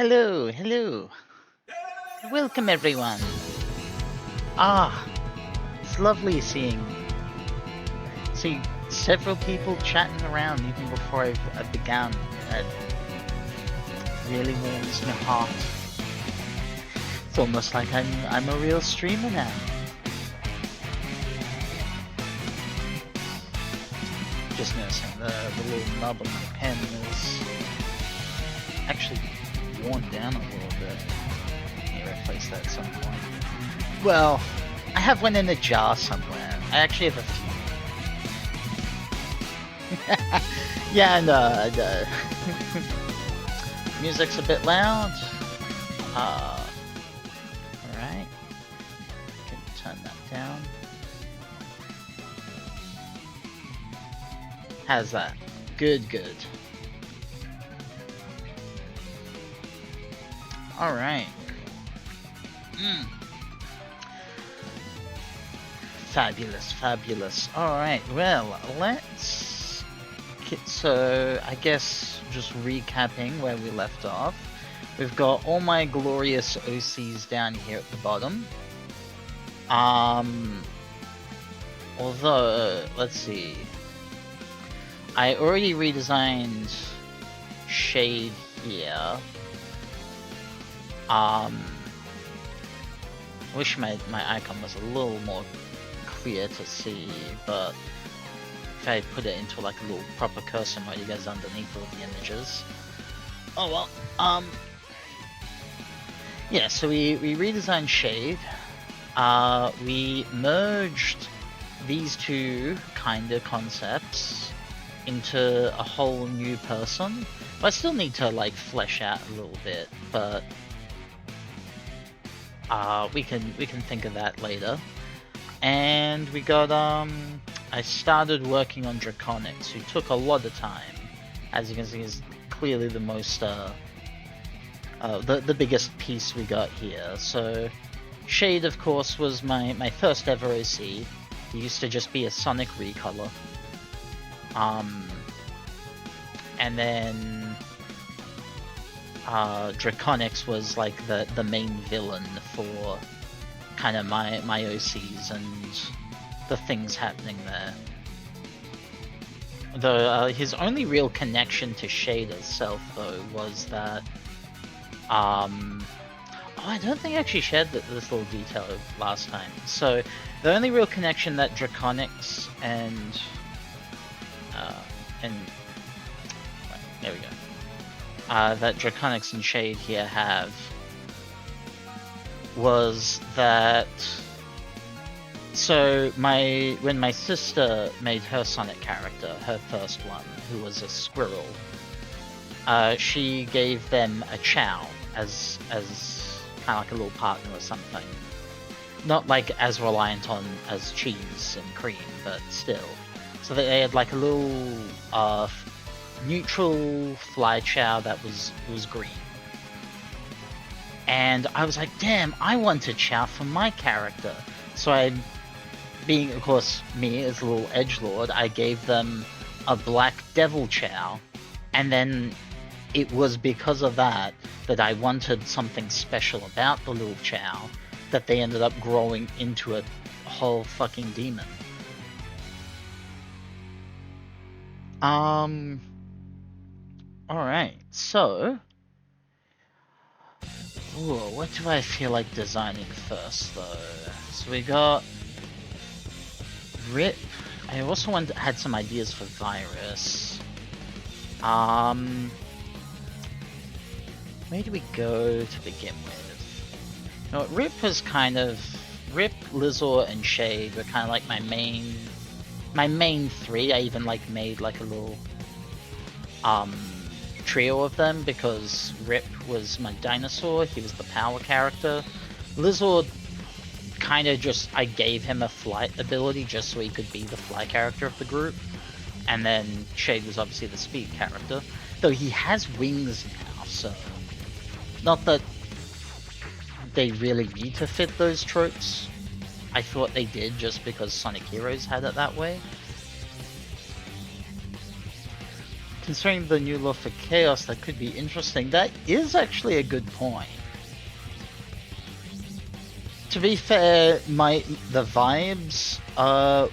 Hello, hello. Welcome everyone. Ah, it's lovely see several people chatting around even before I began. That really warms my heart. It's almost like I'm a real streamer now. Just noticing the little nub on my pen is actually worn down a little bit. Let me replace that at some point. Well, I have one in a jar somewhere. I actually have a few. Yeah, and music's a bit loud. Alright. Can turn that down. How's that? Good, good. Alright. Fabulous, fabulous. Alright, well, let's... So, I guess, just recapping where we left off. We've got all my glorious OCs down here at the bottom. Although, let's see. I already redesigned Shade here. Wish my icon was a little more clear to see, but if I put it into like a little proper cursor mode, you guys underneath all the images. Oh well, yeah, so we redesigned Shade. We merged these two kinda concepts into a whole new person. But I still need to like flesh out a little bit, but we can think of that later. And we got I started working on Draconics, who took a lot of time. As you can see, is clearly the most the biggest piece we got here. So Shade, of course, was my first ever OC. He used to just be a Sonic recolor. And then Draconics was like the main villain for kind of my OCs and the things happening there. Though his only real connection to Shade itself, though, was that oh, I don't think I actually shared this little detail last time. So the only real connection that Draconics and right, there we go. That Draconics and Shade here have was that. So when my sister made her Sonic character, her first one, who was a squirrel, she gave them a chow as kind of like a little partner or something. Not like as reliant on as cheese and cream, but still. So they had like a little neutral fly chow that was green. And I was like, damn, I want a chow for my character. So I, being of course me as a little edgelord, I gave them a black devil chow. And then it was because of that I wanted something special about the little chow that they ended up growing into a whole fucking demon. Alright, so... Ooh, what do I feel like designing first, though? So we got... Rip. I also had some ideas for Virus. Where do we go to begin with? You know, Rip was kind of... Rip, Lizor, and Shade were kind of like my main three. I even like made like a little trio of them because Rip was my dinosaur, he was the power character. Lizard kind of just, I gave him a flight ability just so he could be the fly character of the group. And then Shade was obviously the speed character, though he has wings now, so not that they really need to fit those tropes. I thought they did just because Sonic Heroes had it that way. considering the new law for chaos, that could be interesting. That is actually a good point. To be fair, the vibes, the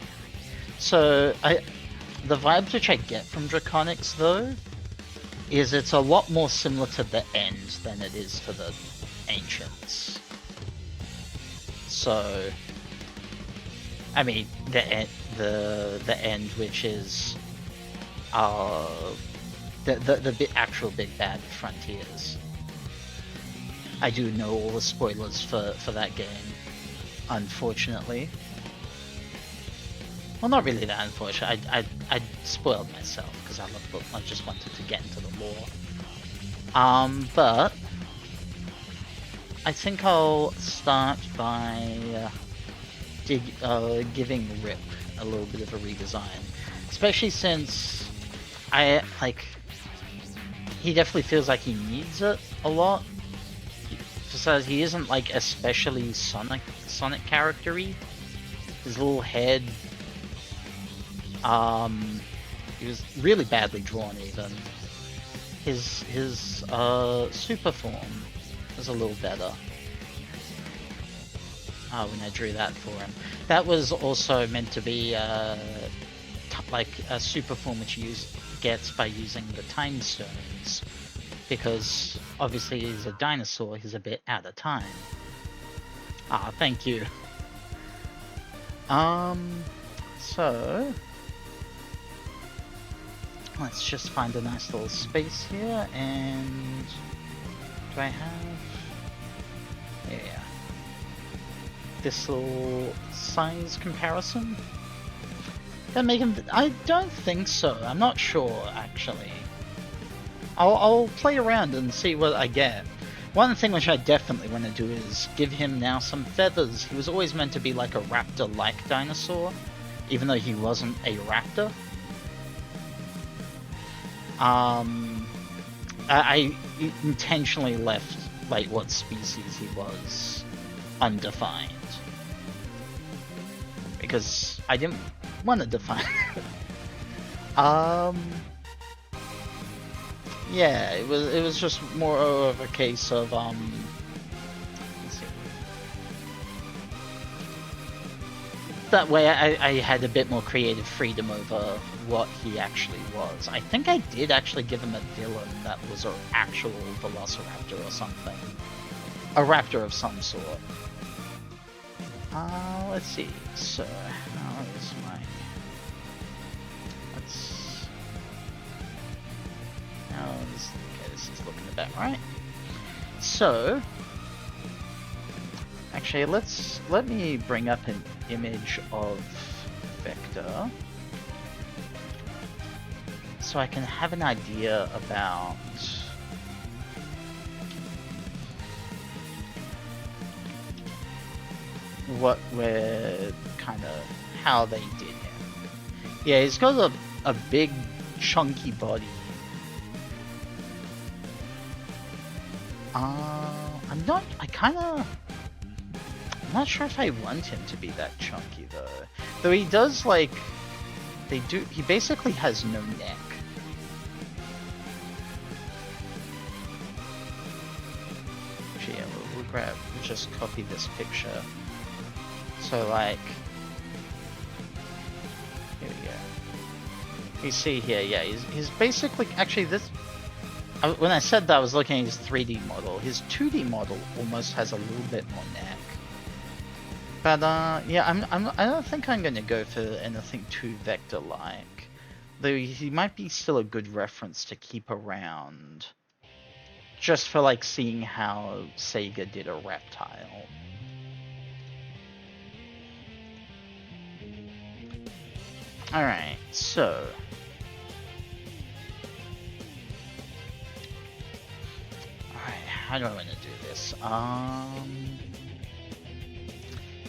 vibes which I get from Draconics though, is it's a lot more similar to the End than it is to the Ancients. So, I mean, the End, which is the actual big bad Frontiers. I do know all the spoilers for that game, unfortunately. Well, not really that unfortunate. I spoiled myself because I just wanted to get into the lore. But I think I'll start by giving Rip a little bit of a redesign, especially since he definitely feels like he needs it a lot. Besides, he isn't like especially Sonic character-y. His little head, he was really badly drawn even. His super form was a little better. When I drew that for him. That was also meant to be like a super form which he gets by using the time stones. Because obviously he's a dinosaur, he's a bit out of time. Thank you. So let's just find a nice little space here, and do I have... Yeah. This little size comparison? That make him... I don't think so, I'm not sure actually. I'll play around and see what I get. One thing which I definitely want to do is give him now some feathers. He was always meant to be like a raptor-like dinosaur, even though he wasn't a raptor. I intentionally left like what species he was undefined, because I didn't want to define it. Yeah, it was just more of a case of let's see. That way I had a bit more creative freedom over what he actually was. I think I did actually give him a villain that was an actual velociraptor or something. A raptor of some sort. Let's see. So, how is my... Okay, this is looking about right. So, actually, let me bring up an image of Vector, so I can have an idea about what we're kind of how they did him. Yeah, he's got a big chunky body. I'm not sure if I want him to be that chunky though. Though he does he basically has no neck. Actually, yeah, we'll just copy this picture. So like, here we go. You see here, yeah, he's basically, actually this, when I said that, I was looking at his 3D model. His 2D model almost has a little bit more neck. But yeah, I don't think I'm gonna go for anything too Vector-like. Though he might be still a good reference to keep around, just for like seeing how Sega did a reptile. All right, so. How do I want to do this?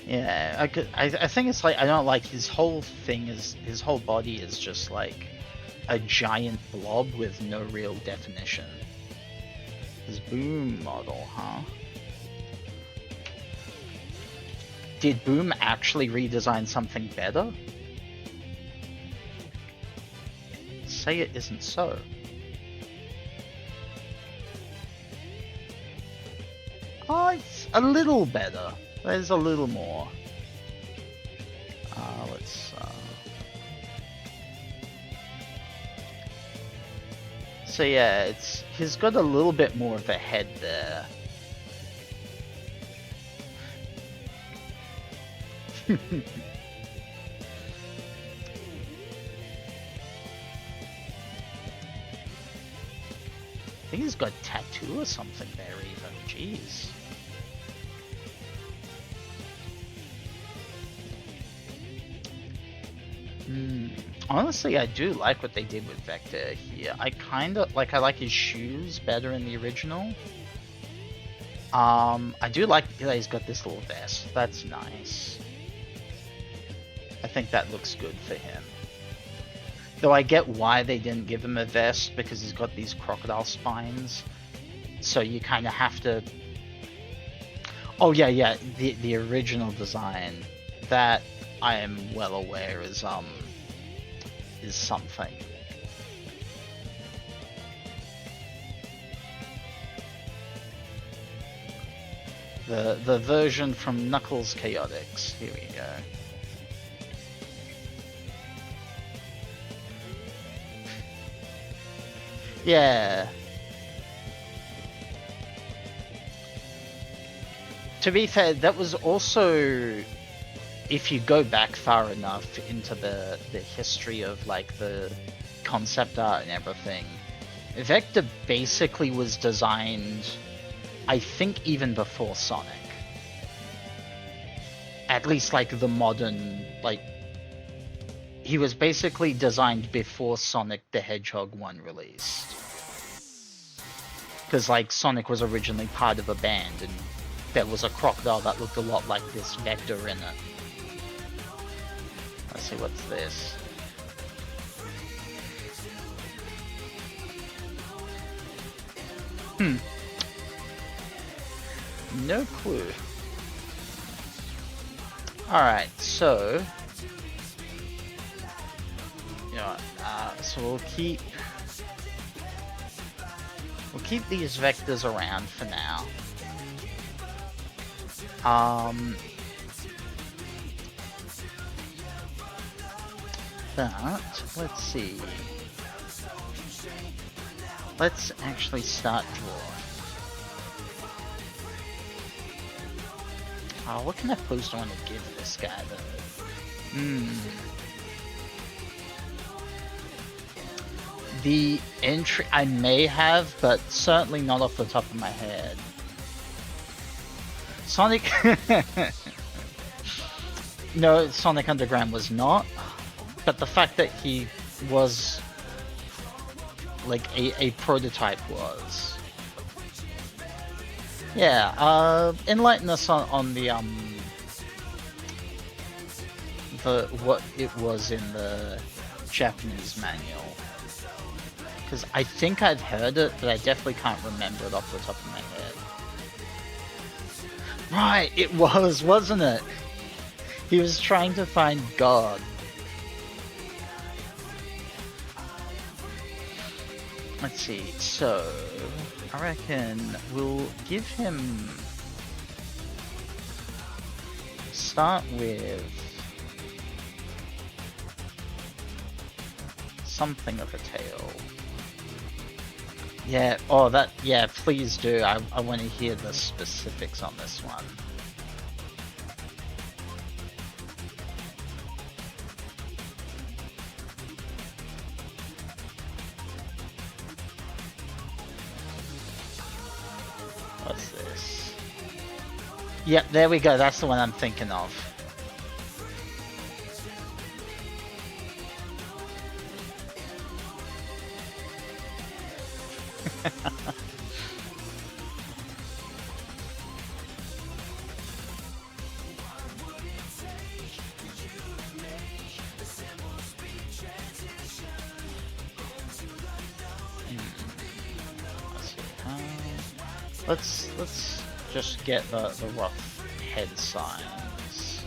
Yeah, I think it's like, I don't like his whole thing is, his whole body is just like a giant blob with no real definition. His Boom model, huh? Did Boom actually redesign something better? Say it isn't so. Oh, it's a little better. There's a little more. Let's... So yeah, he's got a little bit more of a head there. I think he's got a tattoo or something there even. Jeez. Honestly, I do like what they did with Vector here. I like his shoes better in the original. I do like that he's got this little vest. That's nice. I think that looks good for him. Though I get why they didn't give him a vest, because he's got these crocodile spines. So you kind of have to... Oh yeah, the original design, that I am well aware is something. The version from Knuckles Chaotix. Here we go. Yeah. To be fair, that was also, if you go back far enough into the history of like the concept art and everything, Vector basically was designed, I think, even before Sonic. At least like the modern, like, he was basically designed before Sonic the Hedgehog 1 released. Because like Sonic was originally part of a band and there was a crocodile that looked a lot like this Vector in it. Let's see, what's this? No clue. Alright, so... so we'll keep these vectors around for now. But let's see. Let's actually start drawing. What kind of pose do I want to give this guy though? The entry I may have, but certainly not off the top of my head. Sonic... No, Sonic Underground was not. But the fact that he was... like, a prototype was. Yeah, enlighten us on the what it was in the Japanese manual. Because I think I've heard it, but I definitely can't remember it off the top of my head. Right, it was, wasn't it? He was trying to find God. Let's see, so... I reckon we'll give him... start with... something of a tail. Yeah, oh that, yeah, please do. I want to hear the specifics on this one. What's this? Yep, there we go. That's the one I'm thinking of. Let's just get the rough head signs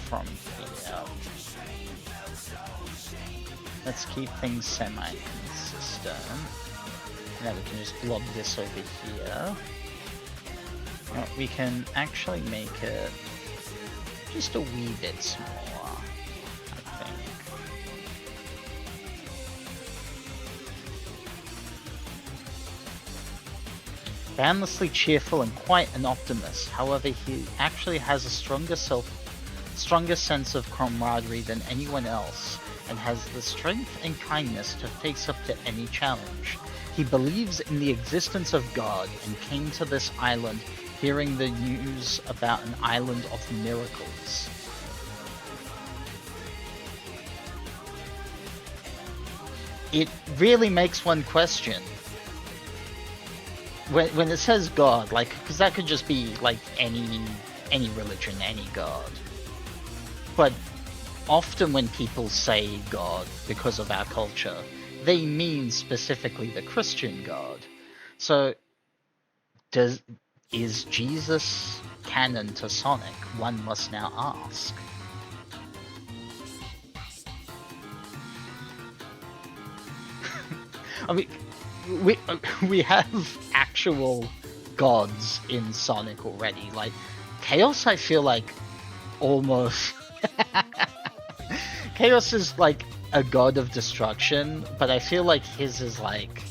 from here. Let's keep things semi-consistent. Now we can just blob this over here. Well, we can actually make it just a wee bit smaller, I think. Boundlessly cheerful and quite an optimist. However, he actually has a stronger sense of camaraderie than anyone else, and has the strength and kindness to face up to any challenge. He believes in the existence of God and came to this island hearing the news about an island of miracles. It really makes one question. When it says God, like, because that could just be like any religion, any God. But often when people say God because of our culture, they mean specifically the Christian God. So, is Jesus canon to Sonic? One must now ask. I mean, we have actual gods in Sonic already. Like, Chaos, I feel like almost... Chaos is like a god of destruction, but I feel like his is like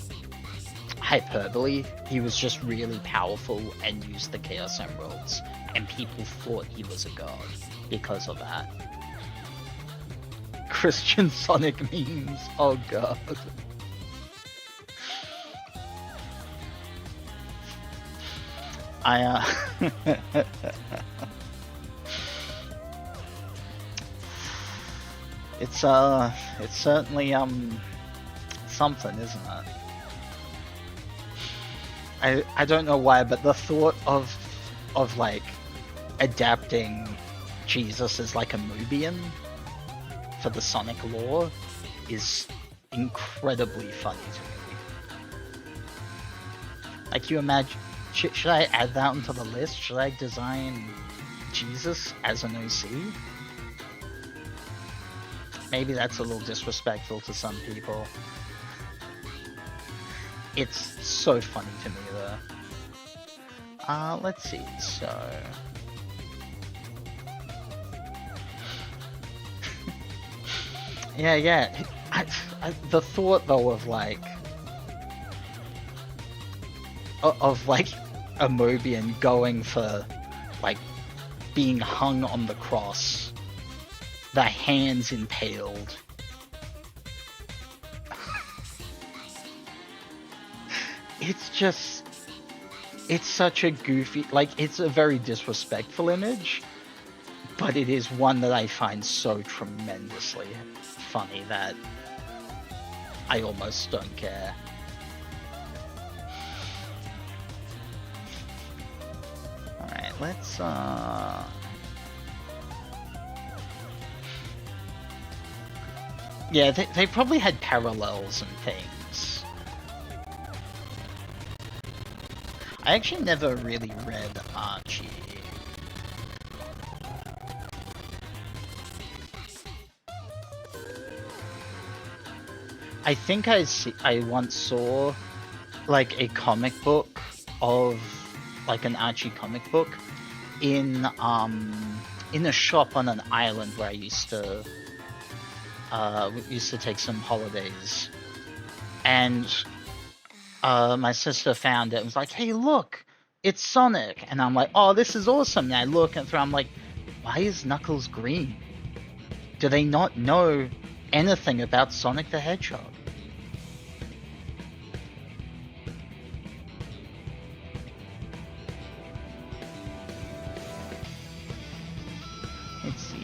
hyperbole. He was just really powerful and used the Chaos Emeralds, and people thought he was a god because of that. Christian Sonic memes, oh god. It's certainly something, isn't it? I don't know why, but the thought of like adapting Jesus as like a Mubian for the Sonic lore is incredibly funny to me. Like, you imagine, should I add that onto the list? Should I design Jesus as an OC? Maybe that's a little disrespectful to some people. It's so funny to me though. Let's see, so... yeah. The thought though of like... Of like a Mobian going for like being hung on the cross, the hands impaled. It's such a goofy, like, it's a very disrespectful image, but it is one that I find so tremendously funny that I almost don't care. Alright, let's yeah, they probably had parallels and things. I actually never really read Archie. I think I once saw like a comic book of like an Archie comic book in a shop on an island where I used to take some holidays, and my sister found it and was like, "Hey, look, it's Sonic," and I'm like, "Oh, this is awesome!" And I look and through, I'm like, "Why is Knuckles green? Do they not know anything about Sonic the Hedgehog?" Let's see.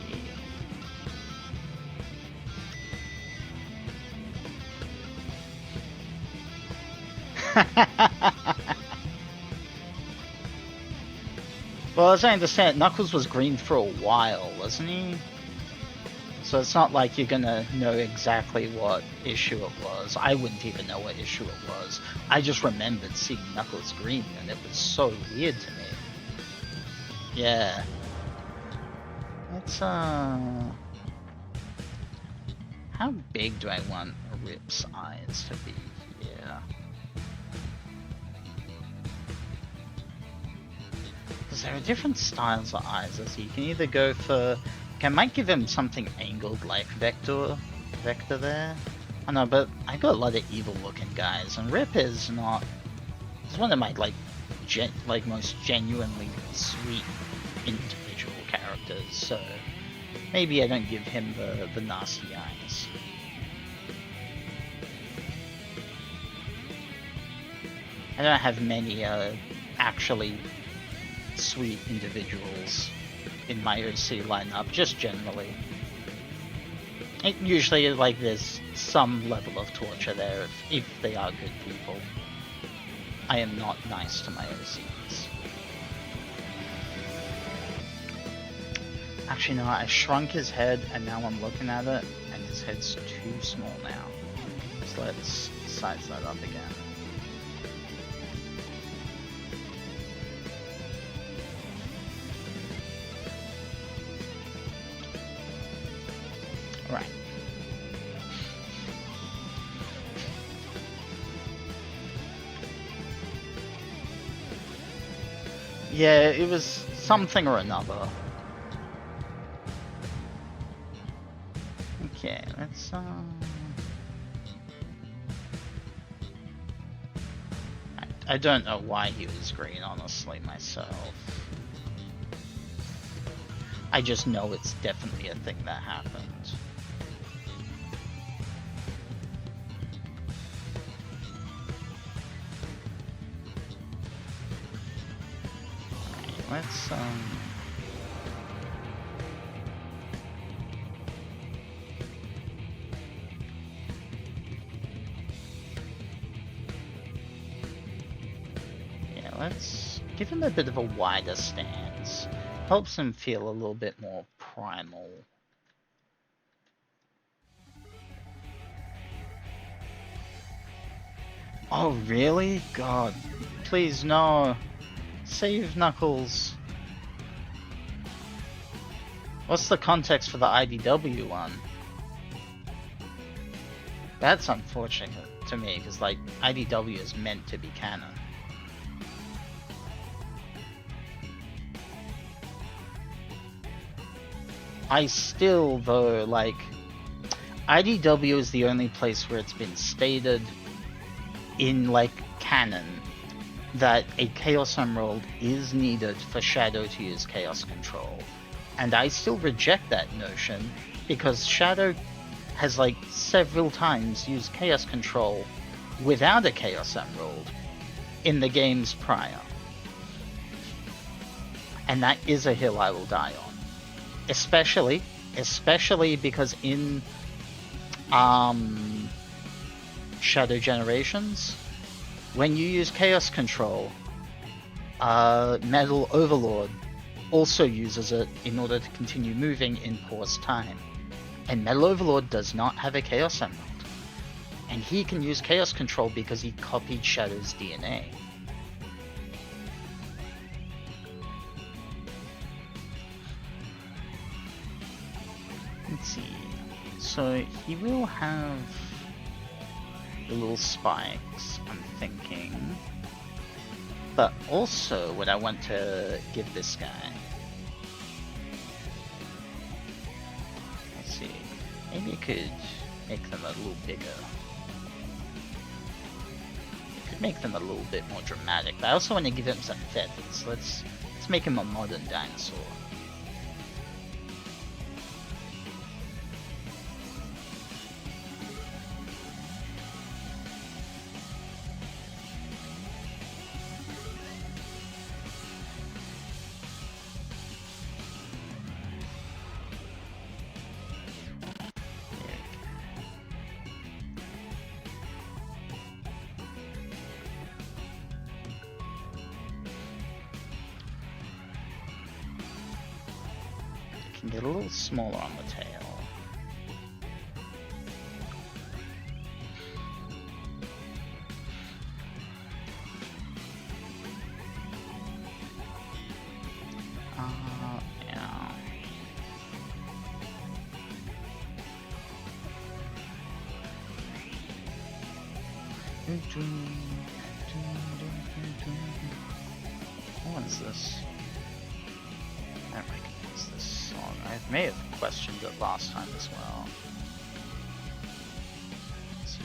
Well, as I understand, Knuckles was green for a while, wasn't he? So it's not like you're gonna know exactly what issue it was. I wouldn't even know what issue it was. I just remembered seeing Knuckles green, and it was so weird to me. Yeah. Let's, how big do I want Rip's eyes to be here? Because there are different styles of eyes. So you can either go for... Okay, I might give him something angled like Vector there. I know, but I got a lot of evil looking guys, and Rip is not... He's one of my most genuinely sweet individual characters, so maybe I don't give him the nasty eyes. I don't have many actually sweet individuals in my OC lineup, just generally. Usually, like, there's some level of torture there if they are good people. I am not nice to my OCs. Actually, no, I shrunk his head, and now I'm looking at it, and his head's too small now. So let's size that up again. Right. Yeah, it was something or another. Okay, let's I don't know why he was green, honestly, myself. I just know it's definitely a thing that happened. Alright, let's yeah, let's give him a bit of a wider stance. Helps him feel a little bit more primal. Oh, really? God. Please, no. Save Knuckles. What's the context for the IDW one? That's unfortunate to me, because, like, IDW is meant to be canon. I still, though, like, IDW is the only place where it's been stated in, like, canon that a Chaos Emerald is needed for Shadow to use Chaos Control. And I still reject that notion, because Shadow has, like, several times used Chaos Control without a Chaos Emerald in the games prior. And that is a hill I will die on. Especially because in Shadow Generations, when you use Chaos Control, Metal Overlord also uses it in order to continue moving in pause time. And Metal Overlord does not have a Chaos Emerald. And he can use Chaos Control because he copied Shadow's DNA. Let's see. So he will have the little spikes, I'm thinking. But also what I want to give this guy. Let's see. Maybe I could make them a little bigger. I could make them a little bit more dramatic. But I also want to give him some feathers. Let's make him a modern dinosaur. Can get a little smaller on the tail. Yeah. What is this? I recognize this song. I may have questioned it last time as well. Let's see.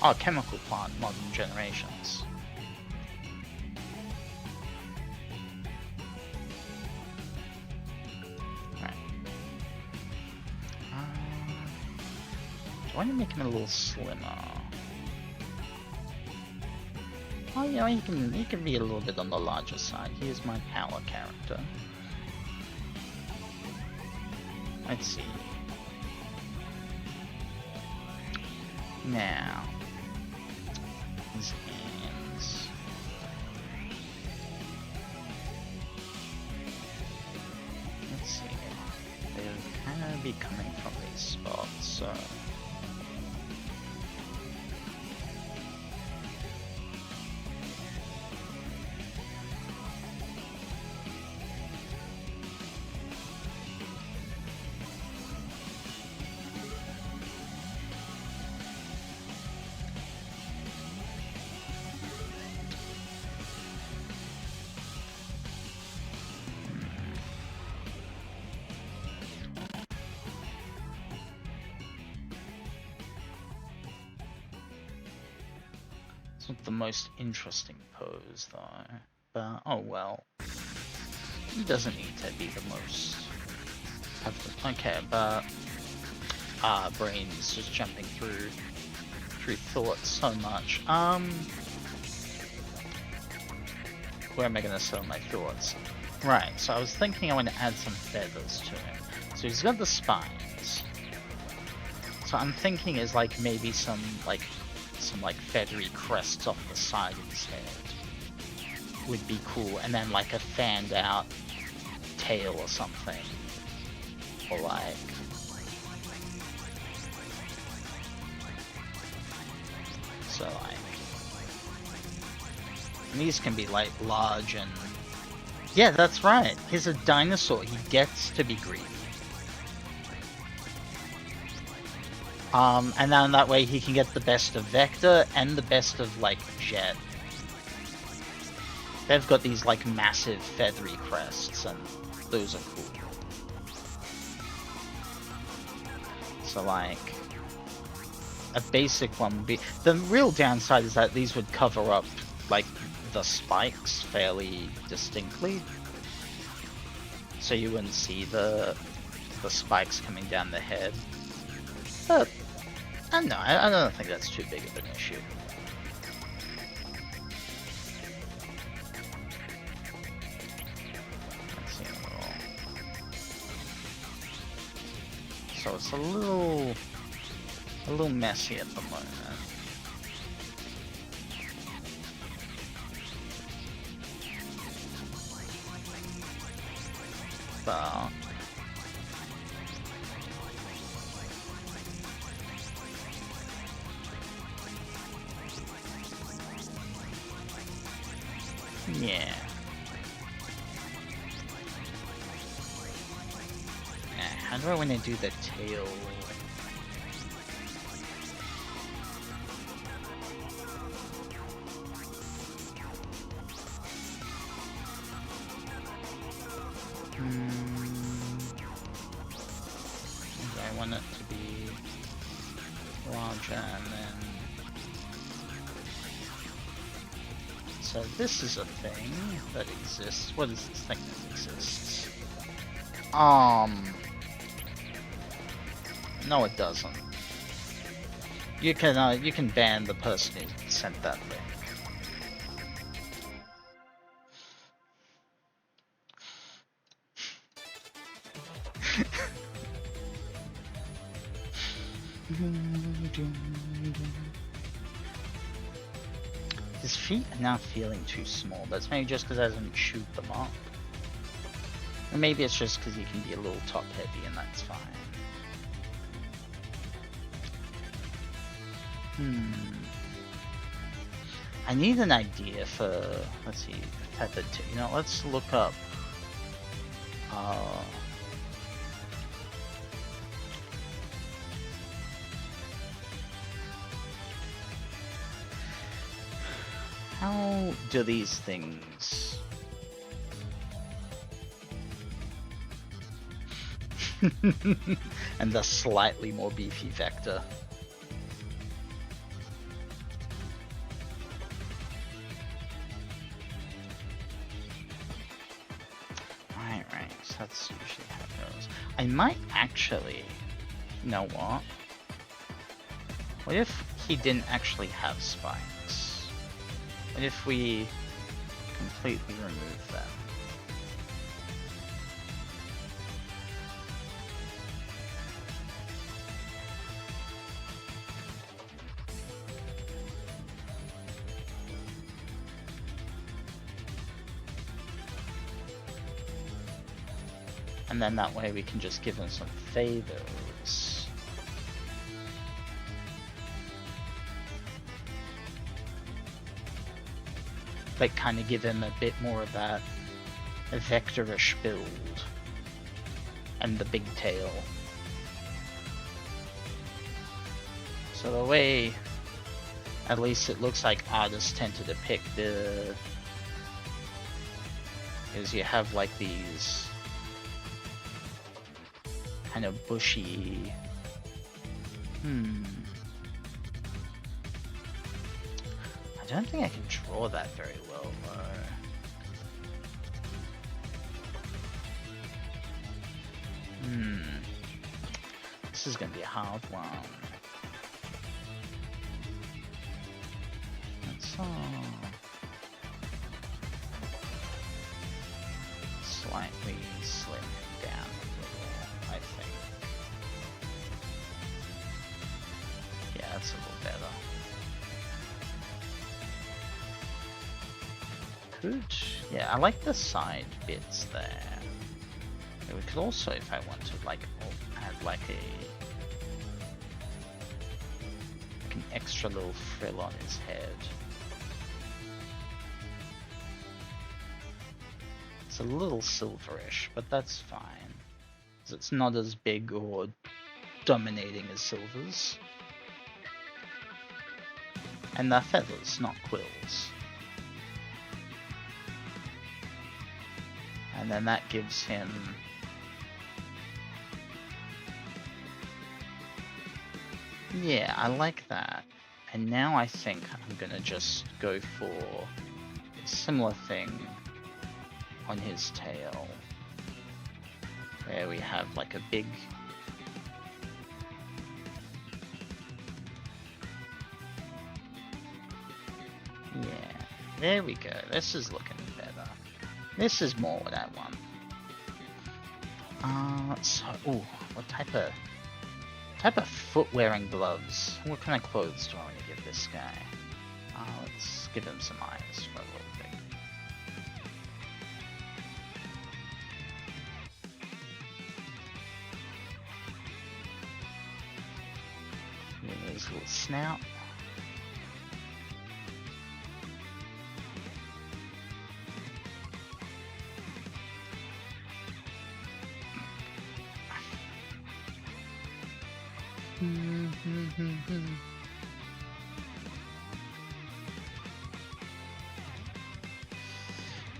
Oh, Chemical Plant, Modern Generations. Right. Do I want to make him a little slimmer? Oh, you know, he can be a little bit on the larger side. He is my power character. Let's see. Now, his hands. Let's see. They'll kind of be coming from these spots, so. Not the most interesting pose though, but oh well. He doesn't need to be the most. Okay, but brain's just jumping through thoughts so much. Where am I gonna sell my thoughts? Right, so I was thinking I want to add some feathers to him. So he's got the spines. So I'm thinking is like maybe some feathery crests off the side of his head would be cool, and then like a fanned out tail or something, or like so like, and these can be like large and yeah, that's right. He's a dinosaur. He gets to be greedy. And then that way he can get the best of Vector and the best of, like, Jet. They've got these, like, massive feathery crests, and those are cool. So, like, a basic one would be... The real downside is that these would cover up, like, the spikes fairly distinctly. So you wouldn't see the spikes coming down the head. But, I don't know, I don't think that's too big of an issue. Let's see a little... So it's a little messy at the moment. But... yeah. How do I want to do the tail? I want it to be larger and then... So this is a thing that exists. What is this thing that exists? No, it doesn't. You can ban the person who sent that thing. His feet are now feeling too small. That's maybe just because I doesn't shoot them up. Or maybe it's just because he can be a little top heavy and that's fine. I need an idea for, let's see, type of, you know, let's look up, how do these things... and the slightly more beefy vector. Right, so that's usually how it goes. I might actually... You know what? What if he didn't actually have spikes? What if we completely remove them? And then that way we can just give him some favors. Like kind of give him a bit more of that vectorish build. And the big tail. So the way, at least it looks like artists tend to depict the... is you have like these kind of bushy... I don't think I can draw that very well, though. This is gonna be a hard one. Let's slightly slim it down a little, I think. Yeah, that's a little better. Yeah, I like the side bits there. We could also, if I want to, like, add like an extra little frill on his head. It's a little silverish, but that's fine. 'Cause it's not as big or dominating as silvers. And they're feathers, not quills. And then that gives him... Yeah, I like that. And now I think I'm gonna just go for a similar thing on his tail. Where we have like a big... Yeah, there we go. This is looking better. This is more what I want. So, ooh, what type of footwear and gloves? What kind of clothes do I want to give this guy? Let's give him some eyes for a little bit. Here's a little snout.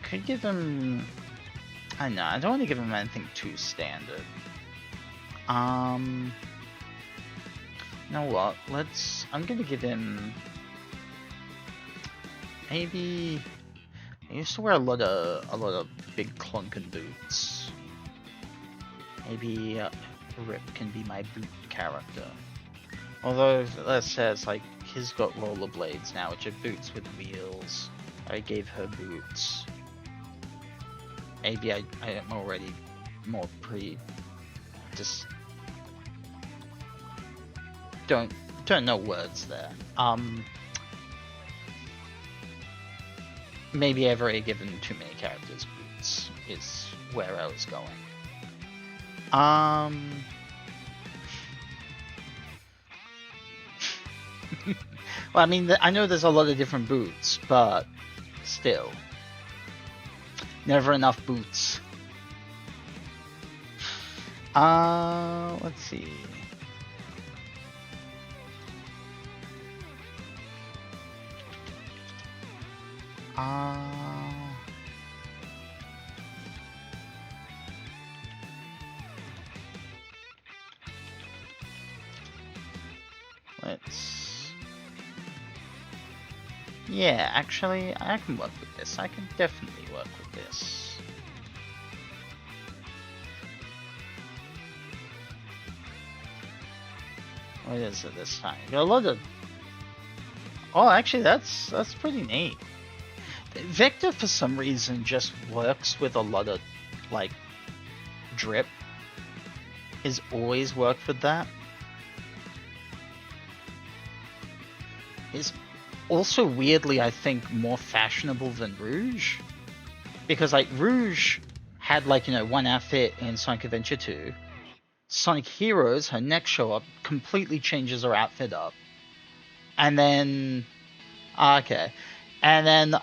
Could give him... I know, I don't want to give him anything too standard. You know what? I'm gonna give him... Maybe... I used to wear a lot of big clunking boots. Maybe Rip can be my boot character. Although, let's say it's like, he's got rollerblades now, which are boots with wheels. I gave her boots. Maybe I am already more just don't know words there. Maybe I've already given too many characters boots, is where I was going. Well, I mean, I know there's a lot of different boots, but still. Never enough boots. Let's see. Let's... Yeah, actually, I can work with this. I can definitely work with this. What is it this time? Got a lot of... Oh, actually, that's pretty neat. Vector, for some reason, just works with a lot of, like, drip. Has always worked with that. Is also weirdly, I think, more fashionable than Rouge. Because, like, Rouge had, like, you know, one outfit in Sonic Adventure 2. Sonic Heroes, her next show up, completely changes her outfit up. And then... Okay. And then,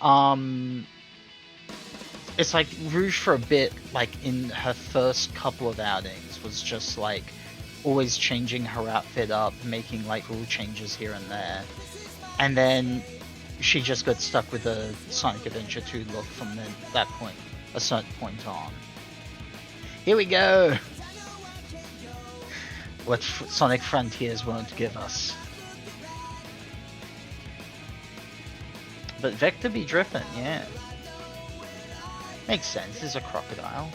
it's like Rouge for a bit, like, in her first couple of outings, was just, like, always changing her outfit up, making, like, little changes here and there. And then she just got stuck with the Sonic Adventure 2 look from that point, a certain point on. Here we go! What Sonic Frontiers won't give us. But Vector be drippin', yeah. Makes sense, he's a crocodile.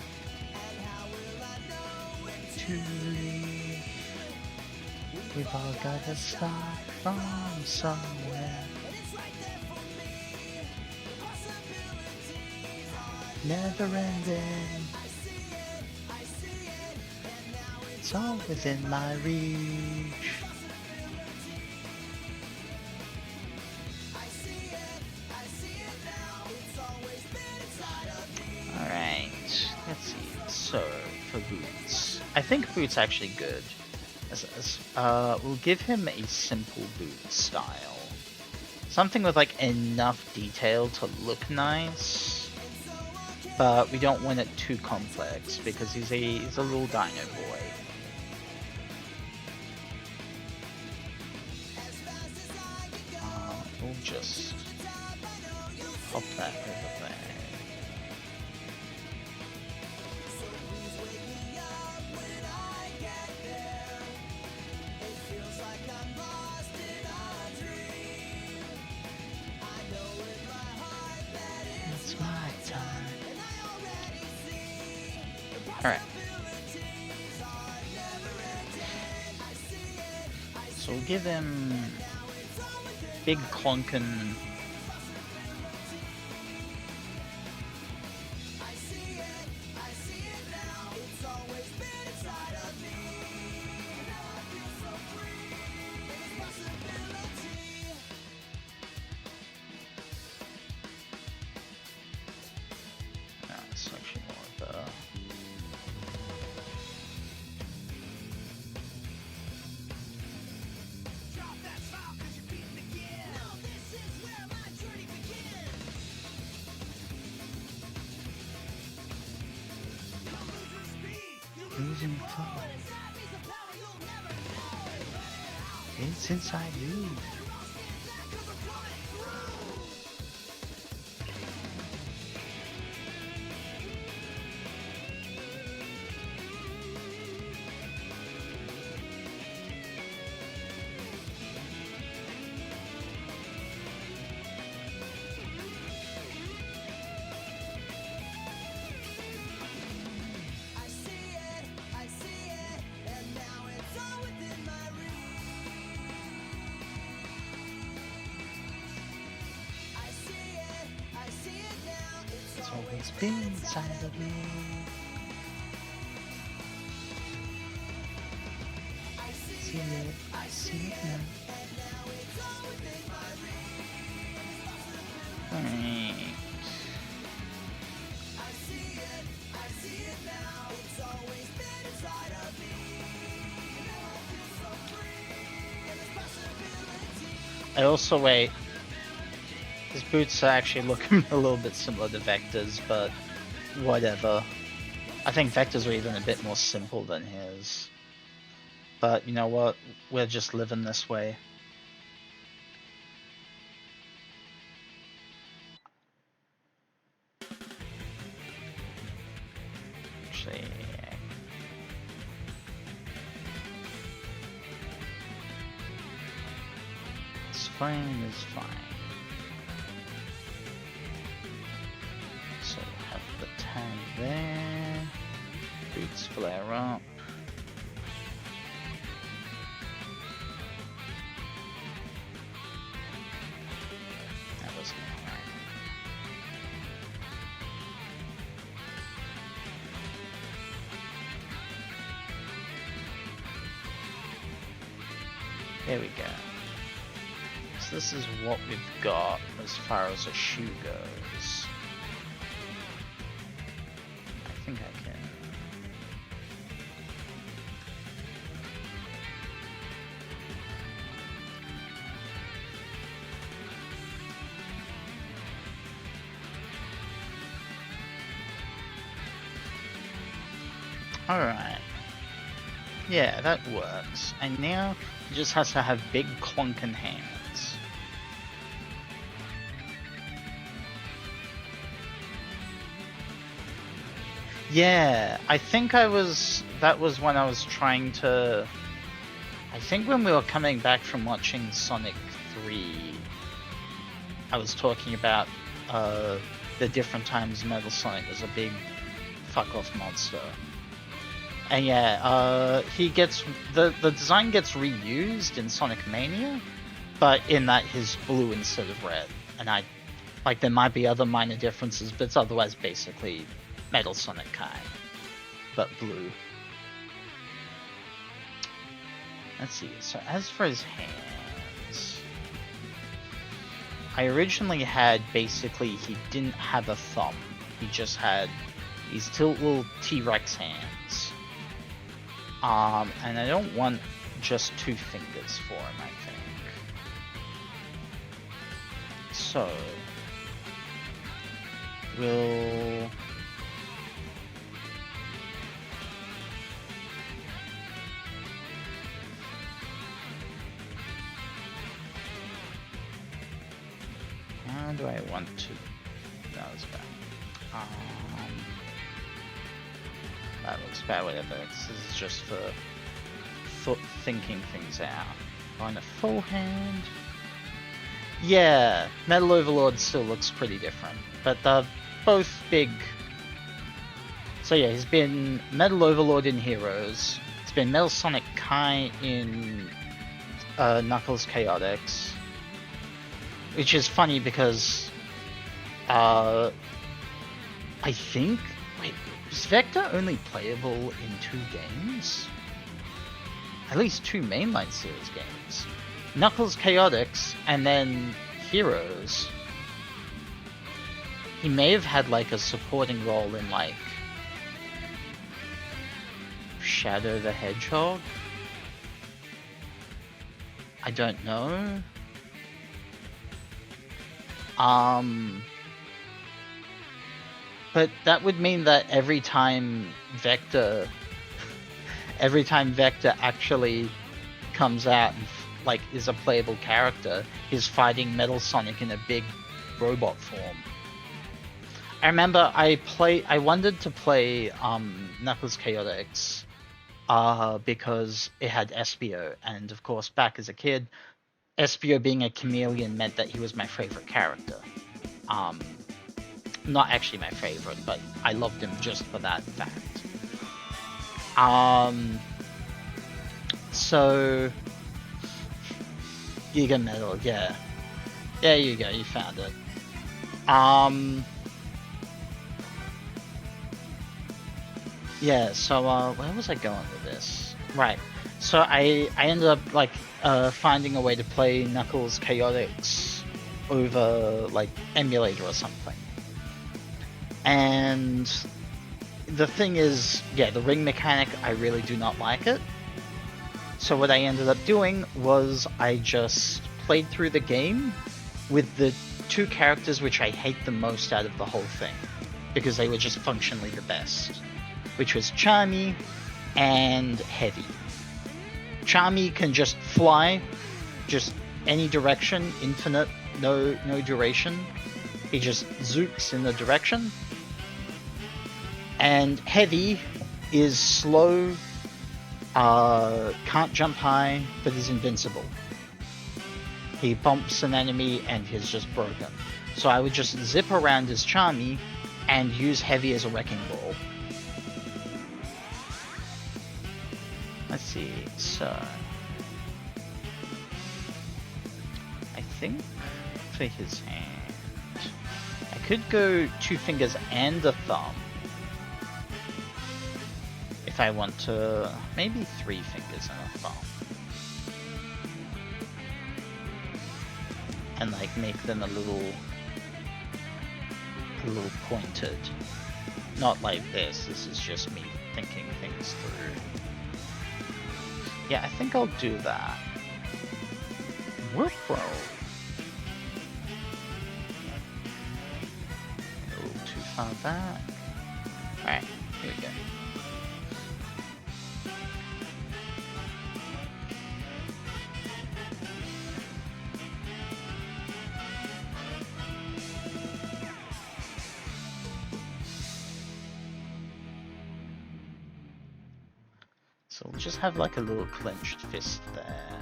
We've all gotta start from somewhere. Never ending. It's all within my reach. Alright, let's see. So, for Boots. I think Boots actually good. We'll give him a simple boot style. Something with like enough detail to look nice, but we don't want it too complex because he's a little dino boy. We'll just pop that over there. Alright. So we'll give him big clunkin'. It's actually more of a... Losing focus. It's inside you. It's always been inside of me. I see it now. Alright. I also wait. His boots are actually looking a little bit similar to Vector's, but whatever. I think Vector's are even a bit more simple than his. But you know what? We're just living this way. flame is fine. So have the tag there. Boots flare up. That was alright. There we go. So this is what we've got as far as a shoe goes. I think I can. Alright. Yeah, that works. And now it just has to have big clunking hands. Yeah, I think that was when I was trying to... I think when we were coming back from watching Sonic 3, I was talking about the different times Metal Sonic was a big fuck-off monster. And yeah, he gets the design gets reused in Sonic Mania, but in that he's blue instead of red. And there might be other minor differences, but it's otherwise basically Metal Sonic Kai, but blue. Let's see. So as for his hands, I originally had basically he didn't have a thumb. He just had these two little T-Rex hands. And I don't want just 2 fingers for him, I think. So, we'll... How do I want to... That was bad. That looks bad, whatever. This is just for thinking things out. On a full hand. Yeah, Metal Overlord still looks pretty different, but they're both big. So yeah, he's been Metal Overlord in Heroes. It's been Metal Sonic Kai in Knuckles Chaotix. Which is funny because I think... Wait, is Vector only playable in 2 games? At least 2 mainline series games. Knuckles Chaotix and then Heroes. He may have had like a supporting role in like Shadow the Hedgehog? I don't know. But that would mean that every time Vector actually comes out and like is a playable character, he's fighting Metal Sonic in a big robot form. I remember I wanted to play Knuckles Chaotix because it had Espio, and of course back as a kid, Espio being a chameleon meant that he was my favorite character. Not actually my favorite, but I loved him just for that fact. So Giga Metal, yeah. There you go, you found it. Yeah, so where was I going with this? Right. So I ended up like finding a way to play Knuckles Chaotix over like emulator or something. And the thing is, yeah, the ring mechanic, I really do not like it. So what I ended up doing was I just played through the game with the 2 characters which I hate the most out of the whole thing, because they were just functionally the best, which was Charmy and Heavy. Charmy can just fly, just any direction, infinite, no duration. He just zooks in the direction. And Heavy is slow, can't jump high, but is invincible. he bumps an enemy and he's just broken. So I would just zip around his Charmy and use Heavy as a Wrecking Ball. Let's see, so... I think for his hand, I could go 2 fingers and a thumb. If I want to, maybe 3 fingers and a thumb. And like make them a little pointed. Not like this is just me thinking things through. Yeah, I think I'll do that. Whoop roll. A little too far back. Alright, here we go. So we'll just have like a little clenched fist there.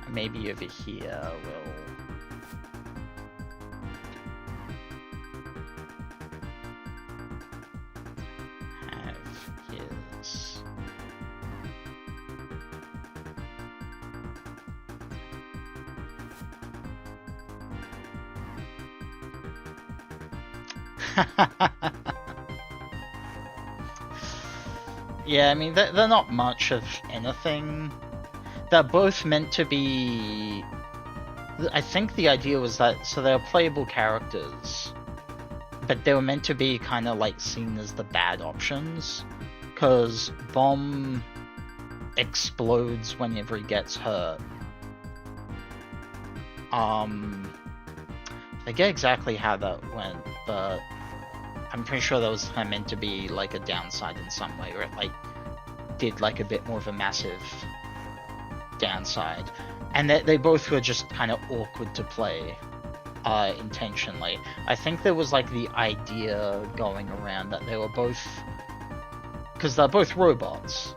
And maybe over here we'll... have his... Yeah, I mean, they're not much of anything. They're both meant to be... I think the idea was that, so they're playable characters, but they were meant to be kind of like seen as the bad options, because Bomb explodes whenever he gets hurt. I forget exactly how that went, but I'm pretty sure that was kind of meant to be like a downside in some way, where it like did like a bit more of a massive downside. And they both were just kind of awkward to play intentionally. I think there was like the idea going around that they were both... because they're both robots.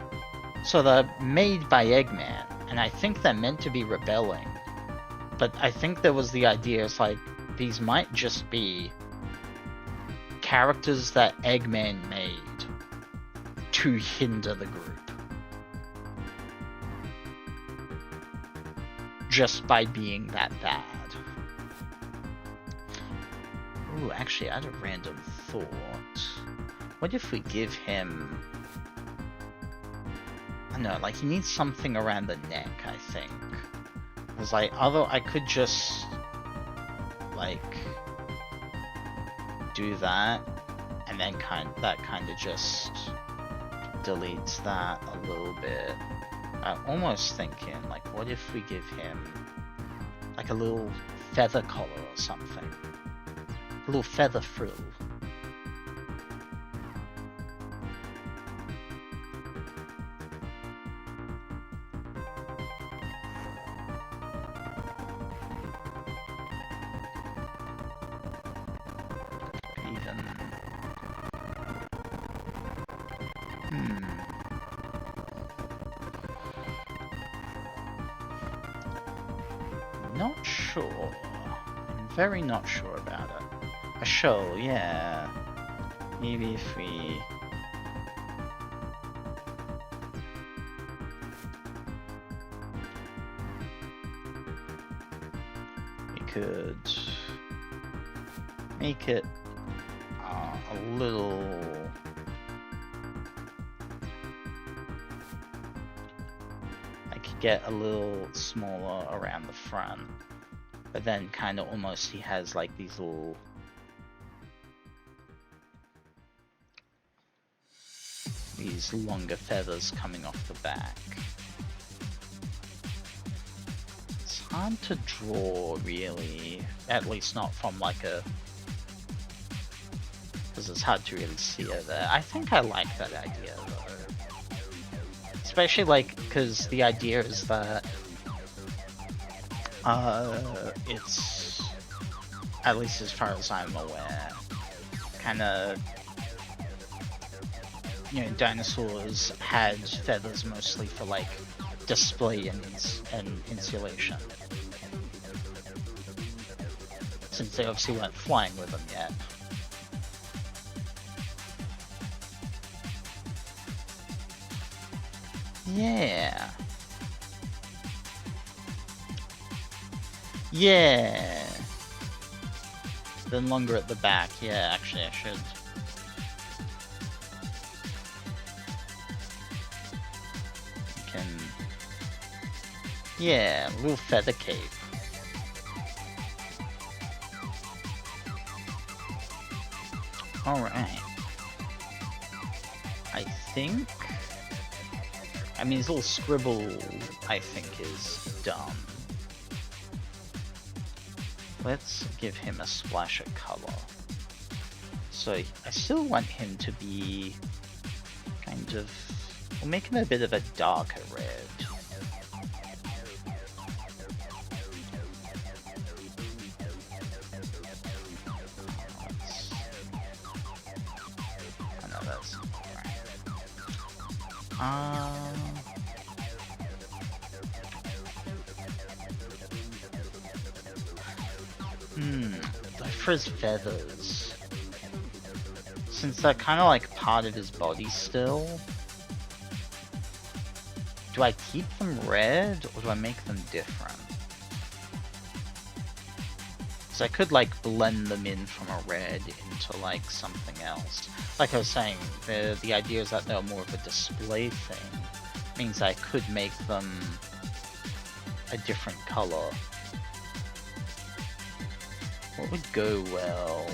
So they're made by Eggman, and I think they're meant to be rebelling. But I think there was the idea, it's like, these might just be characters that Eggman made to hinder the group. Just by being that bad. Ooh, actually, I had a random thought. What if we give him... I don't know, like, he needs something around the neck, I think. Because, like, although I could just... like... do that, and then that kind of just deletes that a little bit. I'm almost thinking, like, what if we give him like a little feather collar or something? A little feather frill. Not sure. I'm very not sure about it. A show, yeah. Maybe if we... we could make it a little... get a little smaller around the front, but then kind of almost he has like these little longer feathers coming off the back. It's hard to draw really, at least not from like a, because it's hard to really see it there. I think I like that idea though. Especially like, because the idea is that it's, at least as far as I'm aware, kind of, you know, dinosaurs had feathers mostly for like display and insulation. Since they obviously weren't flying with them yet. Yeah. Yeah. Then longer at the back. Yeah, actually I should. Can... Yeah, a little feather cape. Alright. I think... I mean, his little scribble, I think, is done. Let's give him a splash of color. So, I still want him to be kind of... We'll make him a bit of a darker red. For his feathers, since they're kind of like part of his body still, do I keep them red or do I make them different? So I could like blend them in from a red into like something else. Like I was saying, the idea is that they're more of a display thing. Means I could make them a different color. What would go well?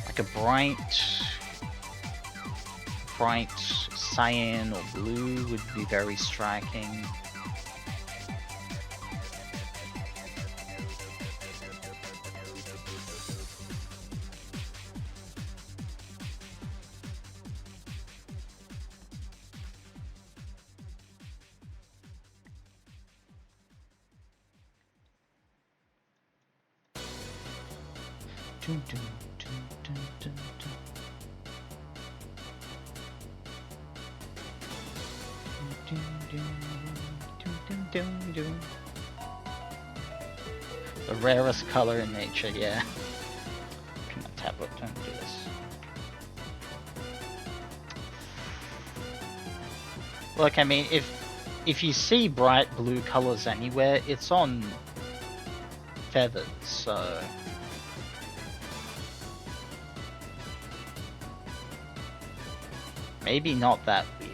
Like a bright cyan or blue would be very striking. The rarest color in nature, yeah. Come on, tablet, don't do this. Look, I mean, if you see bright blue colors anywhere, it's on feathers, so... Maybe not that weird.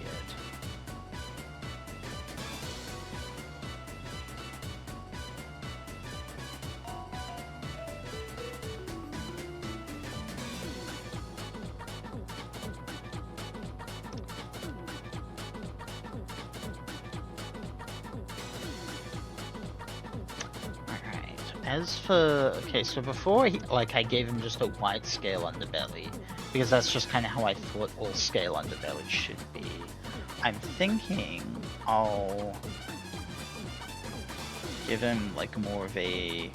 As for... Okay, so before I gave him just a wide scale underbelly, because that's just kind of how I thought all scale underbelly should be. I'm thinking I'll give him like more of a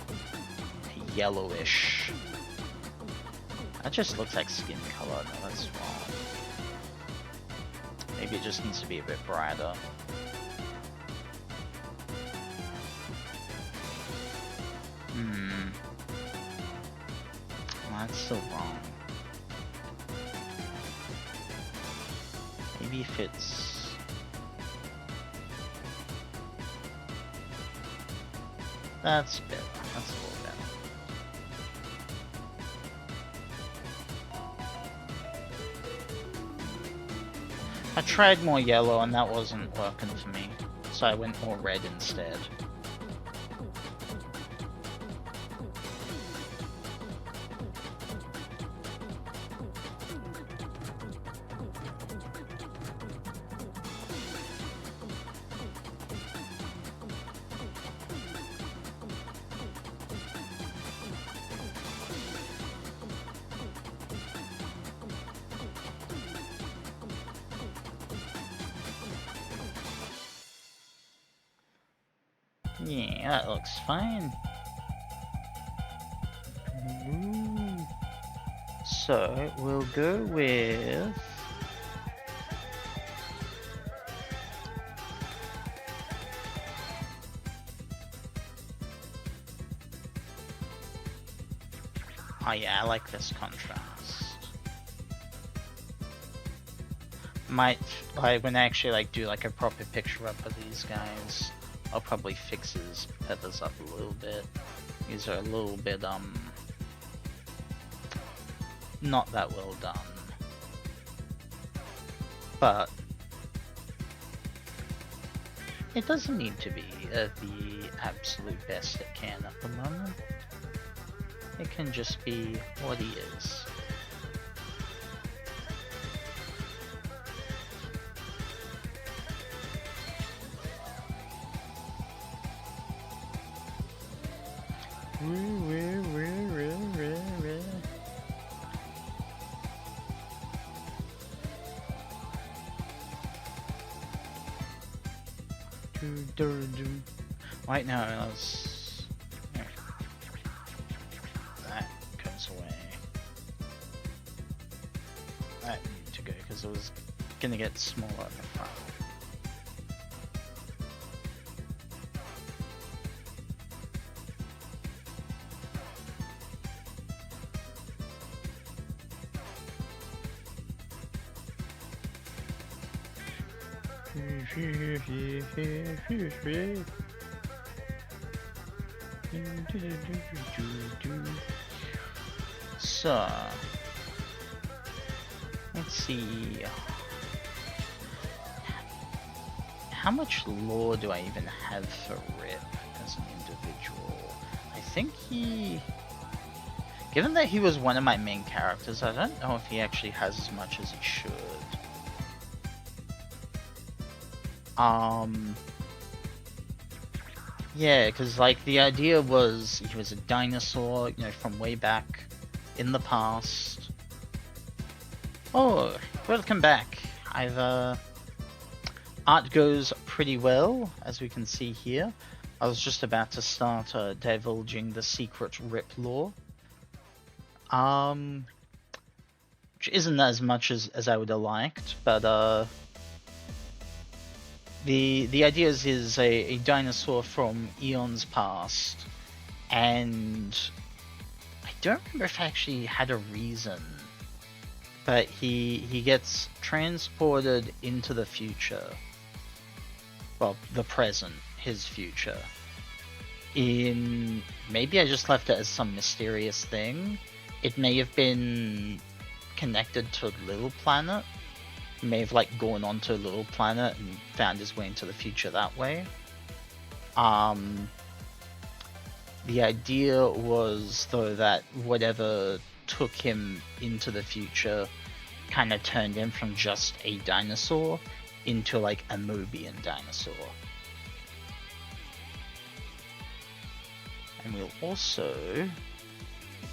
yellowish... That just looks like skin color. No, that's wrong. Maybe it just needs to be a bit brighter. That's still wrong. Maybe if it's... That's better. That's a little better. I tried more yellow and that wasn't working for me, so I went more red instead. Yeah, that looks fine. Ooh. So, we'll go with... Oh yeah, I like this contrast. Might, like, when I actually like do like a proper picture up of these guys, I'll probably fix his feathers up a little bit. These are a little bit not that well done. But it doesn't need to be the absolute best it can at the moment. It can just be what he is. Right now, that goes away. That needed to go because it was gonna get smaller in the front. So, let's see. How much lore do I even have for Rip as an individual? I think given that he was one of my main characters, I don't know if he actually has as much as he should. Yeah, because like the idea was he was a dinosaur, you know, from way back in the past. Oh, welcome back. Art goes pretty well, as we can see here. I was just about to start divulging the secret Rip lore. Which isn't as much as I would have liked, but the idea is a dinosaur from eons past, and I don't remember if I actually had a reason, but he gets transported into the future. Well, the present, his future. Maybe I just left it as some mysterious thing. It may have been connected to Little Planet. He may have like gone onto Little Planet and found his way into the future that way. The idea was though that whatever took him into the future kind of turned him from just a dinosaur into like a Mobian dinosaur. And we'll also,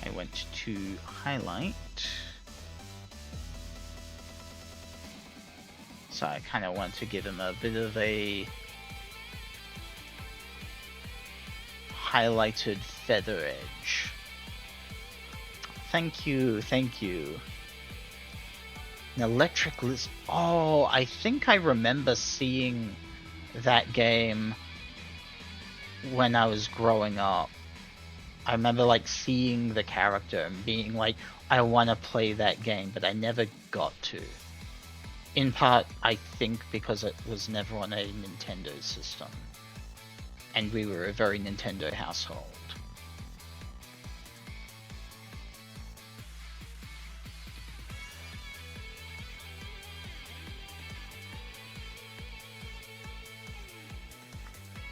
I went to highlight. So I kind of want to give him a bit of a highlighted feather edge. Thank you, thank you. An electric list. Oh, I think I remember seeing that game when I was growing up. I remember like seeing the character and being like, I want to play that game, but I never got to. In part, I think because it was never on a Nintendo system. And we were a very Nintendo household.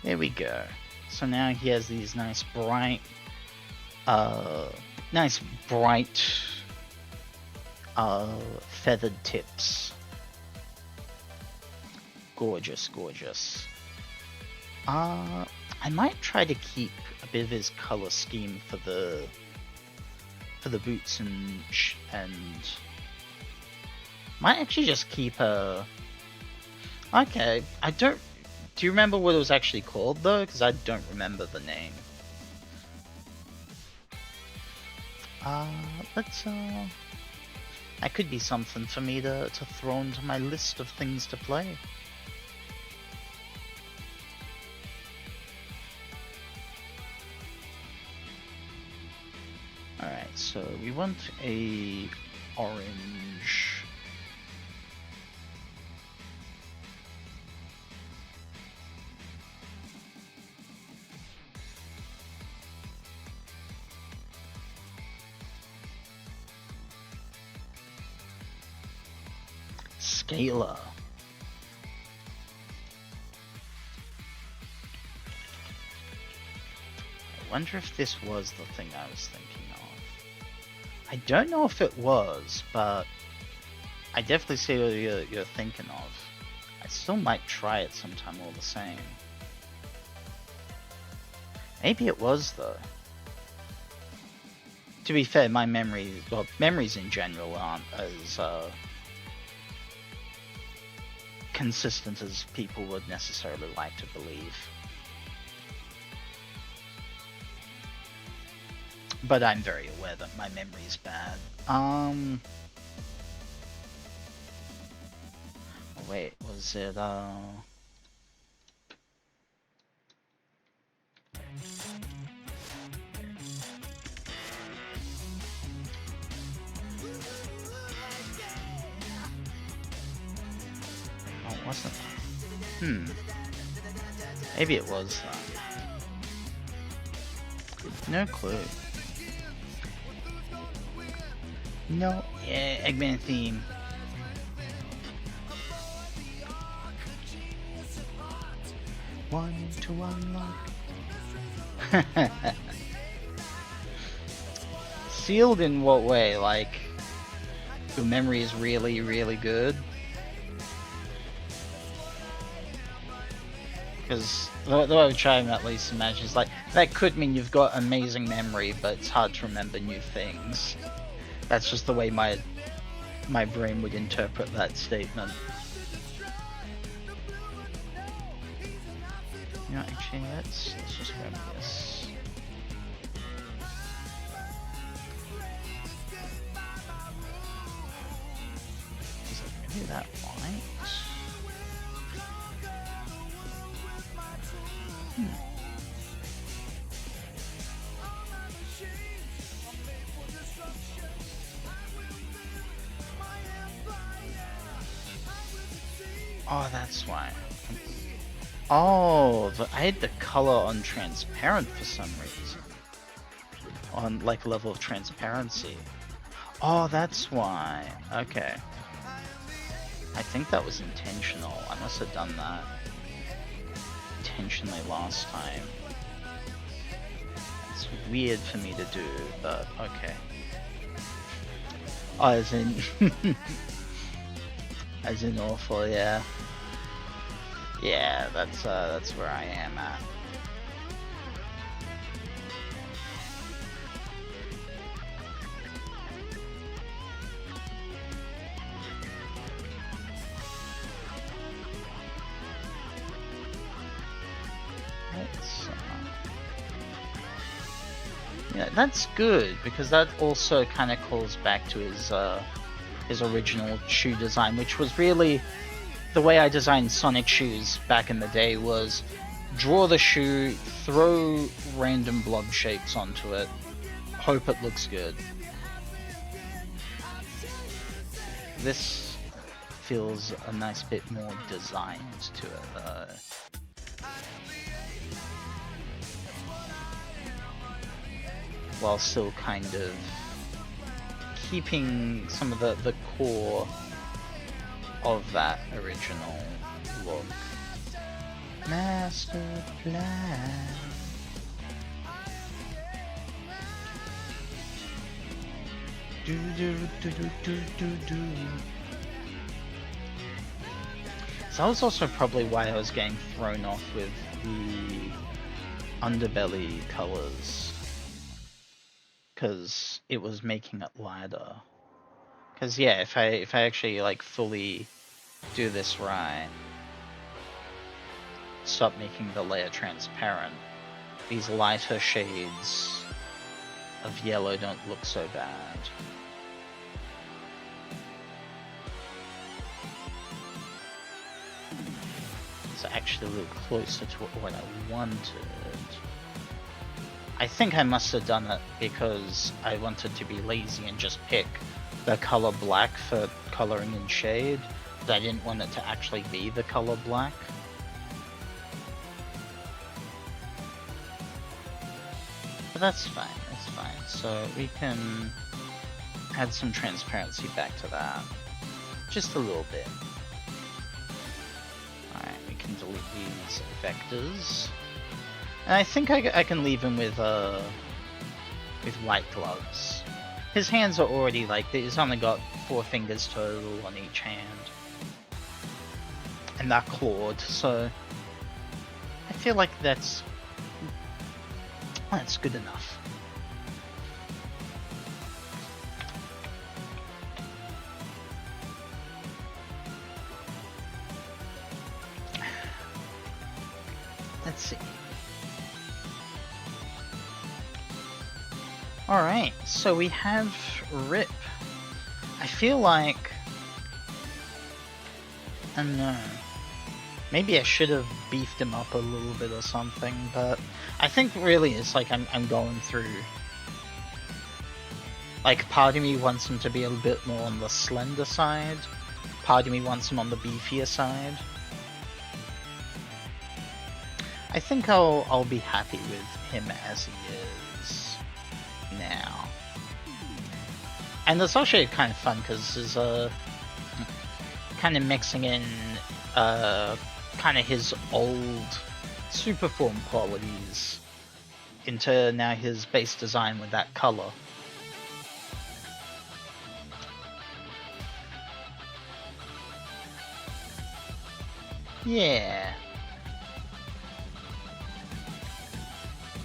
There we go. So now he has these nice bright feathered tips. Gorgeous, gorgeous. I might try to keep a bit of his color scheme for the boots and might actually just keep a. Okay, I don't. Do you remember what it was actually called though? Because I don't remember the name. Let's that could be something for me to throw into my list of things to play. Alright, So we want a orange. Scalar. I wonder if this was the thing I was thinking of. I don't know if it was, but I definitely see what you're thinking of. I still might try it sometime all the same. Maybe it was, though. To be fair, my memories in general aren't as consistent as people would necessarily like to believe. But I'm very aware that my memory is bad. Wait, was it, Oh, wasn't that? Maybe it was that. No clue. No, yeah, Eggman theme. One to unlock. Sealed in what way? Like, your memory is really, really good? Because the way I would try and at least imagine is like, that could mean you've got amazing memory, but it's hard to remember new things. That's just the way my brain would interpret that statement. You know, actually, let's just grab this. Is it really that white? Oh, that's why. Oh, I had the color on transparent for some reason. On, like, level of transparency. Oh, that's why. Okay. I think that was intentional. I must have done that intentionally last time. It's weird for me to do, but okay. Oh, as in... as in awful, yeah. Yeah, that's where I am at. Yeah, that's good, because that also kind of calls back to his original shoe design, which was really the way I designed Sonic shoes back in the day. Was draw the shoe, throw random blob shapes onto it, hope it looks good. This feels a nice bit more designed to it though. While still kind of keeping some of the core of that original look. Master plan. Do do do do do do do. So that was also probably why I was getting thrown off with the underbelly colors. Because it was making it lighter. Because yeah, if I actually like fully do this right, stop making the layer transparent, these lighter shades of yellow don't look so bad. It's actually a little closer to what I wanted. I think I must have done it because I wanted to be lazy and just pick the color black for coloring in shade, but I didn't want it to actually be the color black. But that's fine, that's fine. So we can add some transparency back to that. Just a little bit. Alright, we can delete these vectors. And I think I can leave him with white gloves. His hands are already like, he's only got 4 fingers total on each hand. And they're clawed, so I feel like that's good enough. Let's see. Alright, so we have Rip. I feel like... I don't know. Maybe I should have beefed him up a little bit or something, but I think really it's like I'm going through... Like, part of me wants him to be a little bit more on the slender side. Part of me wants him on the beefier side. I think I'll be happy with him as he is now. And it's actually kind of fun because there's kind of mixing in kind of his old super form qualities into now his base design with that color. Yeah.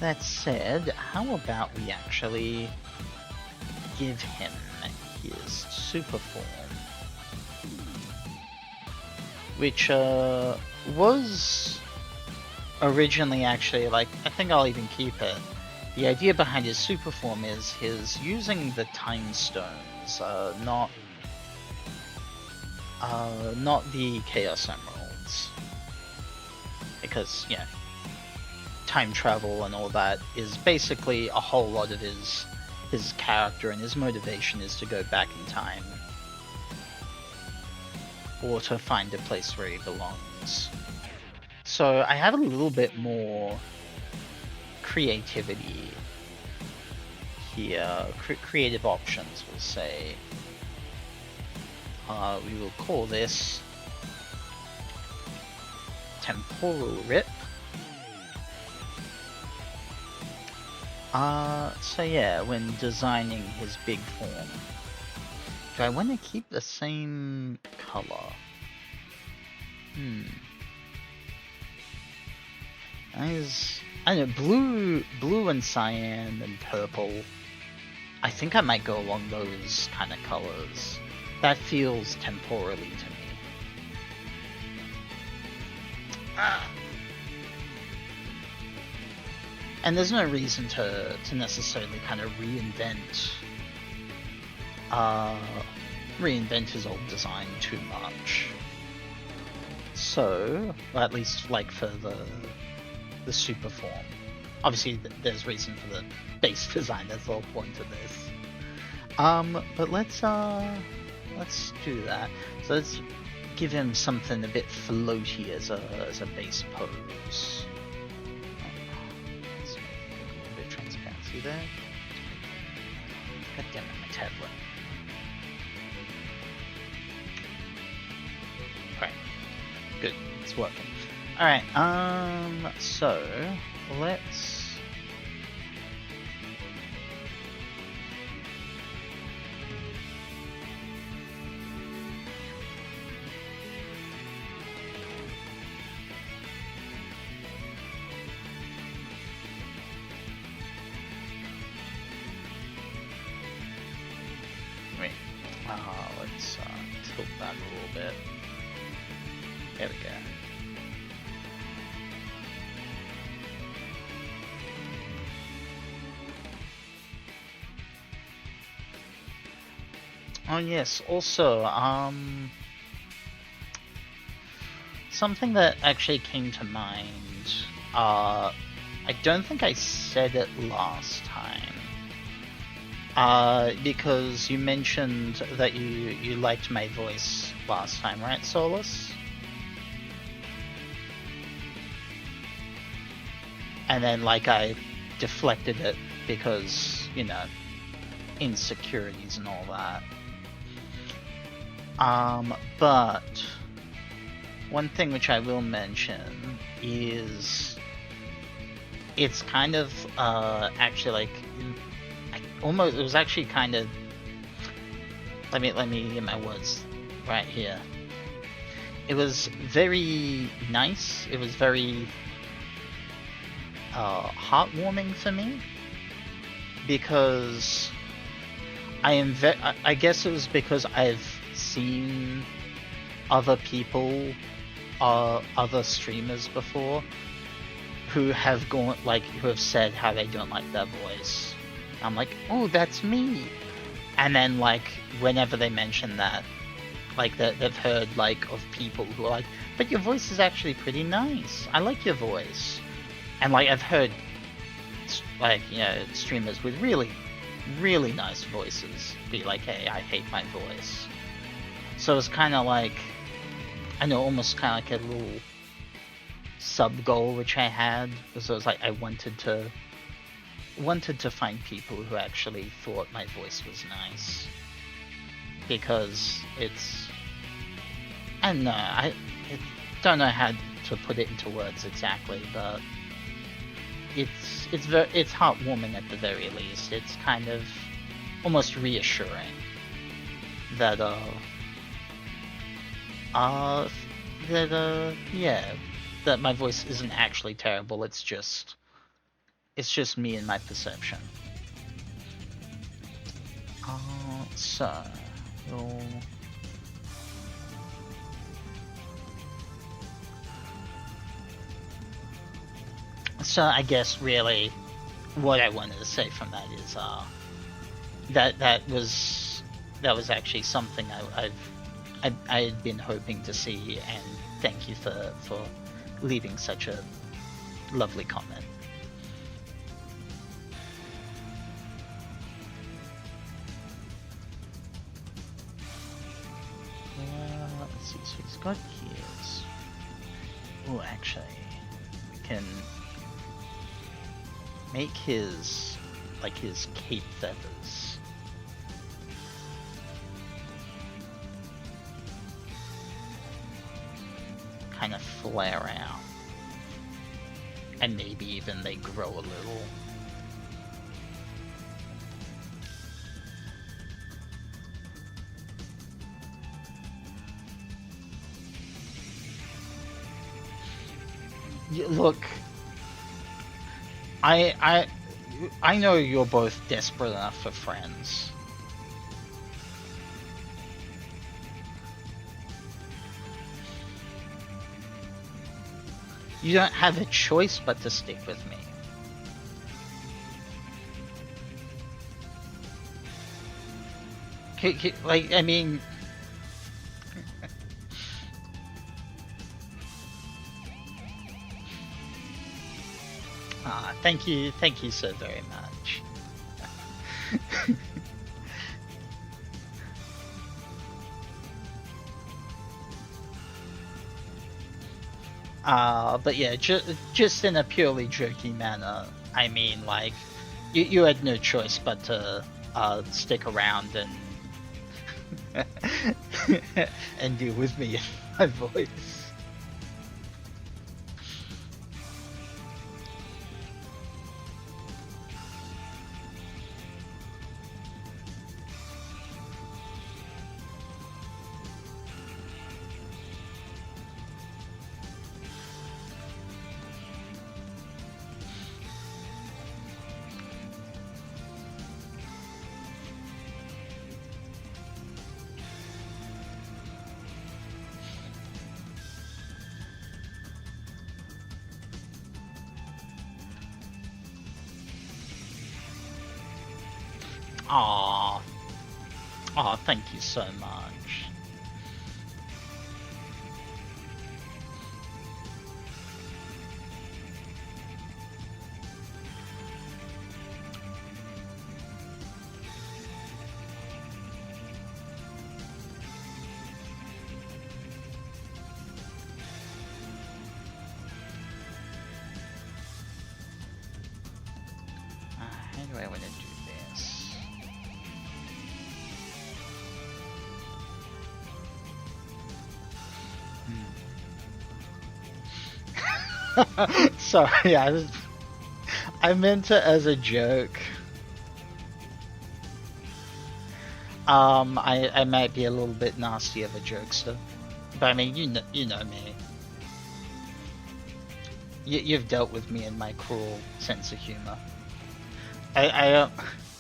That said, how about we actually give him his super form? Which was originally actually, like, I think I'll even keep it. The idea behind his super form is his using the time stones, not the Chaos Emeralds. Because, yeah, time travel and all that is basically a whole lot of his character, and his motivation is to go back in time. Or to find a place where he belongs. So I have a little bit more creativity here. Creative options, we'll say. We will call this Temporal Rip. So yeah, when designing his big form, do I want to keep the same color? I don't know, blue and cyan and purple. I think I might go along those kind of colors. That feels temporally to me. And there's no reason to necessarily kind of reinvent his old design too much. So, well, at least like for the super form. Obviously there's reason for the base design, that's the whole point of this. But let's do that. So let's give him something a bit floaty as a base pose. Let's make a little bit of transparency there. God damn it, my tablet. Right. Good, it's working. Alright, so let's tilt that a little bit. There we go. Oh yes, also, something that actually came to mind, I don't think I said it last time. Because you mentioned that you liked my voice last time, right, Solus? And then, like, I deflected it because, you know, insecurities and all that. But one thing which I will mention is it's kind of actually like almost it was actually kind of let me get my words right here. It was very nice. It was very heartwarming for me because I guess it was because I've seen other people, other streamers before who have gone who have said how they don't like their voice. I'm like, oh, that's me. And then whenever they mention that, they've heard of people who are like, but your voice is actually pretty nice. I like your voice. And I've heard streamers with really, really nice voices be like, hey, I hate my voice. So it's kind of I know, almost kind of a little sub goal which I had, because it was I wanted to find people who actually thought my voice was nice, because I don't know, I don't know how to put it into words exactly, but it's heartwarming at the very least. It's kind of almost reassuring that that my voice isn't actually terrible. It's just me and my perception. So I guess really what I wanted to say from that is that was actually something I had been hoping to see, and thank you for leaving such a lovely comment. Let's see, so he's got his. Oh, actually, we can make his his cape feathers. Kind of flare out, and maybe even they grow a little. Look, I know you're both desperate enough for friends. You don't have a choice but to stick with me. I mean... thank you so very much. But yeah, just in a purely jokey manner, I mean, you had no choice but to stick around and and deal with me and my voice. Aw, thank you so much. do I want to do this? Sorry, I meant it as a joke. I might be a little bit nasty of a jokester, but I mean, you know me. You've dealt with me and my cruel sense of humor.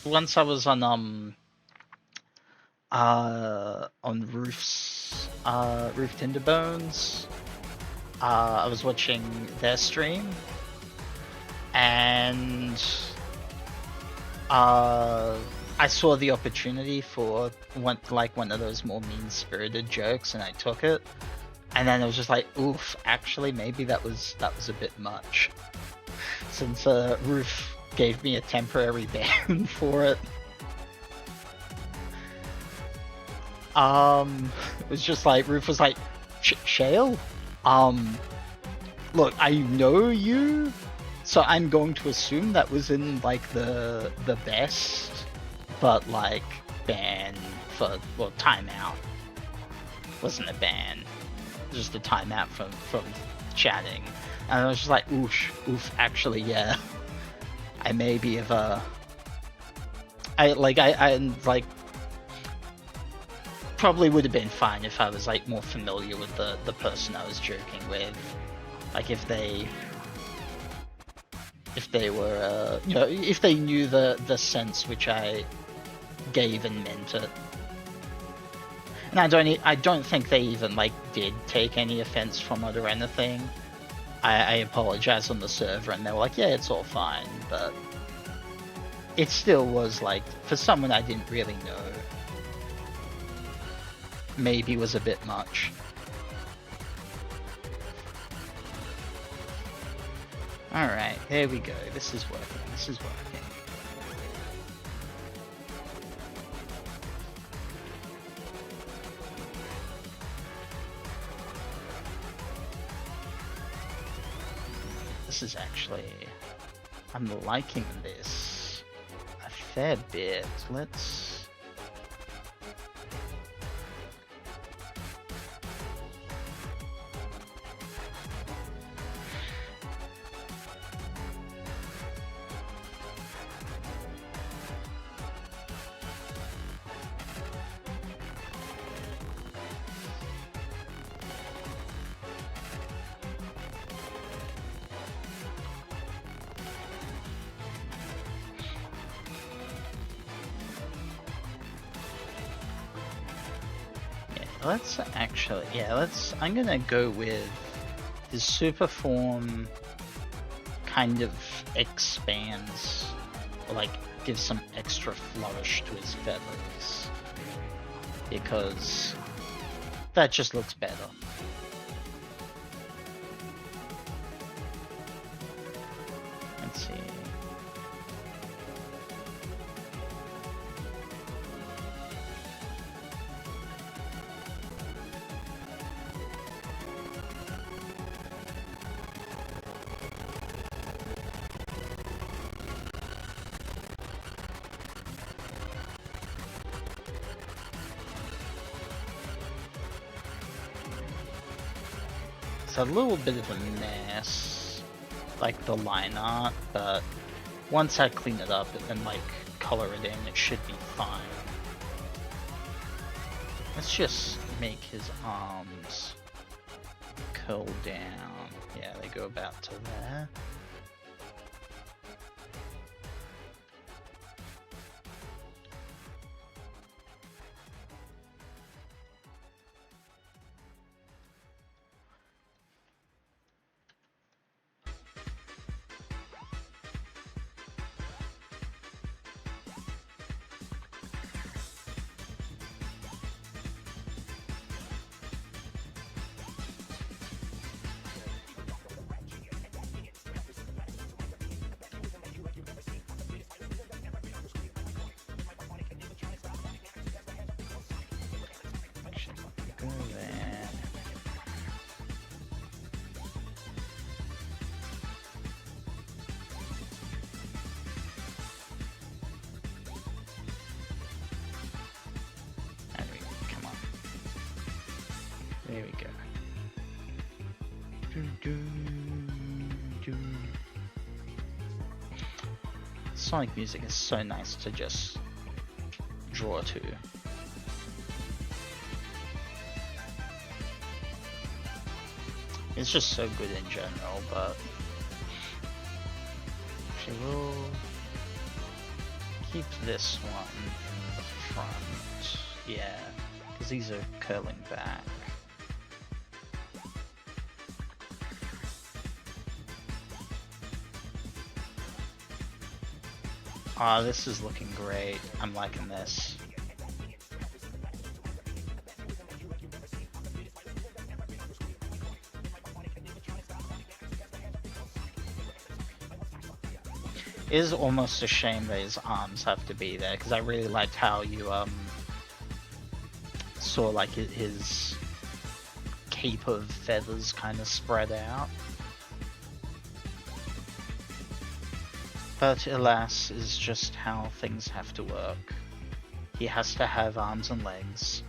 Once I was on Roof's Roof Tinderbones. I was watching their stream, and I saw the opportunity for one of those more mean-spirited jokes, and I took it. And then it was just like, oof, actually, maybe that was a bit much. Since Roof gave me a temporary ban for it. It was just like, Roof was like, Shale? Look, I know you, so I'm going to assume that was in, like, the best, but, like, ban for, well, timeout. Wasn't a ban. Just a timeout from chatting, and I was just like, oof, actually, yeah, I maybe have I probably would have been fine if I was like more familiar with the person I was joking with, like if they were you know, if they knew the sense which I gave and meant it. And I don't think they even, like, did take any offense from it or anything. I apologized on the server, and they were like, yeah, it's all fine, but it still was, like, for someone I didn't really know, maybe was a bit much. Alright, there we go. This is working. This is working. This is actually... I'm liking this a fair bit. Let's... Let's actually, yeah, I'm gonna go with his super form kind of expands, or like gives some extra flourish to his feathers, because that just looks better. Let's see. It's a little bit of a mess, like the line art, but once I clean it up and like color it in, it should be fine. Let's just make his arms curl down. Yeah, they go about to there. There we go. Sonic music is so nice to just draw to. It's just so good in general, but actually we'll keep this one in the front. Yeah, because these are curling back. Ah, this is looking great. I'm liking this. It is almost a shame that his arms have to be there, because I really liked how you saw like his cape of feathers kind of spread out. But alas, is just how things have to work. He has to have arms and legs.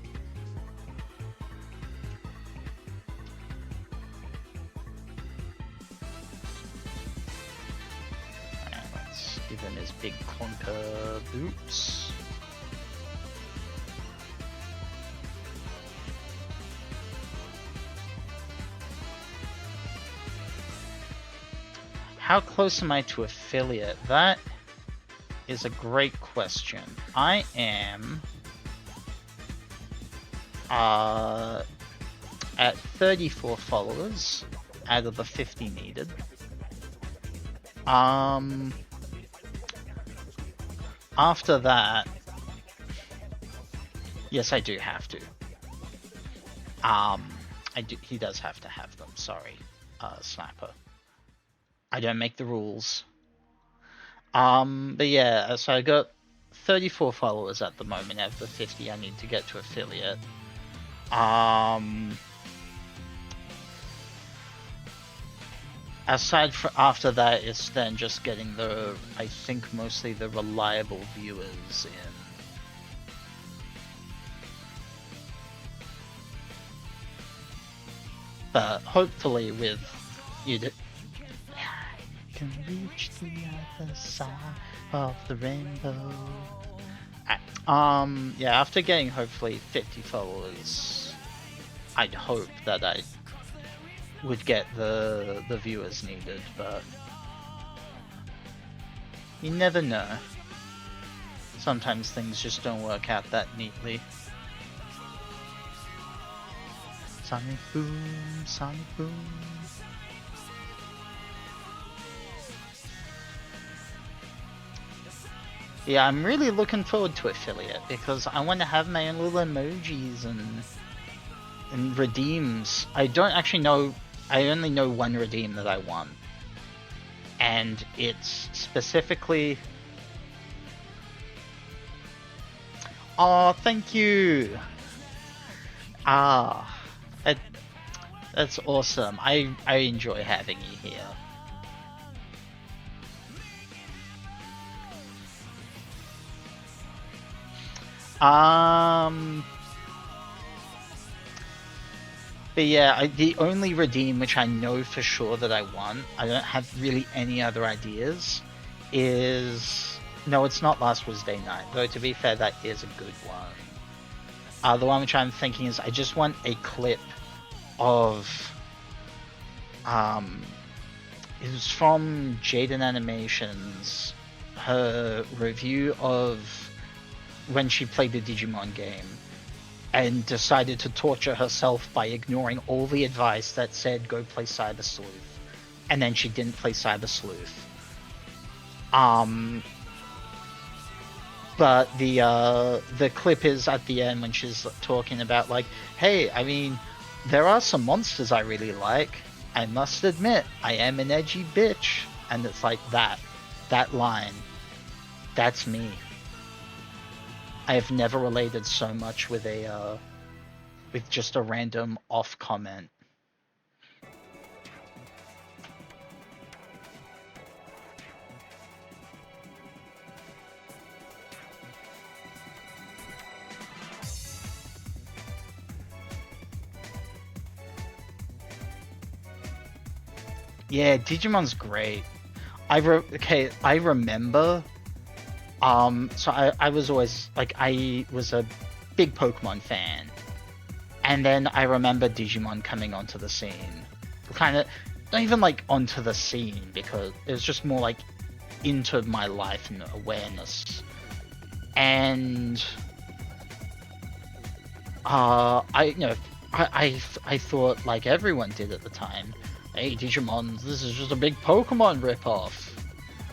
Alright, let's give him his big clunker boots. How close am I to affiliate? That is a great question. I am at 34 followers out of the 50 needed. After that, yes, I do have to. He does have to have them. Sorry, Sniper. I don't make the rules. But yeah, so I got 34 followers at the moment out of the 50 I need to get to affiliate. Aside from after that, it's then just getting the, I think mostly the reliable viewers in. But hopefully with you can reach the other side of the rainbow. Yeah, after getting hopefully 50 followers, I'd hope that I would get the viewers needed, but you never know. Sometimes things just don't work out that neatly. Sonic boom, sonic boom. Yeah, I'm really looking forward to affiliate because I want to have my own little emojis and redeems. I don't actually know. I only know one redeem that I want, and it's specifically. Oh, thank you. That's awesome. I enjoy having you here. But yeah, the only redeem which I know for sure that I want, I don't have really any other ideas, is... No, it's not Last Wednesday Night, though to be fair, that is a good one. The one which I'm thinking is I just want a clip of... it was from Jaden Animations, her review of when she played the Digimon game and decided to torture herself by ignoring all the advice that said go play Cyber Sleuth, and then she didn't play Cyber Sleuth. But the clip is at the end when she's talking about like, hey, I mean, there are some monsters I really like. I must admit, I am an edgy bitch. And it's like that line, that's me. I have never related so much with with just a random off comment. Yeah, Digimon's great. I remember. So I was always like I was a big Pokemon fan, and then I remember Digimon coming onto the scene, kind of not even like onto the scene because it was just more like into my life and awareness, and I thought like everyone did at the time. Hey, Digimon, this is just a big Pokemon ripoff.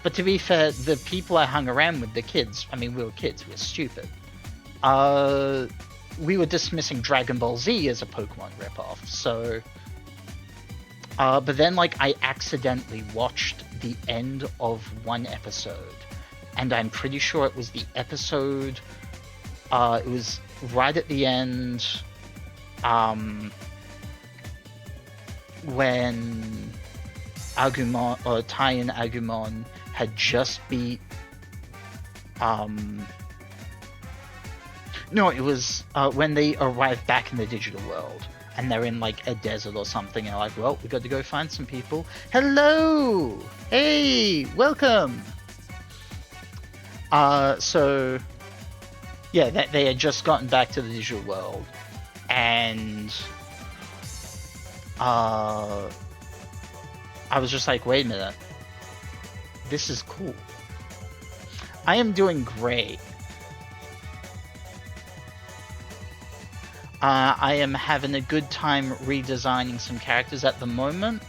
But to be fair, the people I hung around with, the kids, I mean, we were kids, we were stupid. We were dismissing Dragon Ball Z as a Pokemon ripoff, so... but then, like, I accidentally watched the end of one episode, and I'm pretty sure it was the episode... it was right at the end, when Agumon, or Tai and Agumon had just beat, no, it was, when they arrived back in the digital world, and they're in, like, a desert or something, and they're like, well, we got to go find some people. Hello! Hey! Welcome! So, yeah, they had just gotten back to the digital world, and, I was just like, wait a minute. This is cool. I am doing great. I am having a good time redesigning some characters at the moment.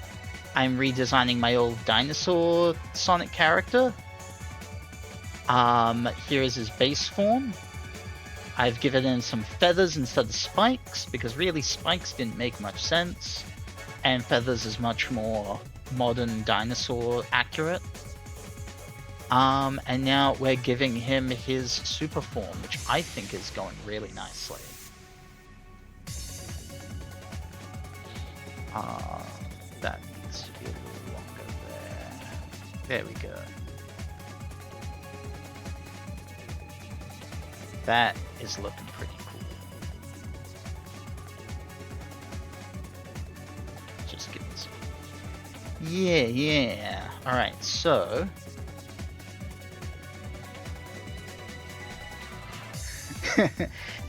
I'm redesigning my old dinosaur Sonic character. Here is his base form. I've given him some feathers instead of spikes, because really spikes didn't make much sense. And feathers is much more modern dinosaur accurate. And now we're giving him his super form, which I think is going really nicely. That needs to be a little longer there. There we go. That is looking pretty cool. Just give it some... Yeah. Alright, so...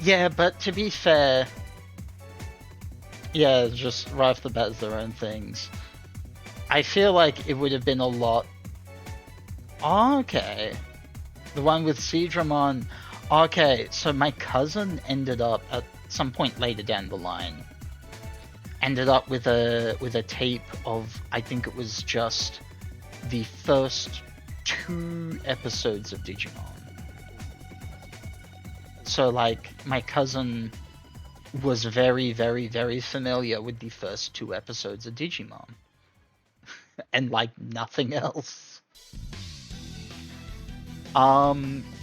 Yeah, but to be fair... Yeah, just right off the bat as their own things. I feel like it would have been a lot... Oh, okay. The one with Seadramon... Okay, so my cousin ended up, at some point later down the line, ended up with a tape of, I think it was just the first 2 episodes of Digimon. So, like, my cousin was very, very, very familiar with the first 2 episodes of Digimon. And, like, nothing else.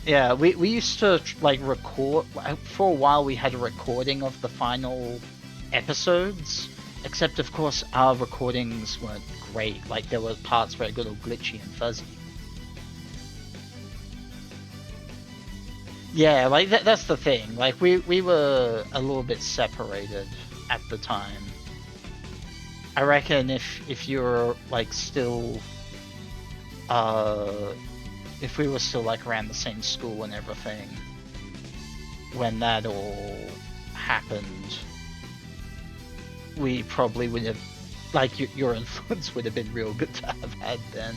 Yeah, we used to, like, record... For a while, we had a recording of the final episodes. Except, of course, our recordings weren't great. Like, there were parts where it got all glitchy and fuzzy. Yeah, like, that's the thing. Like, we were a little bit separated at the time. I reckon if you were, like, still... if we were still, like, around the same school and everything, when that all happened, we probably would have, like, your influence would have been real good to have had then.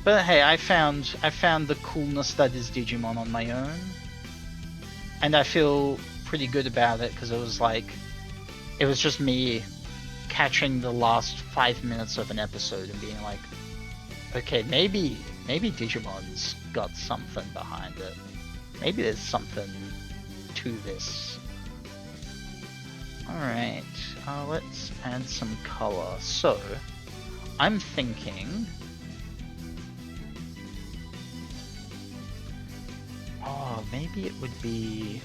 But hey, I found the coolness that is Digimon on my own, and I feel pretty good about it, because it was like, it was just me catching the last 5 minutes of an episode and being like, okay, maybe Digimon's got something behind it. Maybe there's something to this. Alright, let's add some color. So, I'm thinking... Oh, maybe it would be...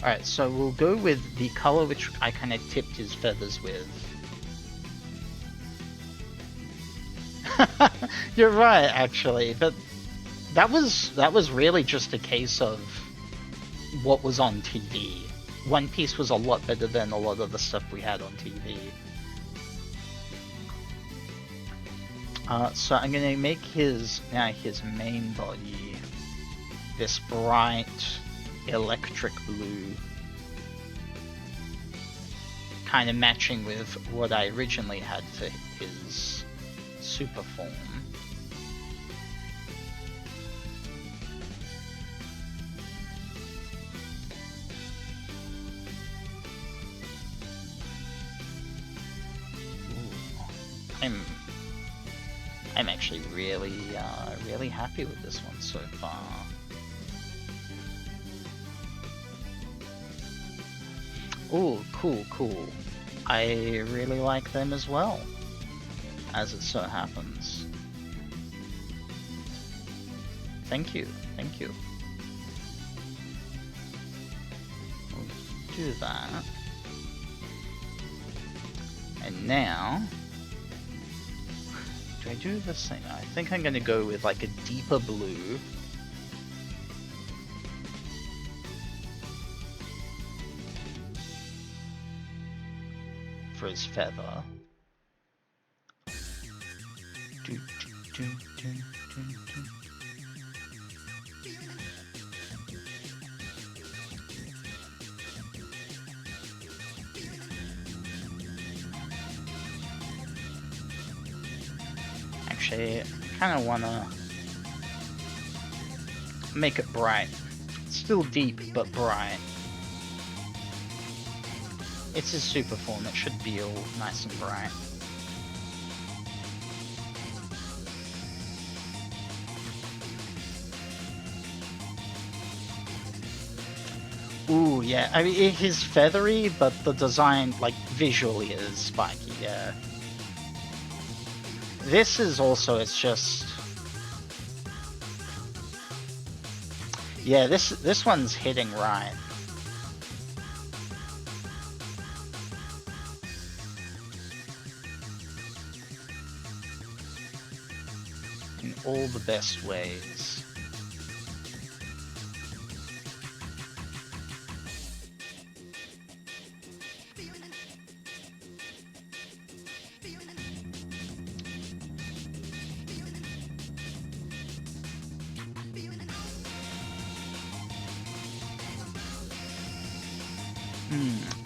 Alright, so we'll go with the color which I kind of tipped his feathers with. You're right, actually, but that was really just a case of what was on TV. One Piece was a lot better than a lot of the stuff we had on TV. So I'm gonna make his main body this bright electric blue, kind of matching with what I originally had for his super form. I'm actually really happy with this one so far. Ooh, cool. I really like them as well, as it so happens. Thank you. We'll do that. And now, do I do this thing? I think I'm gonna go with like a deeper blue. For his feather. Actually, I kind of want to make it bright. Still deep, but bright. It's his super form, it should be all nice and bright. Ooh, yeah, I mean, he's feathery, but the design, like, visually is spiky, yeah. This is also, it's just... Yeah, this one's hitting right. In all the best ways.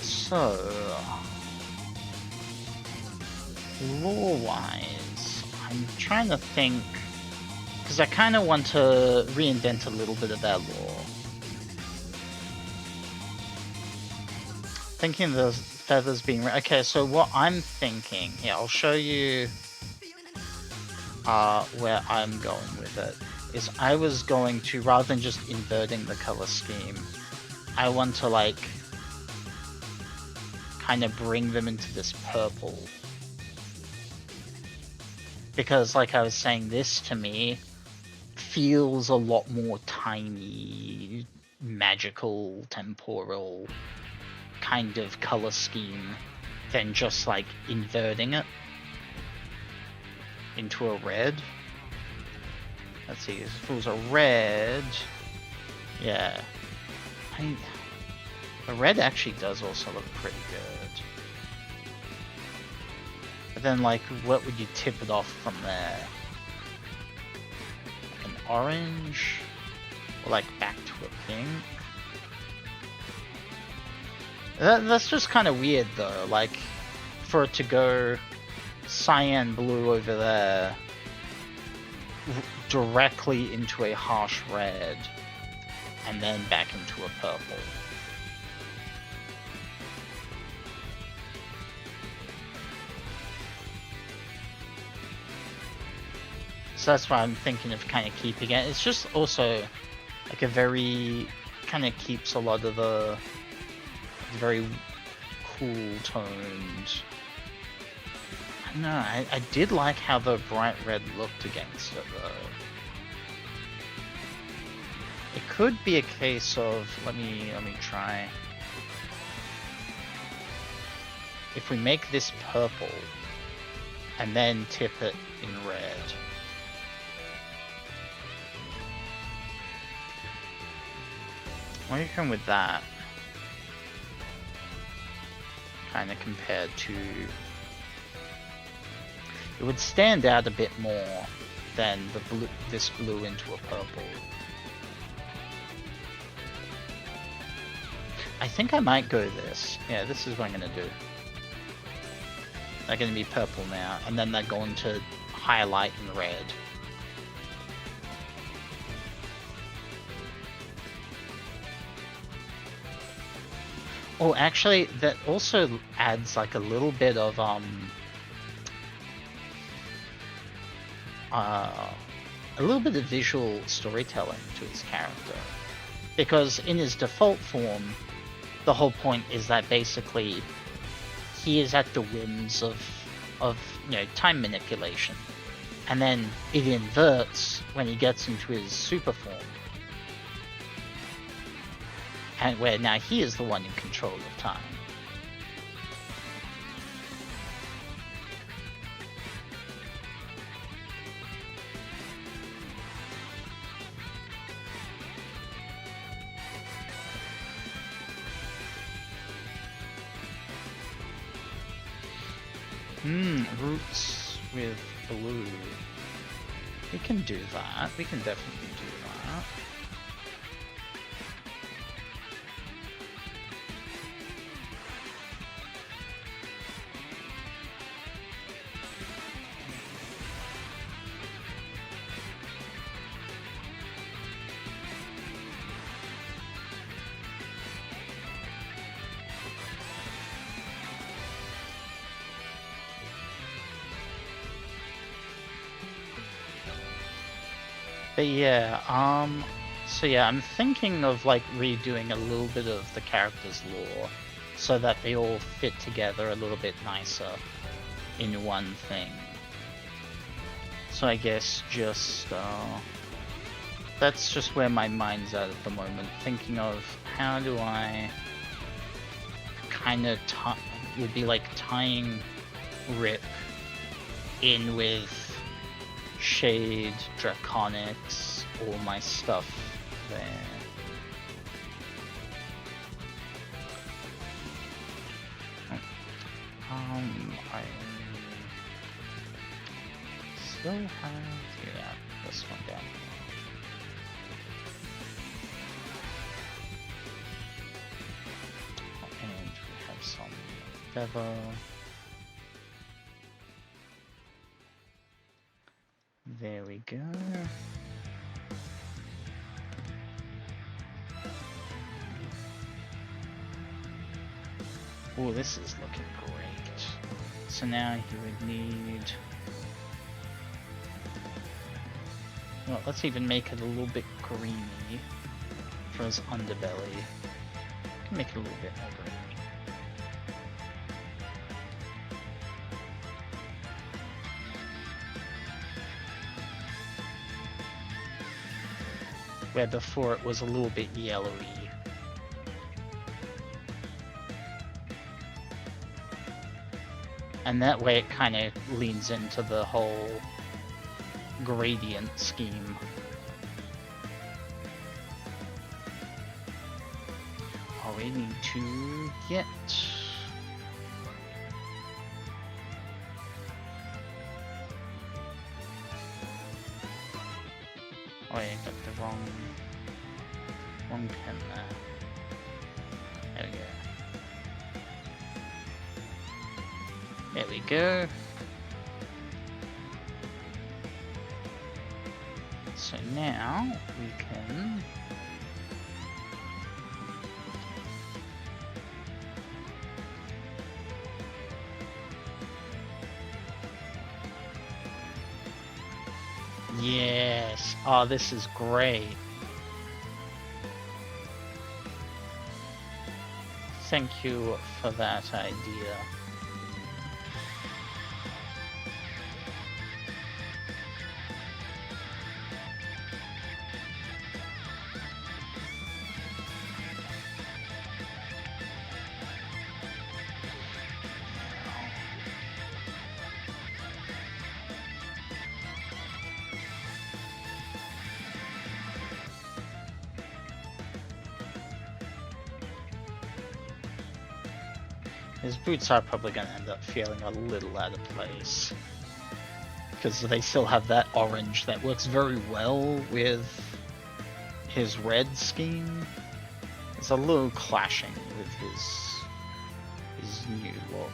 So, lore-wise, I'm trying to think, because I kind of want to reinvent a little bit of that lore. Thinking the feathers being... Okay, so what I'm thinking... Yeah, I'll show you where I'm going with it. Is I was going to, rather than just inverting the color scheme, I want to, like... kind of bring them into this purple. Because, like I was saying, this to me feels a lot more tiny, magical, temporal kind of color scheme than just like inverting it into a red. Let's see, if it was a red, yeah. The red actually does also look pretty good. But then, like, what would you tip it off from there? Like an orange? Or, like, back to a pink? That's just kind of weird, though. Like, for it to go cyan blue over there, directly into a harsh red, and then back into a purple. So that's why I'm thinking of kind of keeping it. It's just also like a very, kind of keeps a lot of the very cool toned. I don't know, I did like how the bright red looked against it though. It could be a case of, let me try. If we make this purple and then tip it in red. What do you come with that? Kind of compared to... it would stand out a bit more than the blue, this blue into a purple. I think I might go this. Yeah, this is what I'm gonna do. They're gonna be purple now, and then they're going to highlight in red. Oh, actually, that also adds like a little bit of visual storytelling to his character, because in his default form, the whole point is that basically he is at the whims of time manipulation, and then it inverts when he gets into his super form, and where now he is the one in control of time. Roots with blue. We can do that. We can definitely do that. But yeah, so yeah, I'm thinking of like redoing a little bit of the character's lore so that they all fit together a little bit nicer in one thing. So I guess just, that's just where my mind's at the moment, thinking of how do I kind of would be like tying Rip in with Shade, Draconics, all my stuff there. I still have, yeah, this one down here. And we have some feather. There we go. Oh, this is looking great. So now you would need... Well, let's even make it a little bit creamy for his underbelly. Can make it a little bit more green. Where before it was a little bit yellowy. And that way it kind of leans into the whole gradient scheme. All we need to get... Oh, I got the wrong pen there. There we go. There we go. So now we can Yes. Oh, this is great. Thank you for that idea. His boots are probably going to end up feeling a little out of place. because they still have that orange that works very well with his red scheme. It's a little clashing with his new look.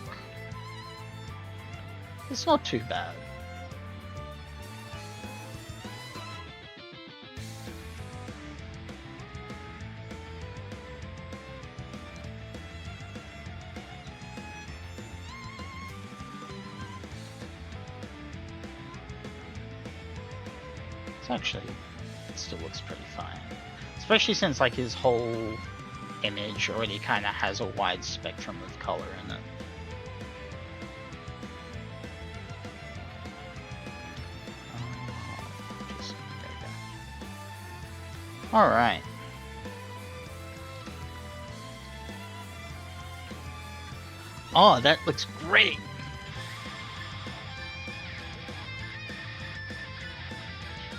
It's not too bad. Actually, it still looks pretty fine. Especially since like his whole image already kind of has a wide spectrum of color in it. Alright. Oh, that looks great!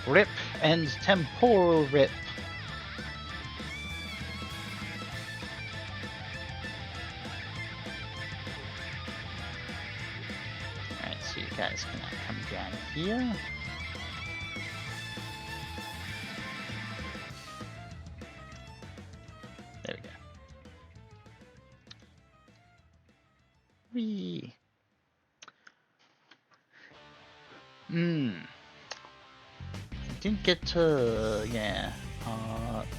Rip and temporal rip. Alright, so you guys can come down here. There we go. Whee! Didn't get to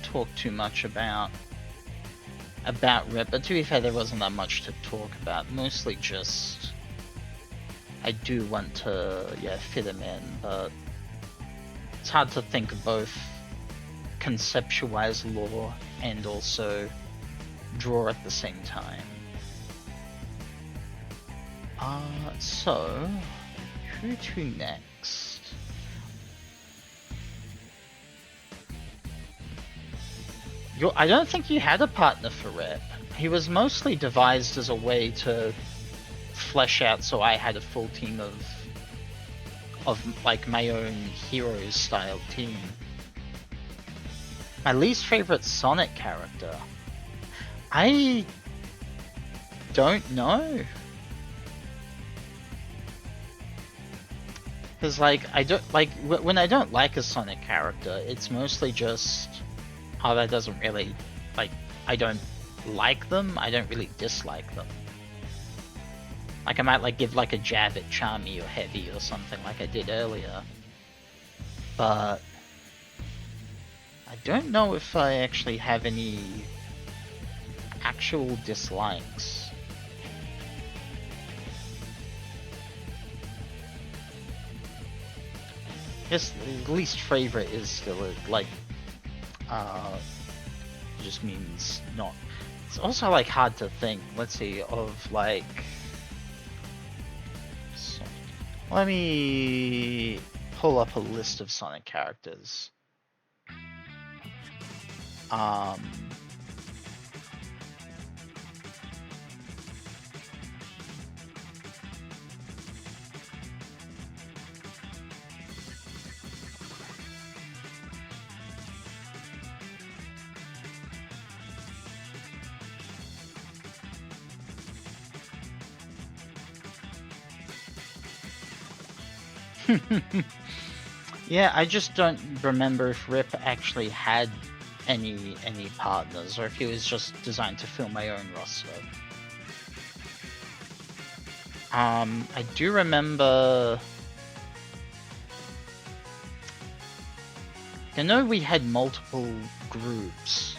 talk too much about Rip, but to be fair, there wasn't that much to talk about. Mostly just I do want to fit him in, but it's hard to think of both conceptualize lore and also draw at the same time. So who to next? I don't think you had a partner for Rip. He was mostly devised as a way to flesh out so I had a full team of like my own heroes style team. My least favorite Sonic character? I don't know. Cause like I don't like when I don't like a Sonic character, it's mostly just that doesn't really, like, I don't like them, I don't really dislike them. Like, I might, like, give, like, a jab at Charmy or Heavy or something like I did earlier. But I don't know if I actually have any actual dislikes. Yes, the least favorite is still, like, just means not. It's also like hard to think. Let's see, of like. So, let me pull up a list of Sonic characters. Yeah, I just don't remember if Rip actually had any partners, or if he was just designed to fill my own roster. I do remember. I know we had multiple groups.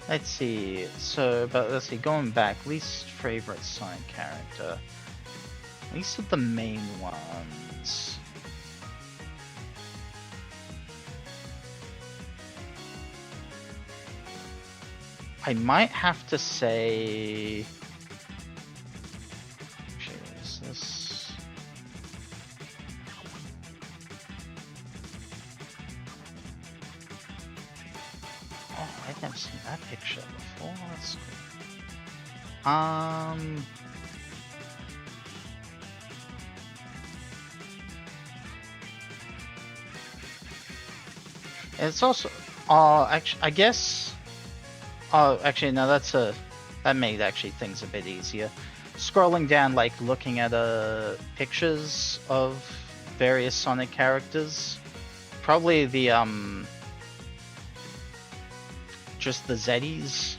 Let's see. But let's see. Going back, least favorite Sonic character. At least of the main ones. I might have to say. Actually, what is this? Oh, I've never seen that picture before. That's cool. It's also, actually, I guess. Oh, actually, no. That made actually things a bit easier. scrolling down, like looking at pictures of various Sonic characters, probably the just the Zeddies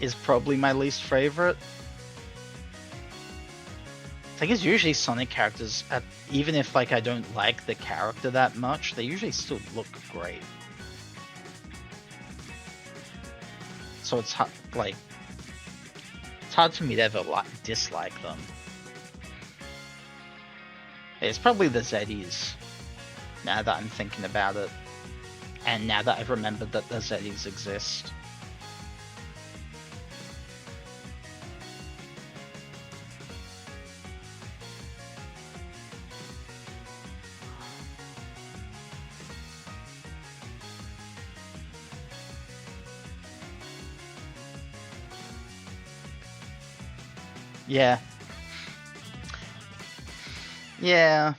is probably my least favorite. I think it's usually Sonic characters, even if like I don't like the character that much, they usually still look great. So it's like it's hard for me to ever dislike them. It's probably the Zeddies, now that I'm thinking about it, and now that I've remembered that the Zeddies exist. Yeah. Yeah.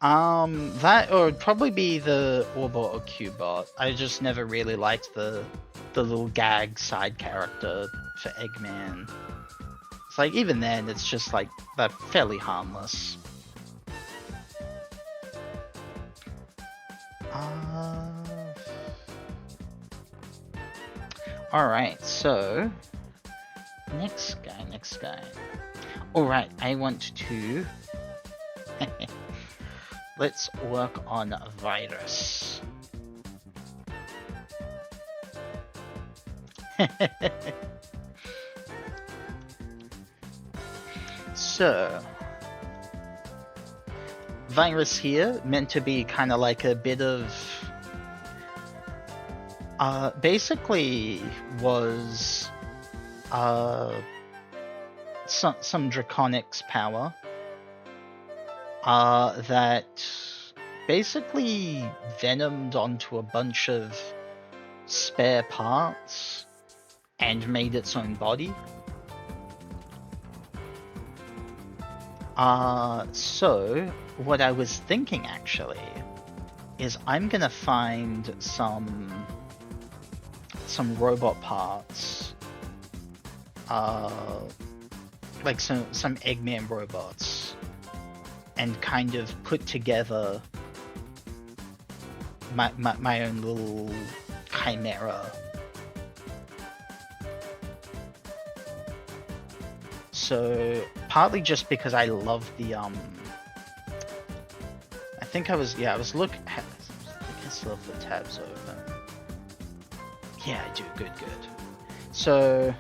That or would probably be the Orbot or Cubot. I just never really liked the little gag side character for Eggman. It's like, even then, it's just like, they're fairly harmless. Alright, so next guy. Alright, I want to let's work on Virus. So Virus here, meant to be kind of like a bit of basically was some Draconics power that basically venomed onto a bunch of spare parts and made its own body. So what I was thinking actually is I'm gonna find some robot parts, like some Eggman robots, and kind of put together my own little chimera. So partly just because I love the I think I was looking. I still have the tabs open. Yeah, I do. Good. So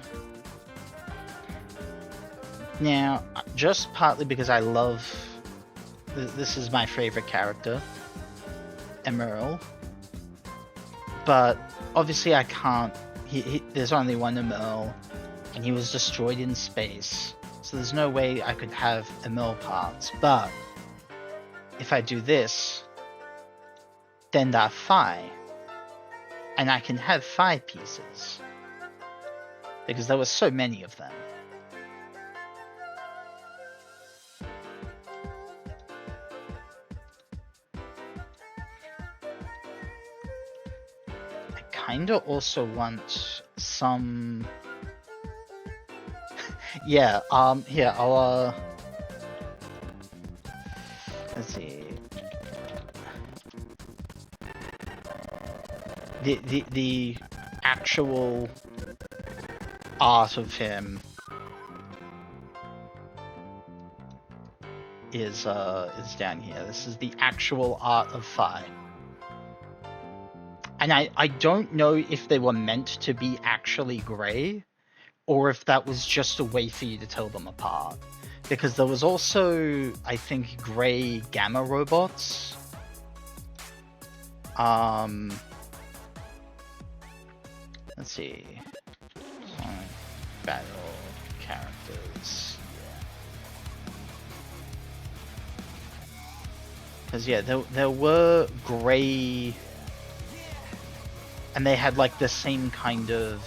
now, just partly because I love, this is my favorite character, Emerald, but obviously I can't, there's only one Emerald, and he was destroyed in space, so there's no way I could have Emerald parts. But if I do this, then there are 5, and I can have 5 pieces, because there were so many of them. I kinda also want some... yeah, here, I'll, let's see. The actual art of him is down here. This is the actual art of Phi. And I don't know if they were meant to be actually grey, or if that was just a way for you to tell them apart. Because there was also, I think, grey Gamma robots. Let's see. Battle characters. Because yeah, there were grey, and they had like the same kind of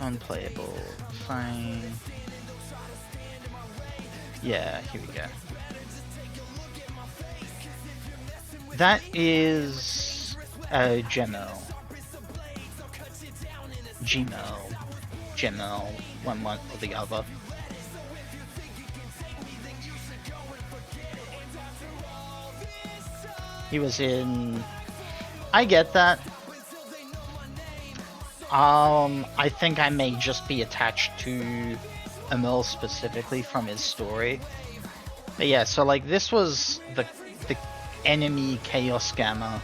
unplayable. Fine. Yeah, here we go. That is a Gemo. Gmail, one or the other. He was in... I get that. I think I may just be attached to Emil specifically from his story. But yeah, so like this was the enemy Chaos Gamma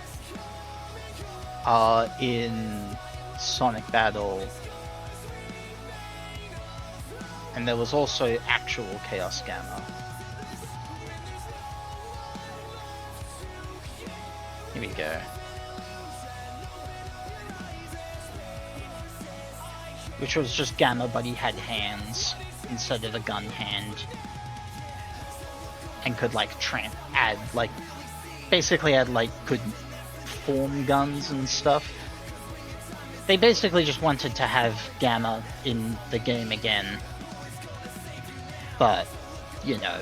in Sonic Battle. And there was also actual Chaos Gamma. Here we go. Which was just Gamma, but he had hands instead of a gun hand. And could like basically had like good form guns and stuff. They basically just wanted to have Gamma in the game again. But, you know.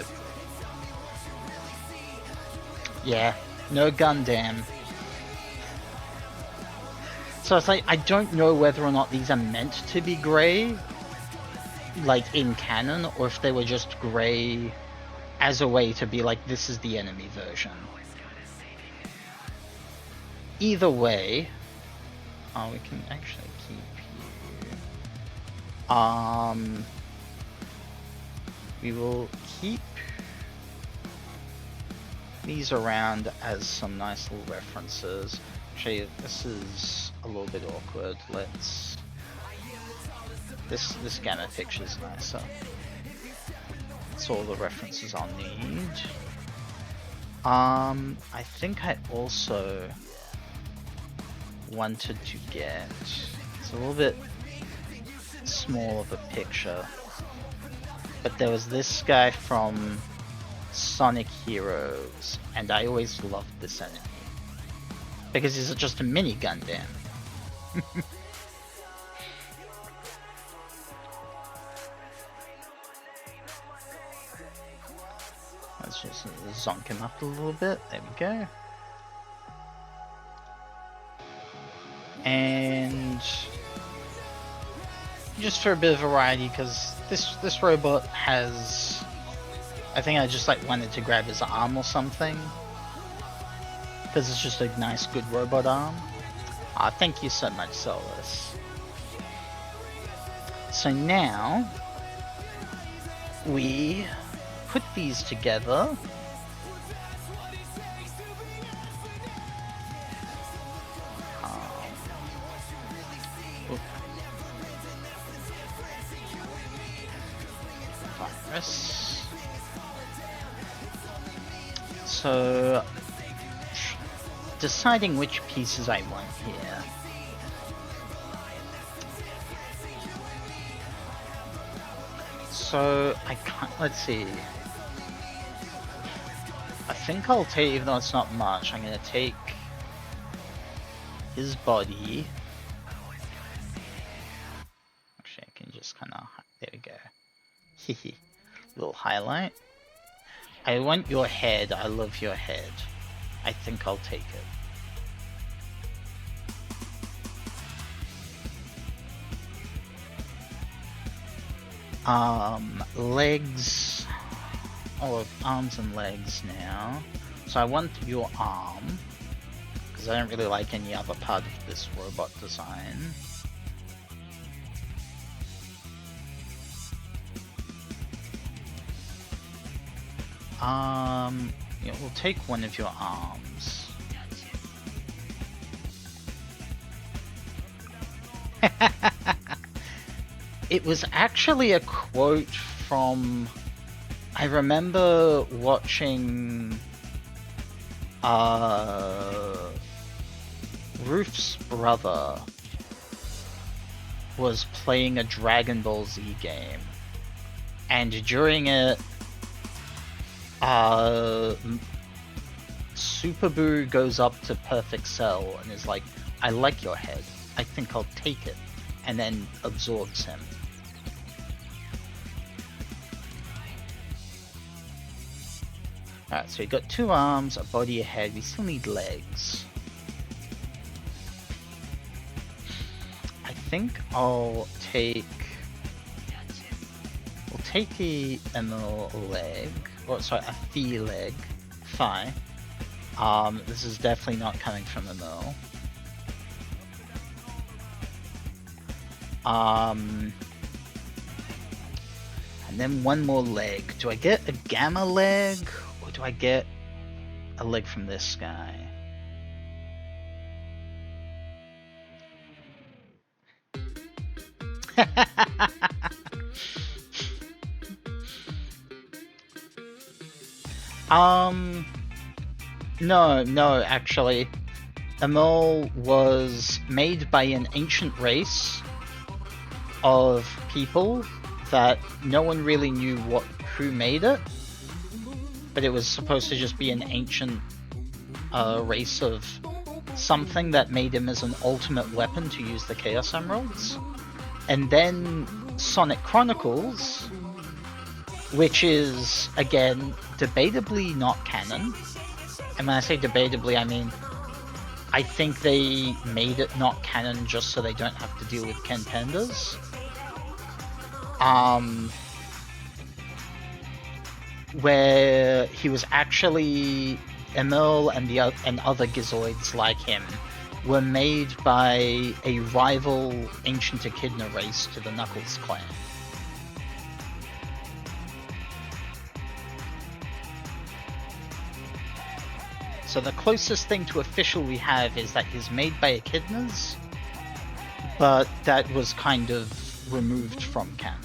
Yeah, no Gundam. So it's like, I don't know whether or not these are meant to be grey, like in canon, or if they were just grey as a way to be like, this is the enemy version. Either way, we can actually keep you. We will keep these around as some nice little references. Actually, this is a little bit awkward. Let's... This Gamma picture's nicer. That's all the references I'll need. I think I also wanted to get... It's a little bit small of a picture. But there was this guy from Sonic Heroes, and I always loved this enemy. Because he's just a mini Gundam. Let's just zonk him up a little bit. There we go. And just for a bit of variety, because this robot has... I think I just like wanted to grab his arm or something. Because it's just a nice, good robot arm. Thank you so much, Solus. So now, we put these together. Virus. So, deciding which pieces I want here. So I can't, let's see. I think I'll take, even though it's not much, I'm gonna take his body. Actually, I can just kind of, there we go. Hehe, little highlight. I want your head, I love your head. I think I'll take it. Legs, or arms and legs now. So I want your arm, because I don't really like any other part of this robot design. Yeah, we'll take one of your arms. It was actually a quote from... I remember watching... Ruf's brother was playing a Dragon Ball Z game. And during it... Super Boo goes up to Perfect Cell and is like, I like your head. I think I'll take it. And then absorbs him. Alright, so we got 2 arms, a body, a head. We still need legs. I think I'll take the Emil leg, or sorry, a thigh leg, thigh. This is definitely not coming from Emil. And then one more leg. Do I get a gamma leg, or do I get a leg from this guy? No, actually. Emil was made by an ancient race of people that no one really knew who made it, but it was supposed to just be an ancient race of something that made him as an ultimate weapon to use the Chaos Emeralds. And then Sonic Chronicles, which is, again, debatably not canon. And when I say debatably, I mean, I think they made it not canon just so they don't have to deal with Ken Pandas. Where he was actually Emil and other Gizoids like him were made by a rival ancient Echidna race to the Knuckles clan. So the closest thing to official we have is that he's made by Echidnas, but that was kind of removed from canon.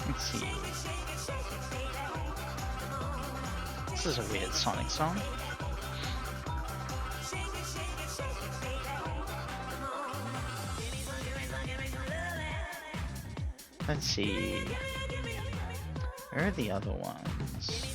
Let's see. This is a weird Sonic song. Let's see. Where are the other ones?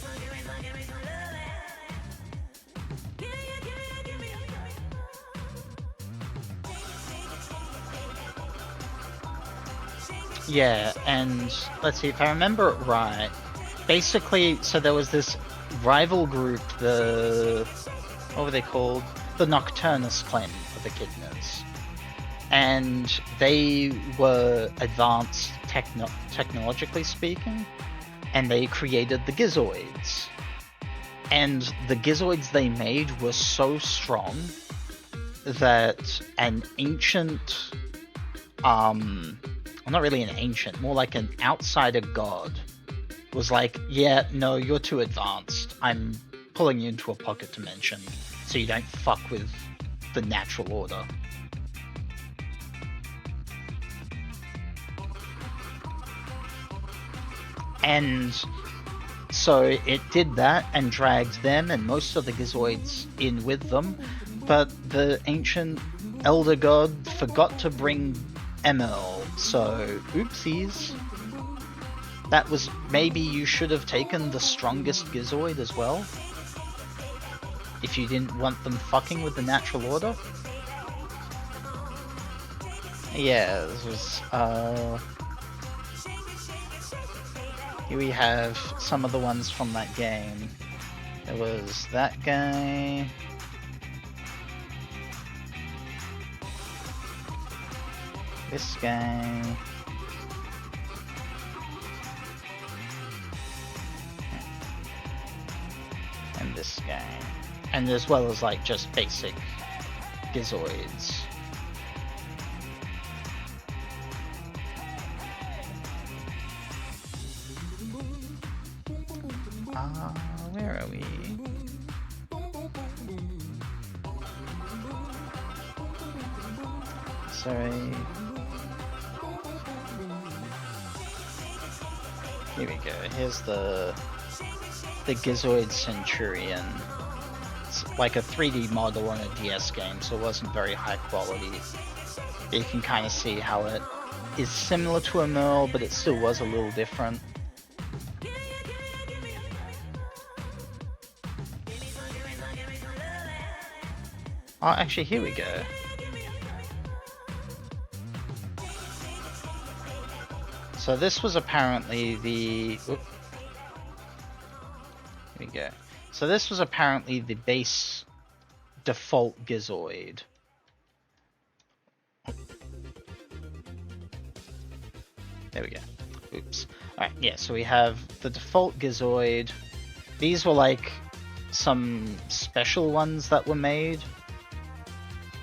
Yeah, and let's see if I remember it right. Basically, so there was this rival group, what were they called? The Nocturnus clan of Echidnas. And they were advanced technologically speaking, and they created the Gizoids. And the Gizoids they made were so strong that an ancient, not really an ancient, more like an outsider god was like, yeah, no, you're too advanced. I'm pulling you into a pocket dimension so you don't fuck with the natural order. And so it did that and dragged them and most of the Gizoids in with them, but the ancient elder god forgot to bring Emil, so oopsies. That was, maybe you should have taken the strongest Gizoid as well, if you didn't want them fucking with the natural order. Yeah, this was, here we have some of the ones from that game. There was that guy. This guy. And this guy. And as well as like just basic Gizoids. Where are we? Sorry. Here we go. Here's the Gizoid Centurion. It's like a 3D model on a DS game, so it wasn't very high quality. But you can kind of see how it is similar to a Merle, but it still was a little different. Oh, actually, here we go. So this was apparently the... Oop. Here we go. So this was apparently the base default Gizoid. There we go. Oops. Alright, yeah, so we have the default Gizoid. These were like some special ones that were made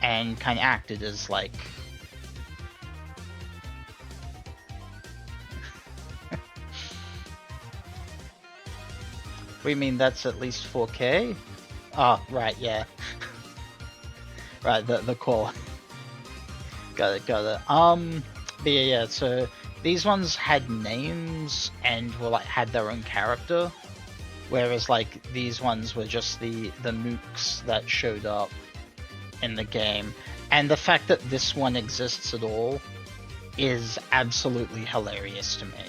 and kind of acted as like... We mean that's at least 4K? Oh, right, yeah. Right, the core. Got it. But yeah, so these ones had names and were like had their own character, whereas like these ones were just the mooks that showed up in the game. And the fact that this one exists at all is absolutely hilarious to me,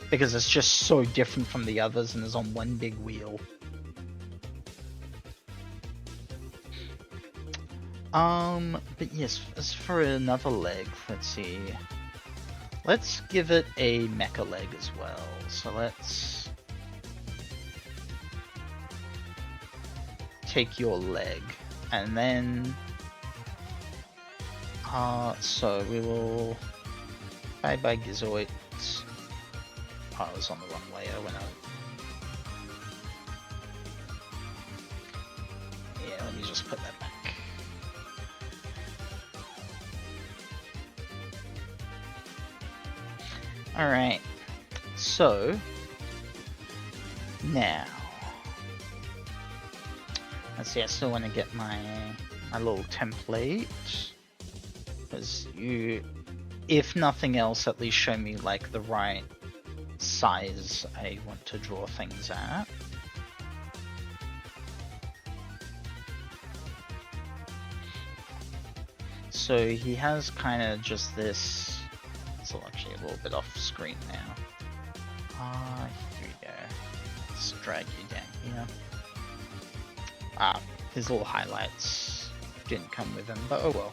because it's just so different from the others and is on one big wheel. But yes, as for another leg, let's see. Let's give it a mecha leg as well. So let's take your leg, and then so we will bye Gizoid. Oh, I was on the wrong layer when yeah, let me just put that back. Alright, so now let's see, I still want to get my little template, because you, if nothing else, at least show me like the right size I want to draw things at. So he has kind of just this. It's actually a little bit off screen now. Here we go. Let's drag you down here. His little highlights didn't come with him, but oh well.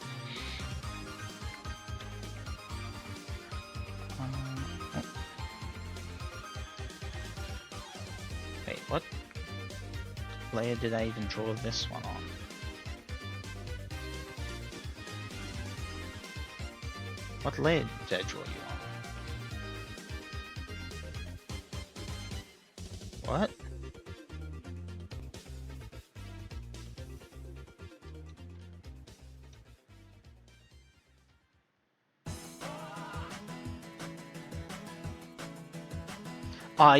Wait, what layer did I even draw this one on? What layer did I draw you on? What?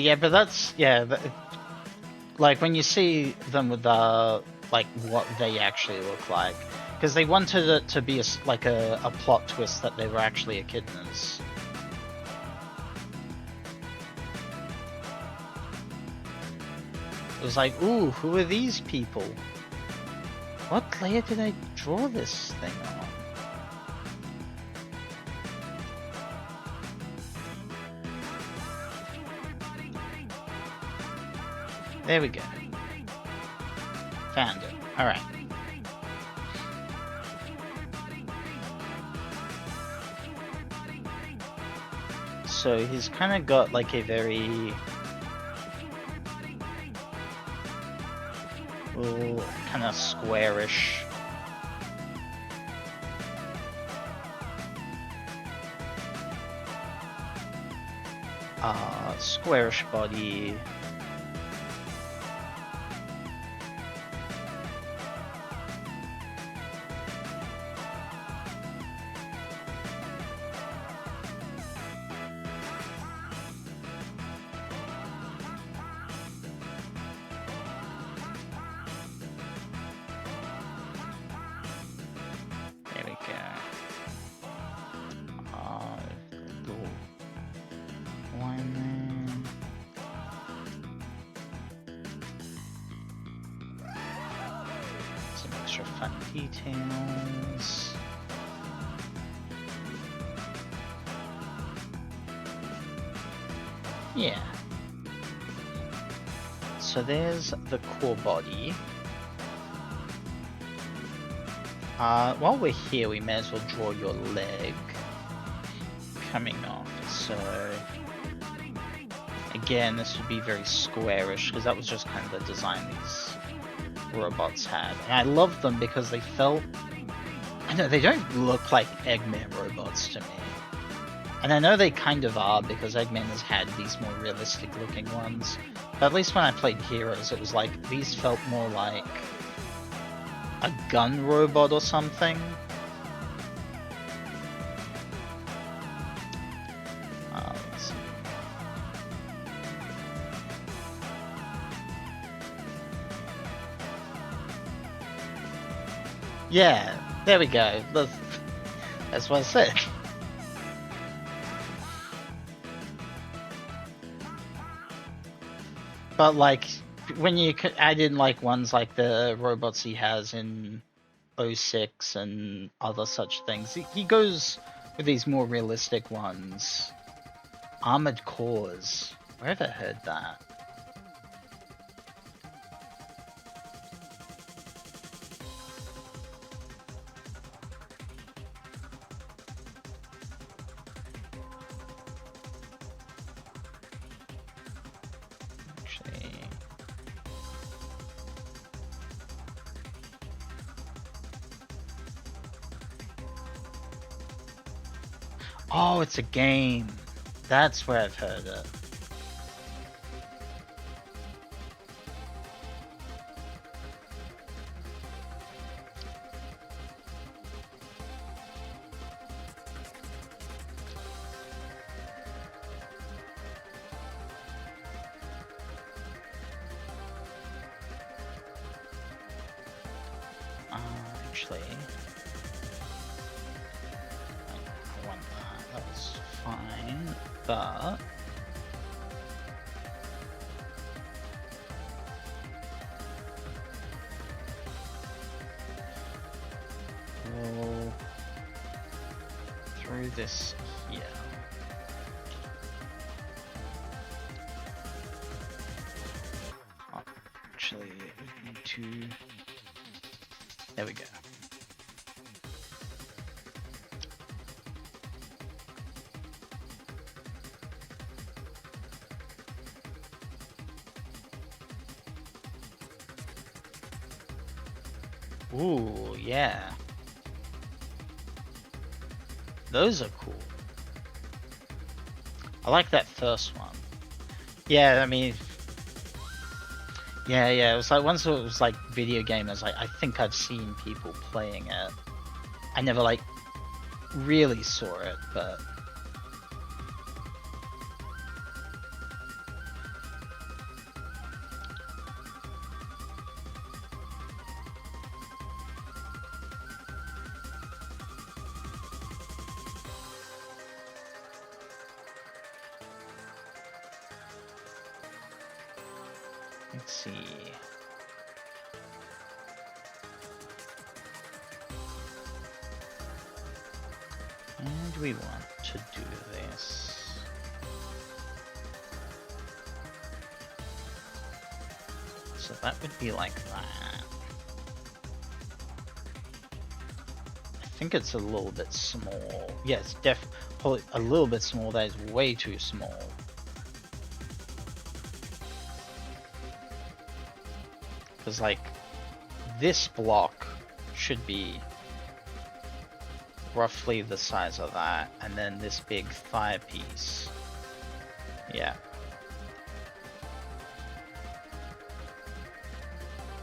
Yeah, but that's, yeah, like when you see them with like what they actually look like. Because they wanted it to be like a plot twist that they were actually echidnas. It was like, ooh, who are these people? What layer did I draw this thing on? There we go. Found it. Alright. So he's kind of got like a very little kind of squarish squarish body. Details. Yeah. So there's the core body. While we're here, we may as well draw your leg coming off. So again, this would be very squarish because that was just kind of the design these robots had. And I love them because they felt... I know, they don't look like Eggman robots to me. And I know they kind of are because Eggman has had these more realistic looking ones. But at least when I played Heroes, it was like, these felt more like a gun robot or something. Let's see. Yeah, there we go. That's what I said. But like, when you add in like ones like the robots he has in 06 and other such things, he goes with these more realistic ones. Armored Cores. Where have I heard that? Oh, it's a game. That's where I've heard it. Actually... I want that. That's fine, but... we'll throw this here. Actually, we need to... There we go. Ooh, yeah. Those are cool. I like that first one. Yeah, I mean... Yeah, it was like, once it was like video game, I think I've seen people playing it. I never like really saw it, but... Let's see. And we want to do this. So that would be like that. I think it's a little bit small. Yeah, it's definitely a little bit small. That is way too small. Because, like, this block should be roughly the size of that, and then this big thigh piece. Yeah.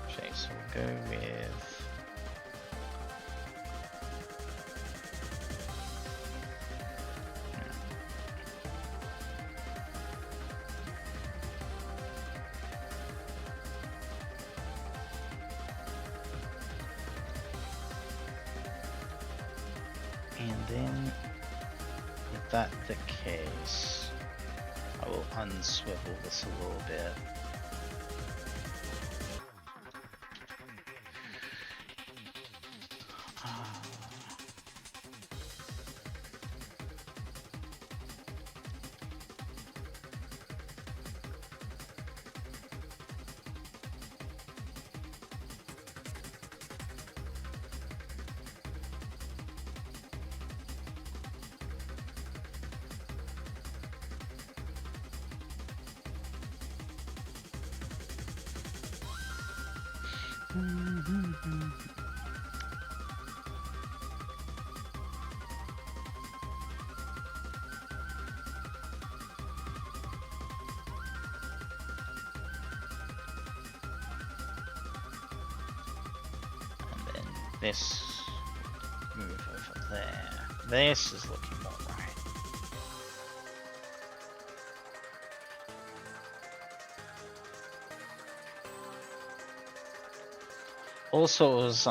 Okay, so we'll go with... And then, with that the case, I will unswivel this a little bit. this move over there. This is looking more right. Also, it was,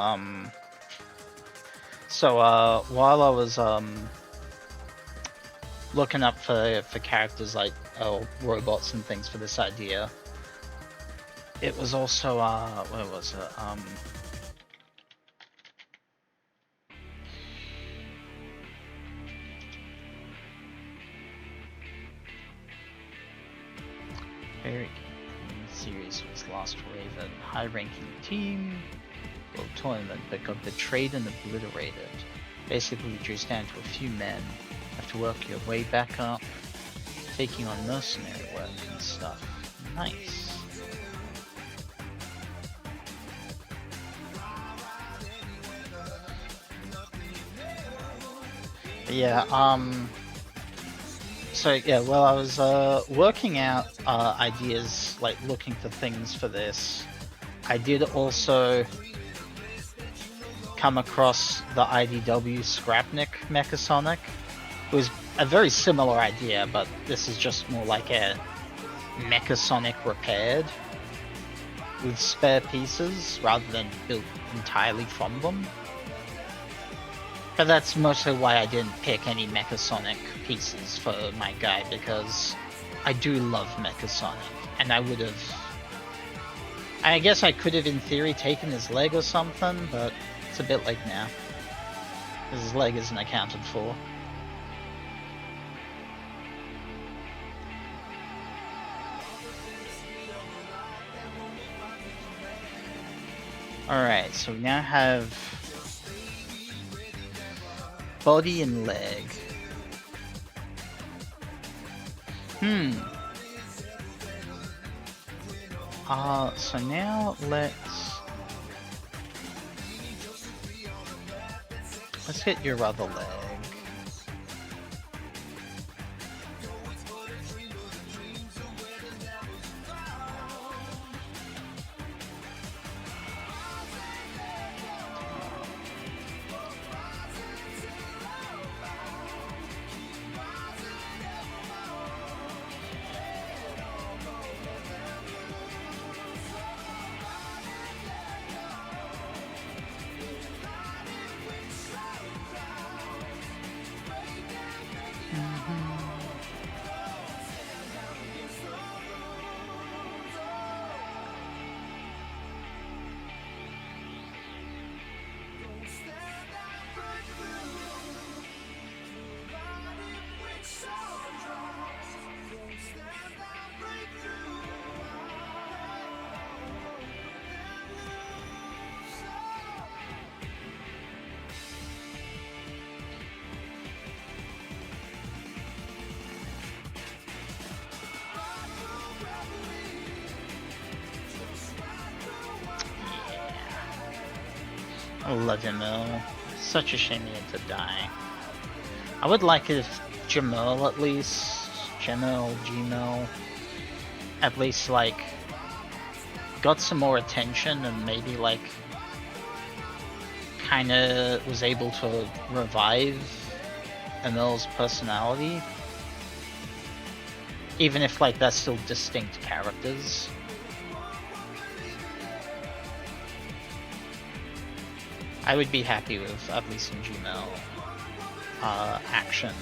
while I was, looking up for characters like, robots and things for this idea, it was also, where was it, very series was last wave at high-ranking team world tournament but got betrayed and obliterated. Basically reduced down to a few men. Have to work your way back up, taking on mercenary work and stuff. Nice. Yeah, so yeah, well, I was working out ideas, like looking for things for this. I did also come across the IDW Scrapnik Mechasonic. It was a very similar idea, but this is just more like a Mechasonic repaired with spare pieces rather than built entirely from them. But that's mostly why I didn't pick any Mechasonic pieces for my guy, because I do love Mechasonic, and I would have... I guess I could have in theory taken his leg or something, but it's a bit late now. His leg isn't accounted for. Alright, so we now have body and leg. So now let's get your other leg. I love Jamil. Such a shame he had to die. I would like it if Jamil at least, Gmail, at least like got some more attention and maybe like kinda was able to revive Emil's personality. Even if like that's still distinct characters. I would be happy with at least some Gmail action.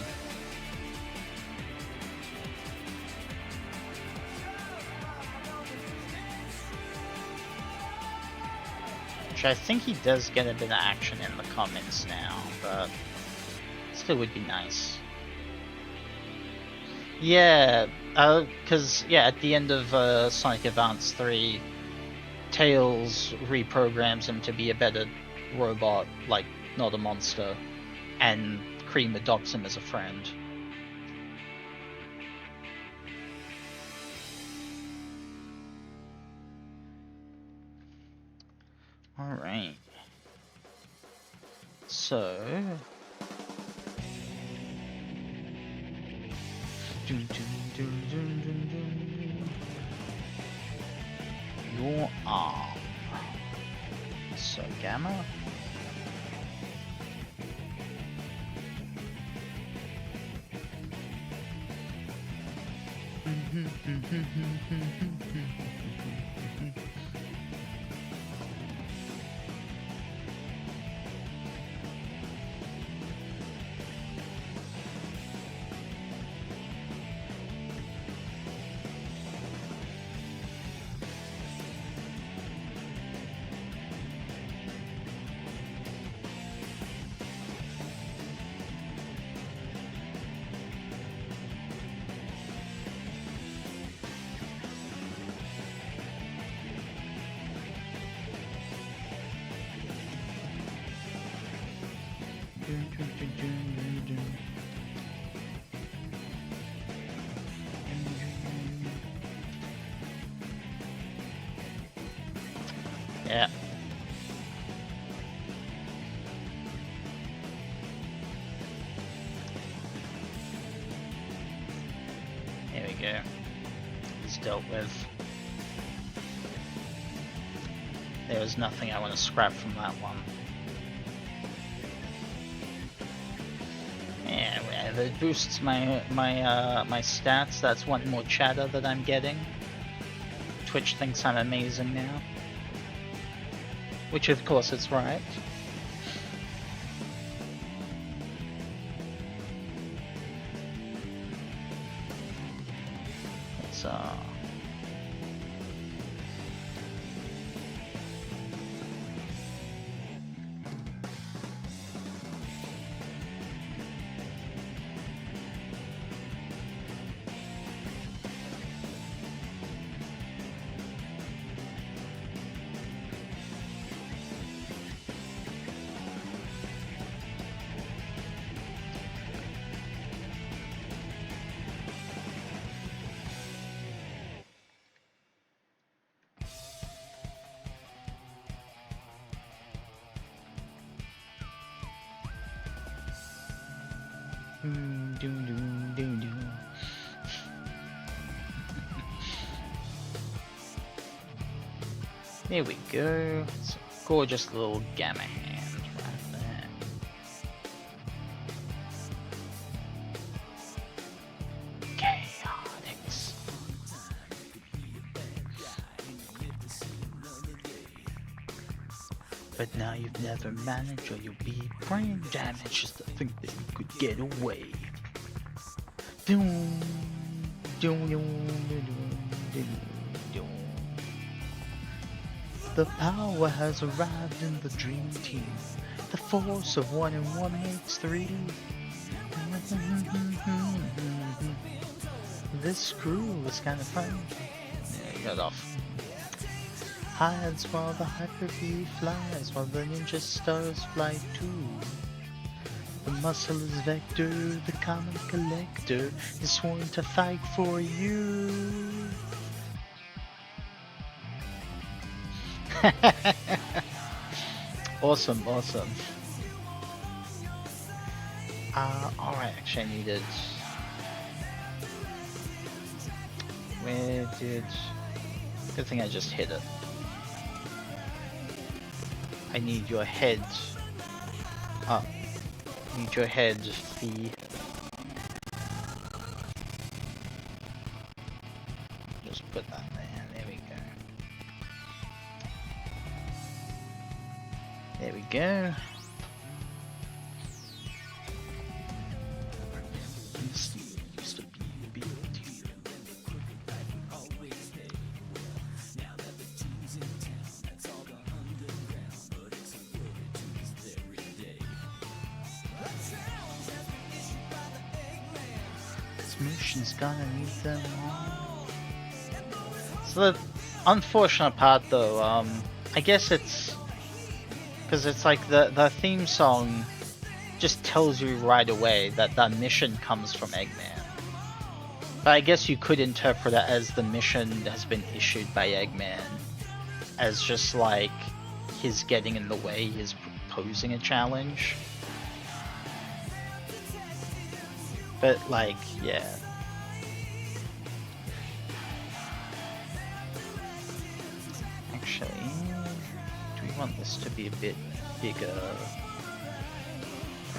Which I think he does get a bit of action in the comments now, but still would be nice. Yeah, because yeah, at the end of Sonic Advance 3, Tails reprograms him to be a better robot, like not a monster, and Cream adopts him as a friend. Alright. So... Your arm. So, Gamma? Yeah. Here we go. He's dealt with. There was nothing I want to scrap from that one. Yeah, well, it boosts my stats. That's one more chatter that I'm getting. Twitch thinks I'm amazing now. Which of course it's right. It's There we go. It's a gorgeous little gamma hand right there. Chaotix. But now you've never managed or you'll be brain damaged just to think that you could get away. Doom, doom, doom, doom, doom, doom. The power has arrived in the dream team. The force of 1 and 1 makes 3. This crew was kind of fun. Yeah, got off. Hides while the Hyper-V flies, while the ninja stars fly too. The muscle is Vector, the common collector is sworn to fight for you. Awesome, awesome. Alright, actually I needed... Where did... Good thing I just hit it. I need your head. I need your head, the... Just put that there, there we go. There we go. Used to be this mission's gonna need them all. So the unfortunate part though, I guess it's because it's like the theme song just tells you right away that that mission comes from Eggman. But I guess you could interpret it as the mission has been issued by Eggman, as just like his getting in the way, his proposing a challenge. But like, yeah. Actually, do we want this to be a bit bigger?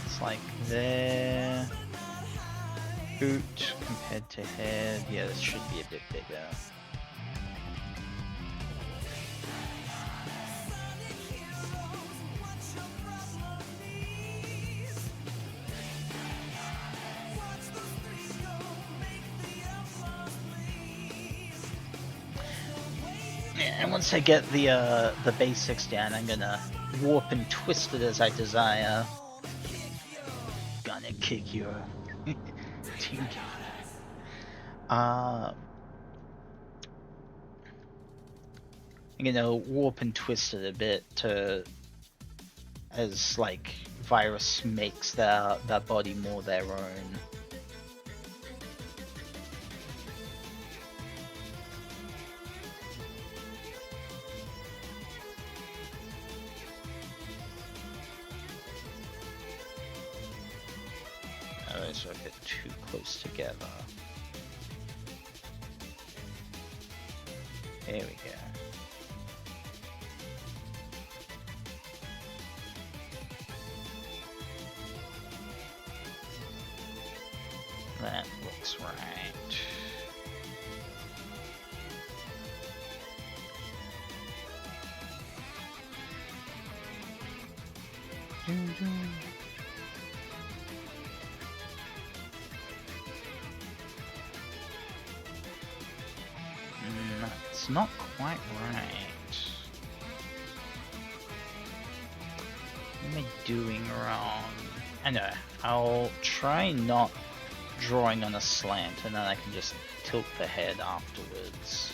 It's like there. Boot compared to head, yeah, this should be a bit bigger. And once I get the basics down, I'm gonna warp and twist it as I desire. Gonna kick your I'm gonna warp and twist it a bit to as like Virus makes their body more their own. So a bit too close together. There we go. That looks right. It's not quite right. What am I doing wrong? I know. I'll try not drawing on a slant, and then I can just tilt the head afterwards.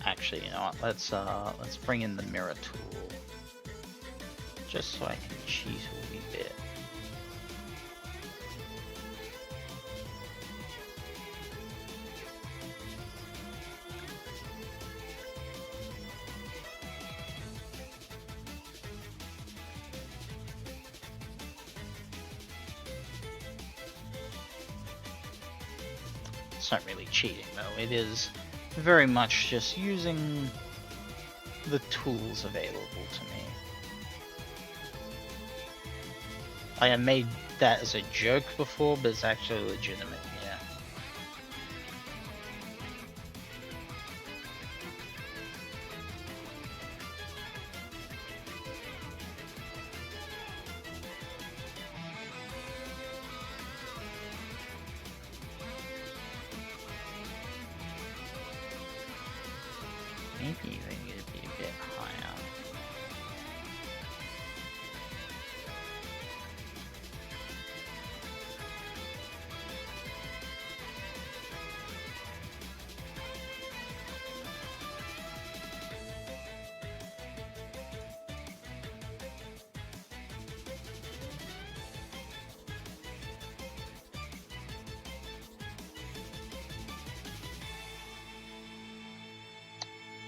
Actually, you know what? Let's bring in the mirror tool, just so I can cheat a wee bit. It's not really cheating though. It is very much just using the tools available to me. I have made that as a joke before, but it's actually legitimate, yeah. Maybe they need to be a bit higher.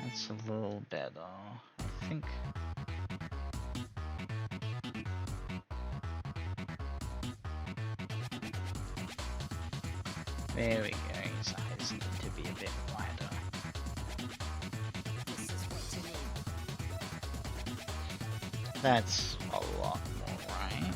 That's a little better, I think. There we go, his eyes need to be a bit wider. That's a lot more right.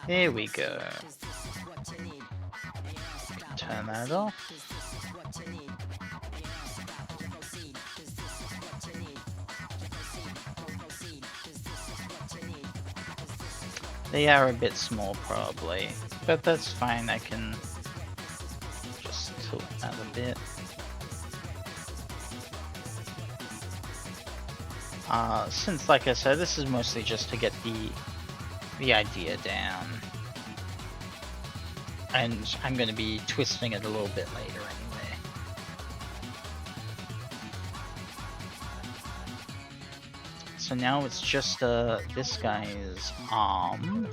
There we go. Turn that off. They are a bit small probably, but that's fine. I can just tilt that a bit. Since like I said, this is mostly just to get the idea down. And I'm going to be twisting it a little bit later anyway. So now it's just this guy's arm.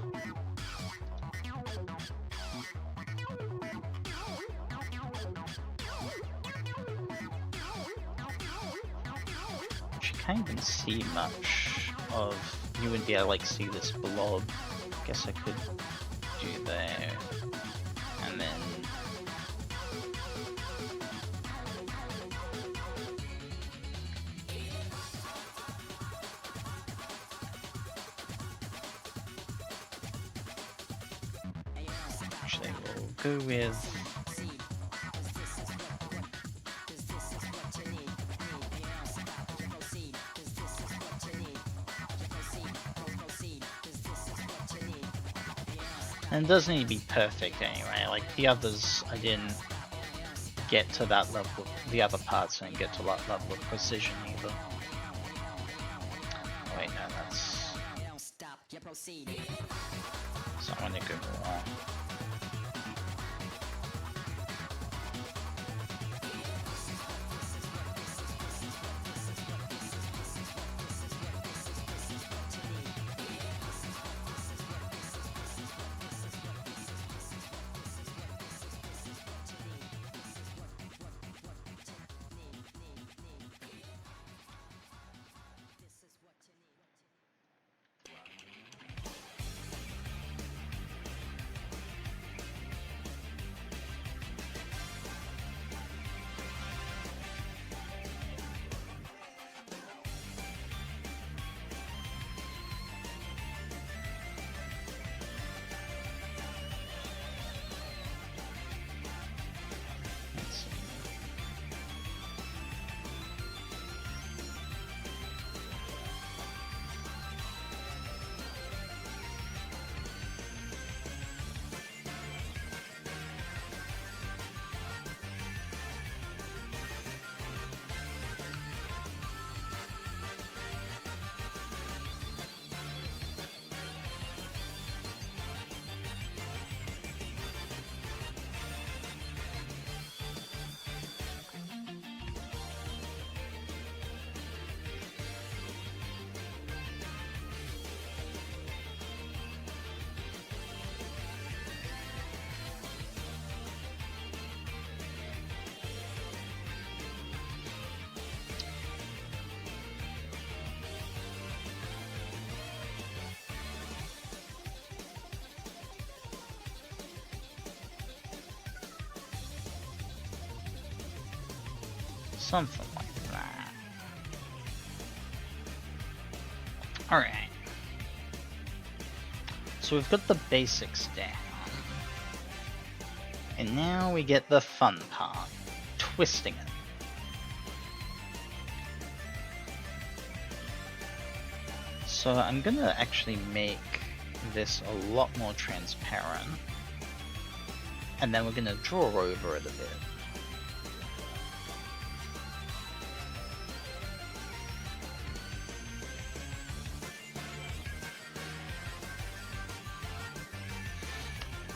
can't even see much of... You wouldn't be able to like see this blob. Guess I could do there. And then... Actually, we'll go with... And it doesn't need to be perfect anyway, like the others I didn't get to that level, the other parts I didn't get to that level of precision either. Oh, wait, no, that's... So I want to go more. Something like that. Alright. So we've got the basics down. And now we get the fun part. Twisting it. So I'm gonna actually make this a lot more transparent. And then we're gonna draw over it a bit.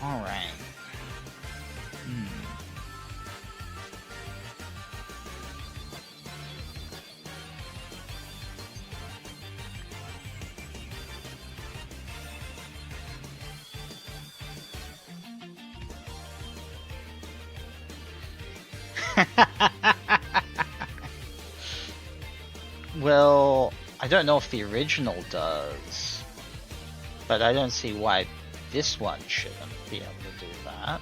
Alright. Well, I don't know if the original does, but I don't see why this one shouldn't be able to do that.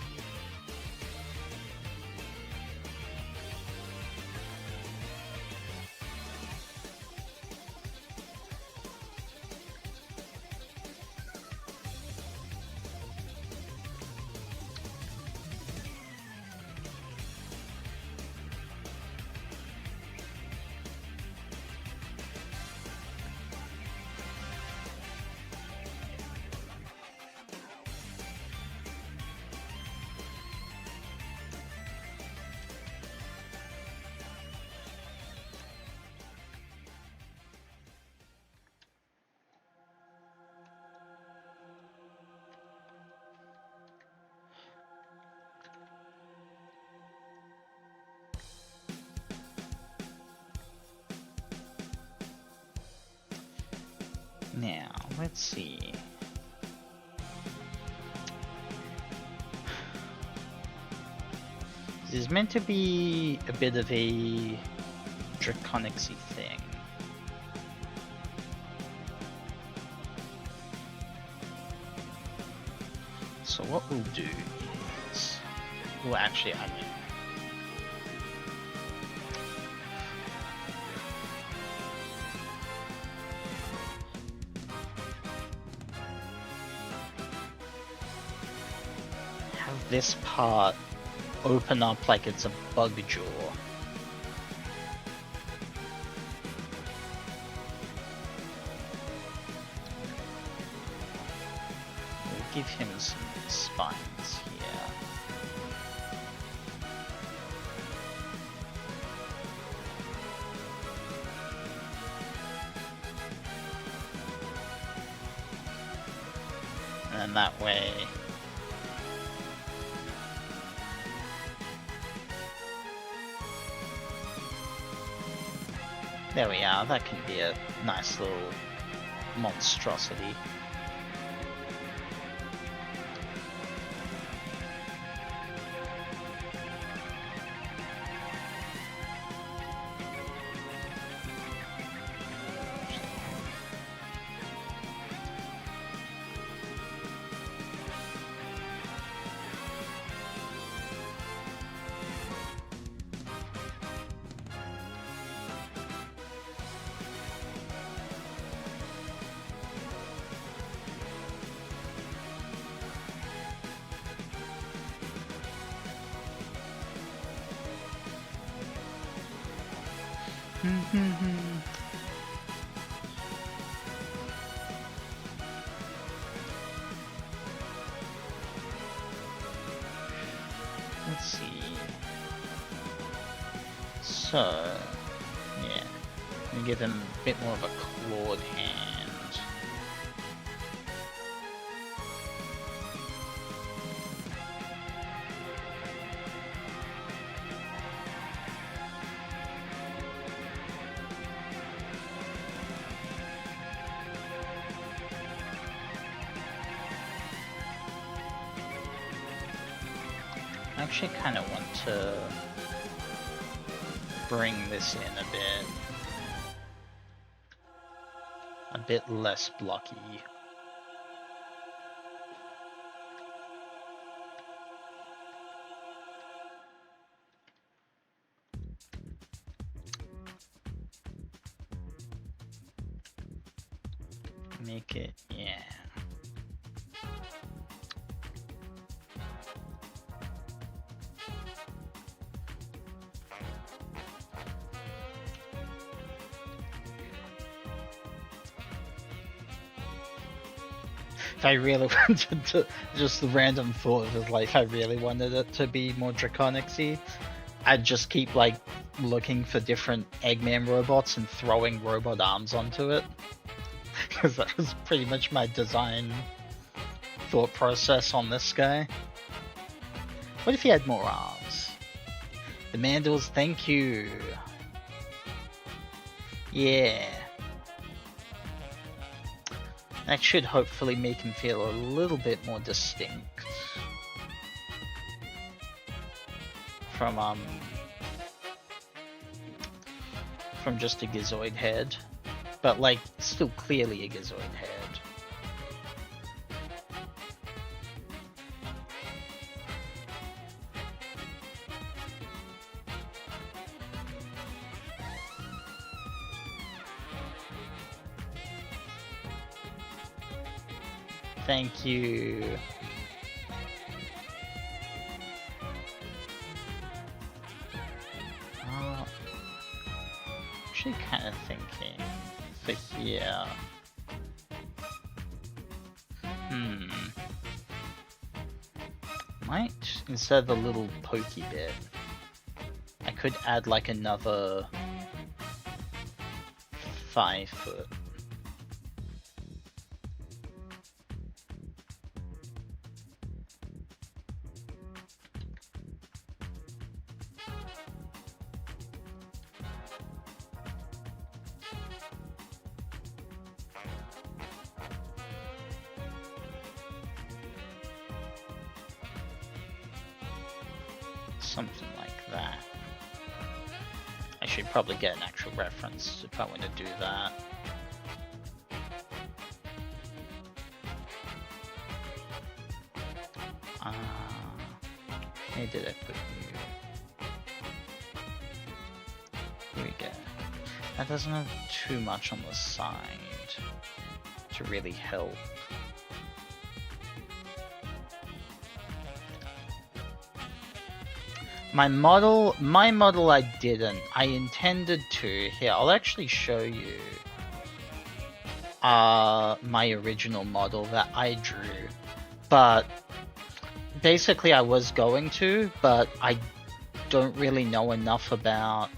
Now, let's see. This is meant to be a bit of a Draconicsy thing. So what we'll do is, well, actually, I mean, have this part open up like it's a bug jaw. We'll give him some spines here. And that way, there we are, that can be a nice little monstrosity. Let's see. So, yeah, we give him a bit more of a clawed hand. I actually kind of want to bring this in a bit less blocky. Make it, yeah. If I really wanted to, just the random thought of like, if I really wanted it to be more Draconic-y, I'd just keep like looking for different Eggman robots and throwing robot arms onto it. Because that was pretty much my design thought process on this guy. What if he had more arms? The Mandals, thank you. Yeah. That should hopefully make him feel a little bit more distinct from just a Gizoid head, but like still clearly a Gizoid head. Thank you. Actually kind of thinking for here. Might, instead of the little pokey bit, I could add like another 5 foot. Something like that. I should probably get an actual reference if I want to do that. Where did I put you? Here we go. That doesn't have too much on the side to really help. My model I didn't. I intended to. Here, I'll actually show you my original model that I drew. But basically I was going to, but I don't really know enough about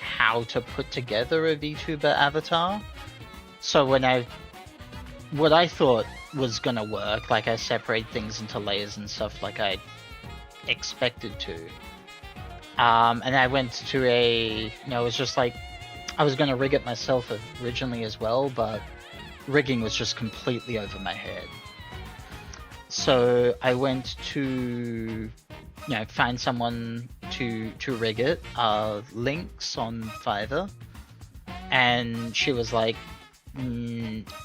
how to put together a VTuber avatar. So what I thought was gonna work, like I separate things into layers and stuff like I expected to. And I went to it was just like, I was gonna rig it myself originally as well, but rigging was just completely over my head. So I went to, find someone to rig it, Links on Fiverr, and she was like,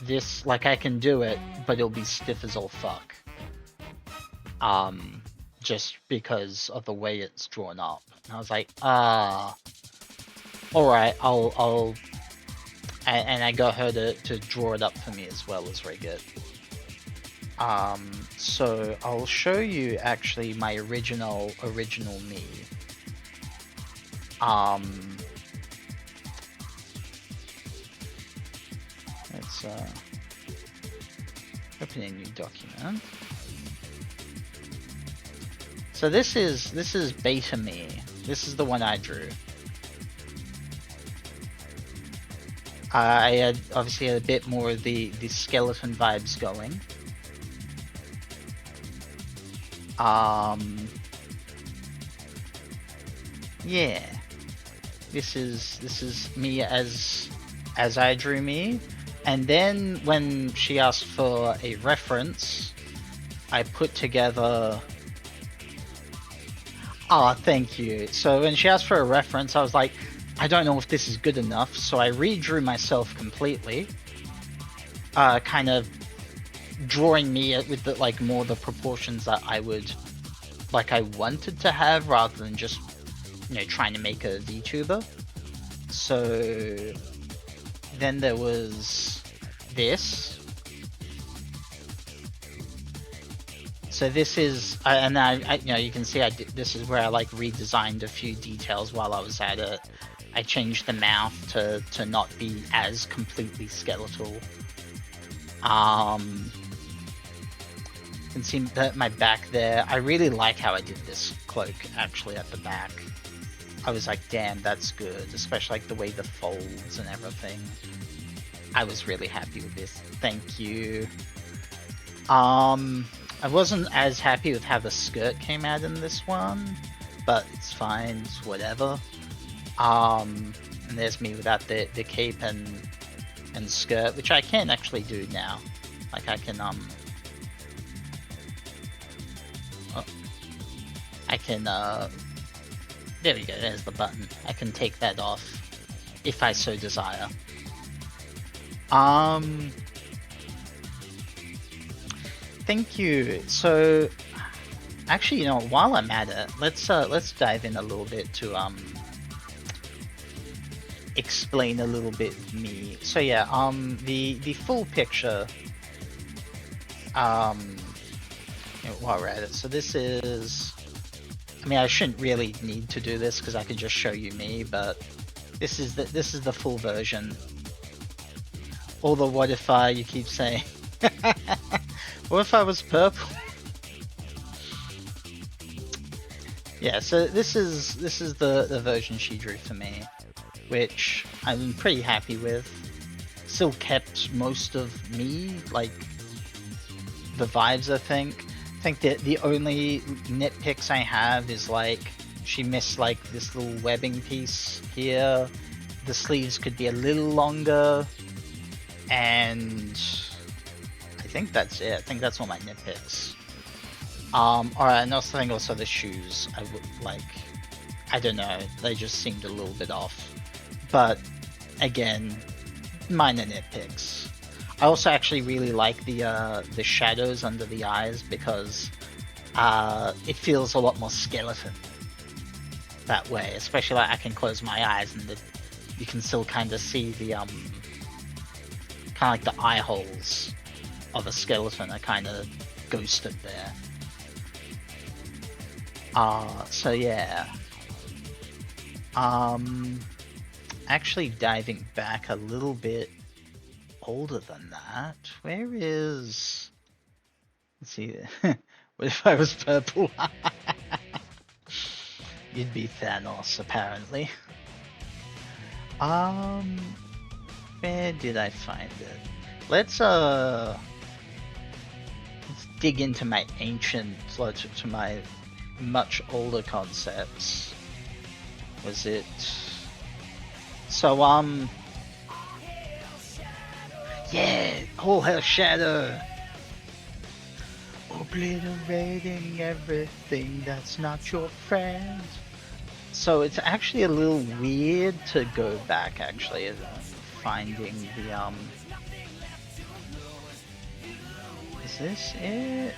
this, like, I can do it, but it'll be stiff as all fuck. Just because of the way it's drawn up. And I was like, alright, and I got her to draw it up for me as well as rig it. So I'll show you actually my original me. Let's open a new document. So this is beta me. This is the one I drew. I had obviously had a bit more of the skeleton vibes going. Yeah. This is me as I drew me. And then when she asked for a reference, I put together... thank you. So when she asked for a reference, I was like, I don't know if this is good enough, so I redrew myself completely. Kind of drawing me with the, like, more the proportions that I wanted to have, rather than just, trying to make a VTuber. So then there was this. So this is, and I you can see this is where I redesigned a few details while I was at it. I changed the mouth to not be as completely skeletal. You can see that my back there. I really like how I did this cloak actually at the back. I was like, damn, that's good, especially like the way the folds and everything. I was really happy with this. Thank you. I wasn't as happy with how the skirt came out in this one, but it's fine, it's whatever. And there's me without the cape and skirt, which I can actually do now. Like I can there we go, there's the button. I can take that off if I so desire. Thank you. So actually, while I'm at it, let's dive in a little bit to explain a little bit of me. So yeah, the full picture, while we're at it. So this is, I shouldn't really need to do this because I could just show you me, but this is the full version. Although, what if you keep saying, what if I was purple? Yeah, so this is the version she drew for me, which I'm pretty happy with. Still kept most of me, like the vibes. I think that the only nitpicks I have is like she missed like this little webbing piece here. The sleeves could be a little longer, and I think that's it. I think that's all my nitpicks. Alright, and also I think also the shoes, I don't know, they just seemed a little bit off. But again, minor nitpicks. I also actually really like the shadows under the eyes, because it feels a lot more skeleton that way. Especially like I can close my eyes and you can still kind of see the kind of like the eye holes of a skeleton are kind of ghosted there. So yeah. Actually diving back a little bit older than that, where is... Let's see, what if I was purple? You'd be Thanos, apparently. Where did I find it? Let's dig into my ancient, to my much older concepts. Was it... So, yeah, All Hail Shadow! Obliterating everything that's not your friend. So it's actually a little weird to go back, actually, finding the, Is this it?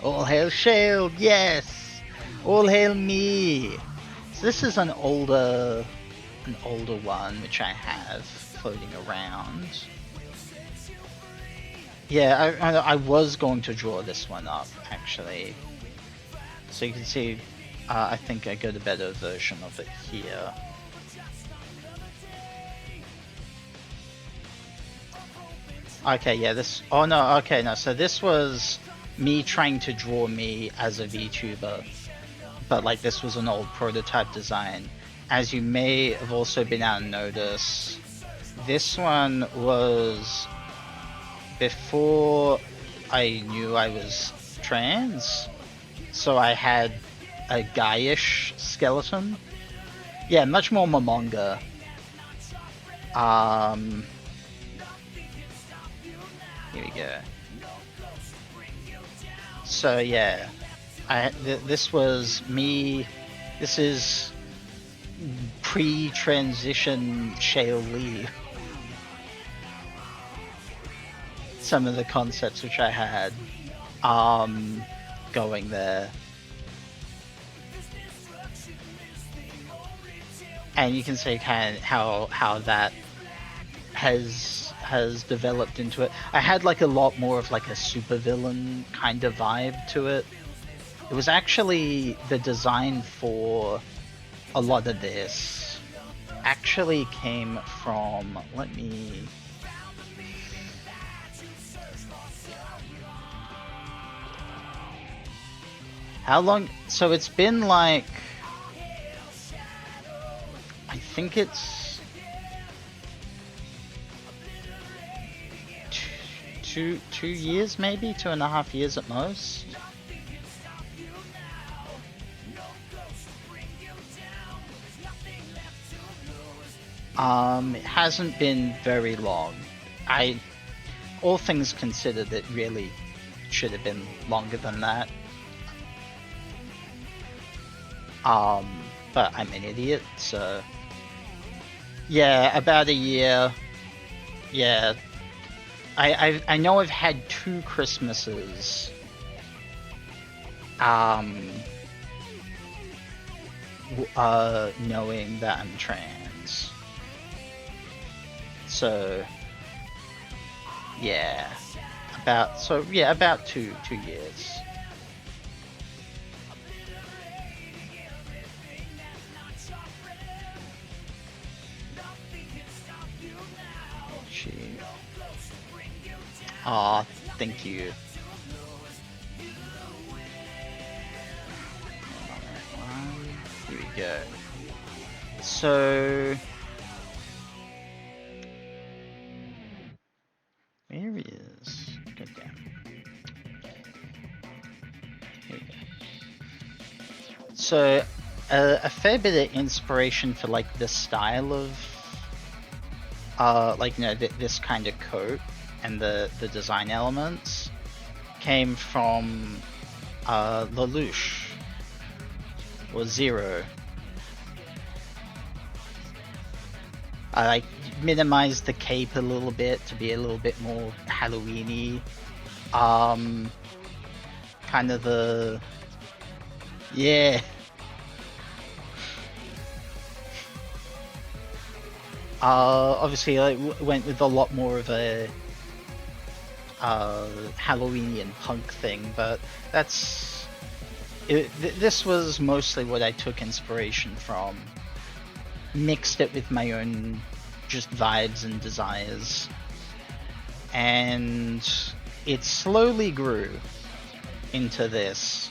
All Hail Shield, yes! All Hail Me! So this is an older one, which I have floating around. Yeah, I was going to draw this one up, actually. So you can see, I think I got a better version of it here. Okay, yeah, this... Oh no, okay, no, so this was me trying to draw me as a VTuber. But like this was an old prototype design. As you may have also been able to notice, this one was before I knew I was trans, so I had a guyish skeleton. Yeah, much more Momonga. Here we go. So yeah, this was me. This is pre-transition Shale Lee. Some of the concepts which I had going there. And you can see kind of how that has developed into it. I had like a lot more of like a supervillain kind of vibe to it. It was actually the design for a lot of this actually came from, let me... How long? So it's been like... I think it's... 2 years maybe? 2.5 years at most? It hasn't been very long. All things considered, it really should have been longer than that. But I'm an idiot, so... Yeah, about a year. Yeah. I know I've had 2 Christmases. Knowing that I'm trans. So... Yeah. About 2 years. Aw, thank you. Here we go. So... Where is... Go down. Here we go. So, a fair bit of inspiration for like the style of... like, you know, this kind of coat and the design elements came from Lelouch or Zero. I like minimized the cape a little bit to be a little bit more Halloween-y. Kind of the... Yeah. Obviously I went with a lot more of a Halloweenian punk thing, but that's... this was mostly what I took inspiration from. Mixed it with my own just vibes and desires. And it slowly grew into this.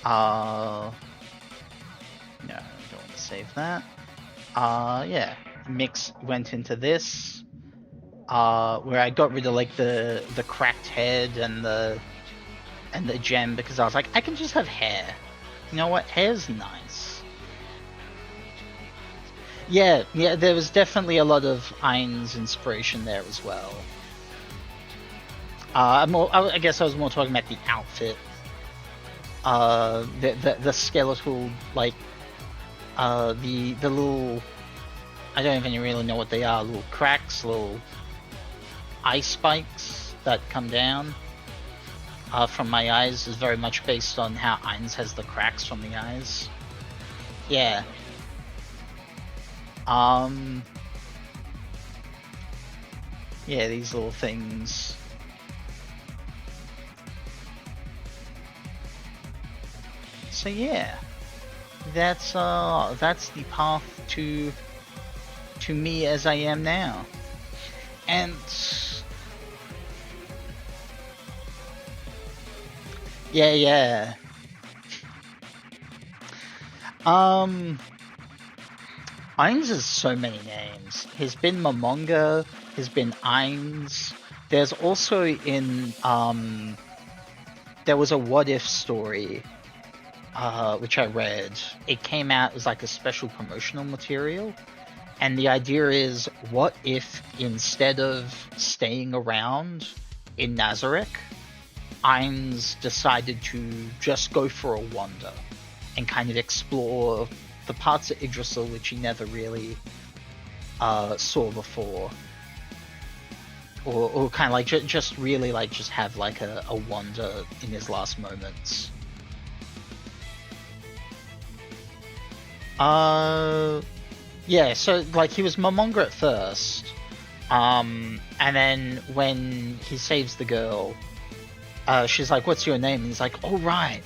No, I don't want to save that. Yeah. Mix went into this. Where I got rid of like the cracked head and the gem because I was like, I can just have hair. You know what? Hair's nice. Yeah, there was definitely a lot of Ain's inspiration there as well. I guess I was more talking about the outfit. The skeletal, like, the little, I don't even really know what they are, little cracks, little eye spikes that come down from my eyes is very much based on how Ain's has the cracks from the eyes. Yeah. Yeah, these little things. So yeah, that's the path to me as I am now. And yeah. Ain's has so many names. He's been Momonga, he's been Ain's. There's also in there was a What If story which I read. It came out as like a special promotional material. And the idea is, what if instead of staying around in Nazareth, Ain's decided to just go for a wander and kind of explore the parts of Yggdrasil which he never really saw before. Or kind of like just really like just have like a wander in his last moments. Yeah, so like he was Momonga at first, and then when he saves the girl, she's like, "What's your name?" And he's like, "Oh right,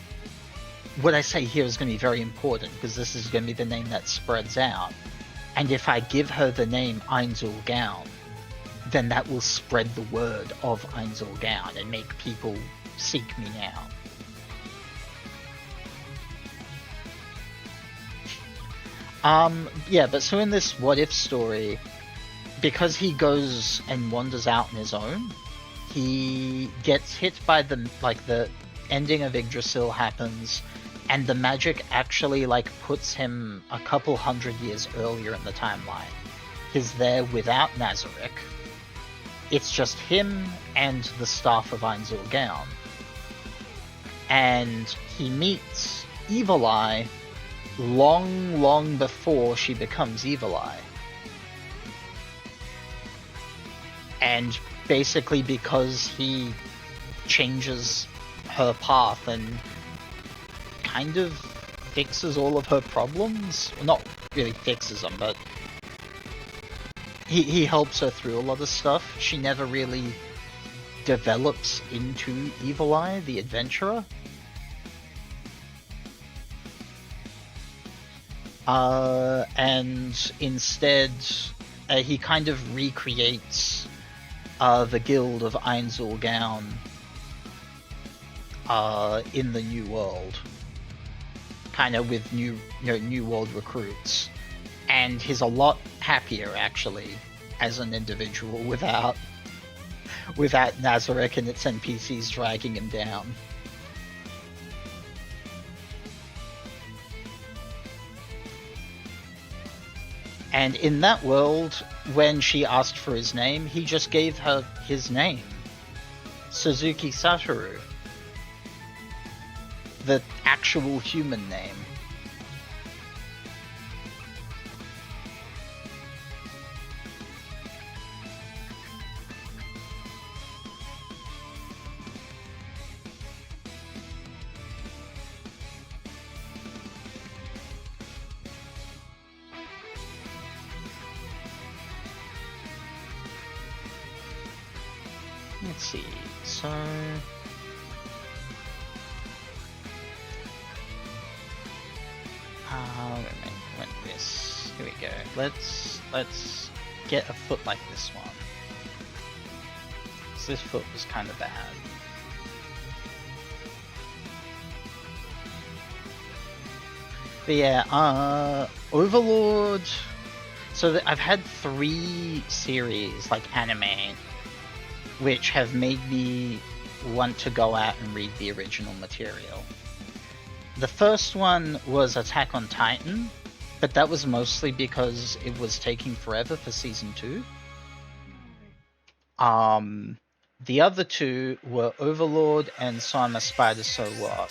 what I say here is going to be very important because this is going to be the name that spreads out, and if I give her the name Ainzul Gaon, then that will spread the word of Ainzul Gaon and make people seek me now." Yeah, but so in this what if story, because he goes and wanders out on his own, he gets hit by the ending of Yggdrasil happens, and the magic actually like puts him a couple hundred years earlier in the timeline. He's there without Nazareth. It's just him and the staff of Ainzul Gaon. And he meets Evil Eye long before she becomes Evil Eye. And basically because he changes her path and kind of fixes all of her problems. Well, not really fixes them, but he helps her through a lot of stuff. She never really develops into Evil Eye, the adventurer. And instead, he kind of recreates the guild of Ainzul Gaon in the New World, kind of with new world recruits, and he's a lot happier actually as an individual without Nazareth and its NPCs dragging him down. And in that world, when she asked for his name, he just gave her his name, Suzuki Satoru, the actual human name. let's see. So wait, this. Here we go. Let's get a foot like this one. So this foot was kind of bad. But yeah, Overlord. So I've had 3 series, like anime, which have made me want to go out and read the original material. The first one was Attack on Titan, but that was mostly because it was taking forever for season 2. The other 2 were Overlord and So I'm a Spider, So What?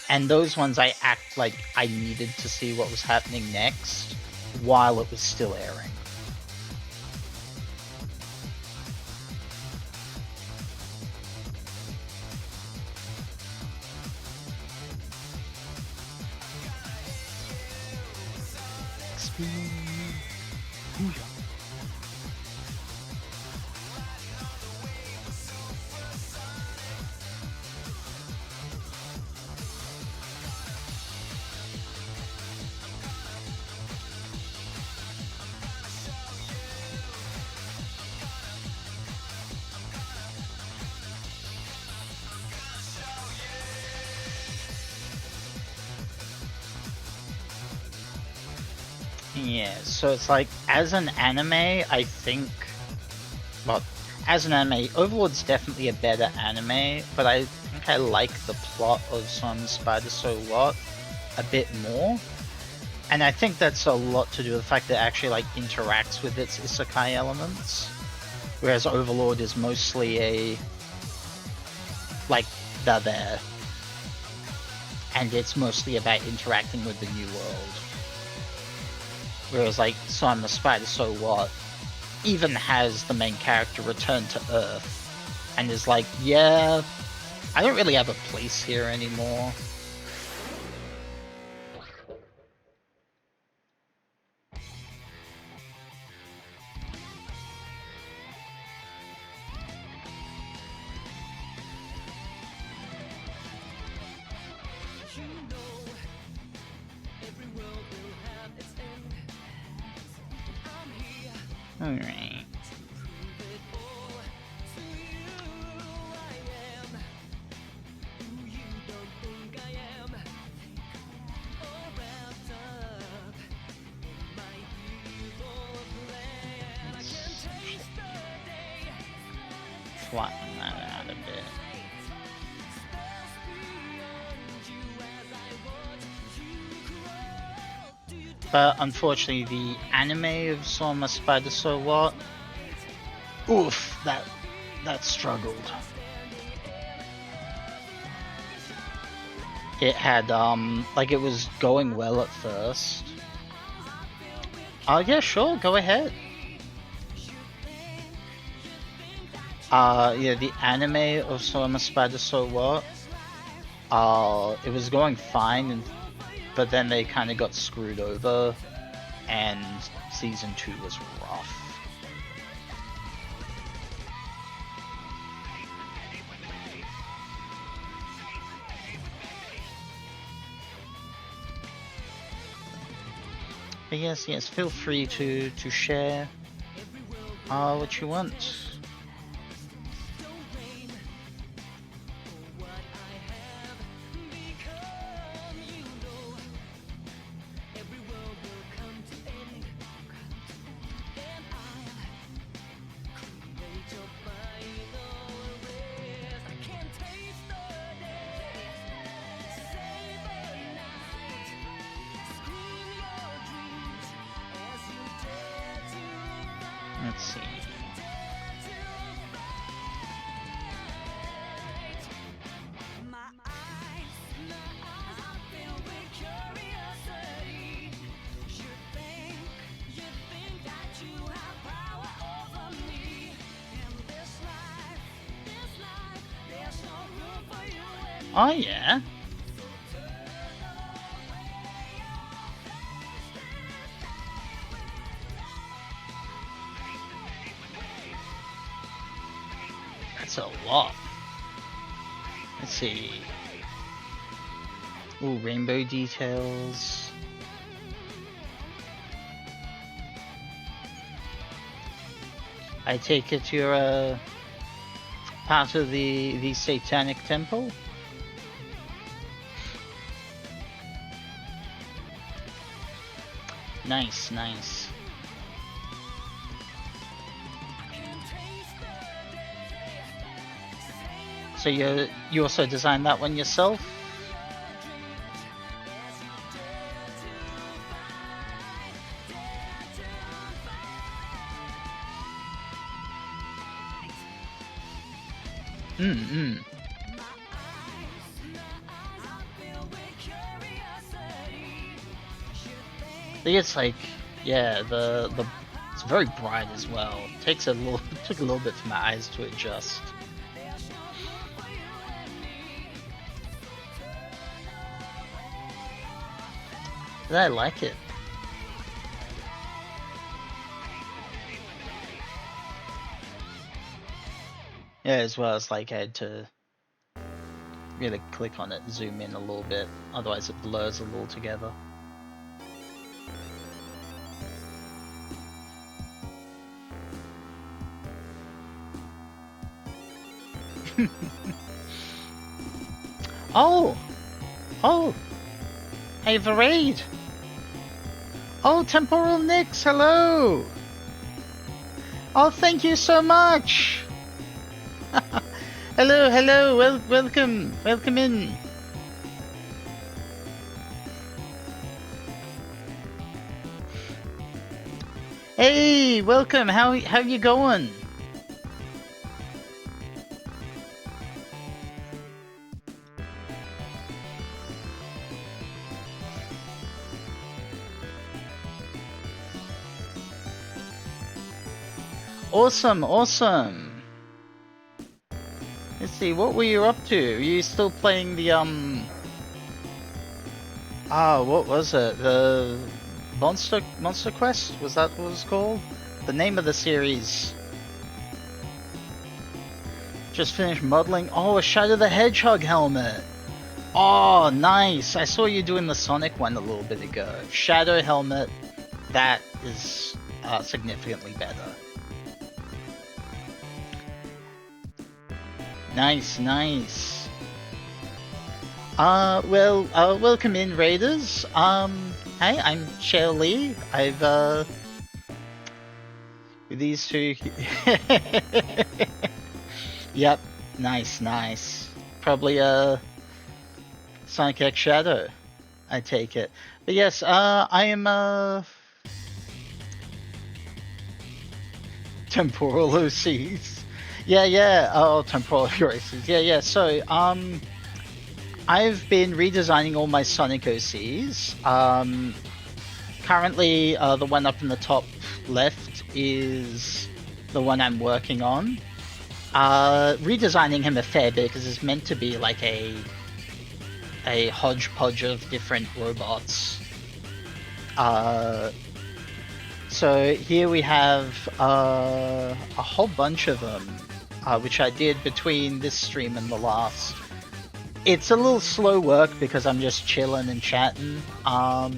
And those ones I act like I needed to see what was happening next while it was still airing. Yeah, so it's like, as an anime, I think, well, as an anime, Overlord's definitely a better anime, but I think I like the plot of Some Spider So What a bit more. And I think that's a lot to do with the fact that it actually like interacts with its isekai elements. Whereas Overlord is mostly a, like, they're there. And it's mostly about interacting with the new world. Whereas like So I'm a Spider, So What even has the main character return to Earth and is like, yeah, I don't really have a place here anymore. Alright. Flatten that out a bit. But unfortunately, the anime of So I'm a Spider, So What? Oof, that struggled. It had, like, it was going well at first. Yeah, sure, go ahead. Yeah, the anime of So I'm a Spider, So What? It was going fine, but then they kind of got screwed over, and season 2 was rough. But yes, feel free to share what you want. Let's see. Oh yeah. That's a lot. Let's see. Ooh, rainbow details. I take it you're part of the Satanic Temple? Nice, nice. So you also designed that one yourself? Mm-mm. I think it's like, yeah, the it's very bright as well. Took a little bit for my eyes to adjust. But I like it. Yeah, as well as like I had to really click on it, zoom in a little bit, otherwise it blurs a little together. Oh! Oh! Hey, Varade! Oh, Temporal Nix, hello! Oh, thank you so much! Hello, hello, welcome in. Hey, welcome, how you going? Awesome, awesome. Let's see, what were you up to? Are you still playing the what was it? The Monster Quest? Was that what it was called? The name of the series. Just finished modeling. Oh, a Shadow the Hedgehog helmet. Oh, nice. I saw you doing the Sonic one a little bit ago. Shadow helmet, that is significantly better. Nice, nice. Welcome in, Raiders. Hey, I'm Shale Lee. I've, these two... Yep, nice, nice. Probably, Sonic X Shadow, I take it. But yes, I am, Temporal OCs. Yeah, oh, Temporal OCs. Yeah, so, I've been redesigning all my Sonic OCs. Currently, the one up in the top left is the one I'm working on. Redesigning him a fair bit because it's meant to be like a hodgepodge of different robots. So here we have a whole bunch of them, which I did between this stream and the last. It's a little slow work because I'm just chilling and chatting. But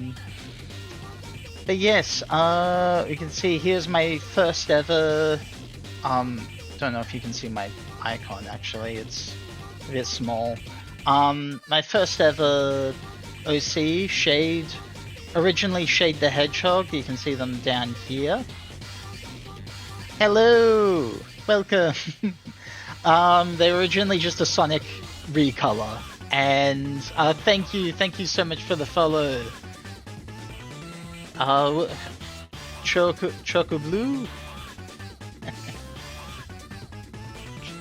yes, you can see here's my first ever. Don't know if you can see my icon. Actually, it's a bit small. My first ever OC, Shade. Originally Shade the Hedgehog. You can see them down here. Hello, welcome. They were originally just a Sonic recolor, and thank you so much for the follow. Choco Blue,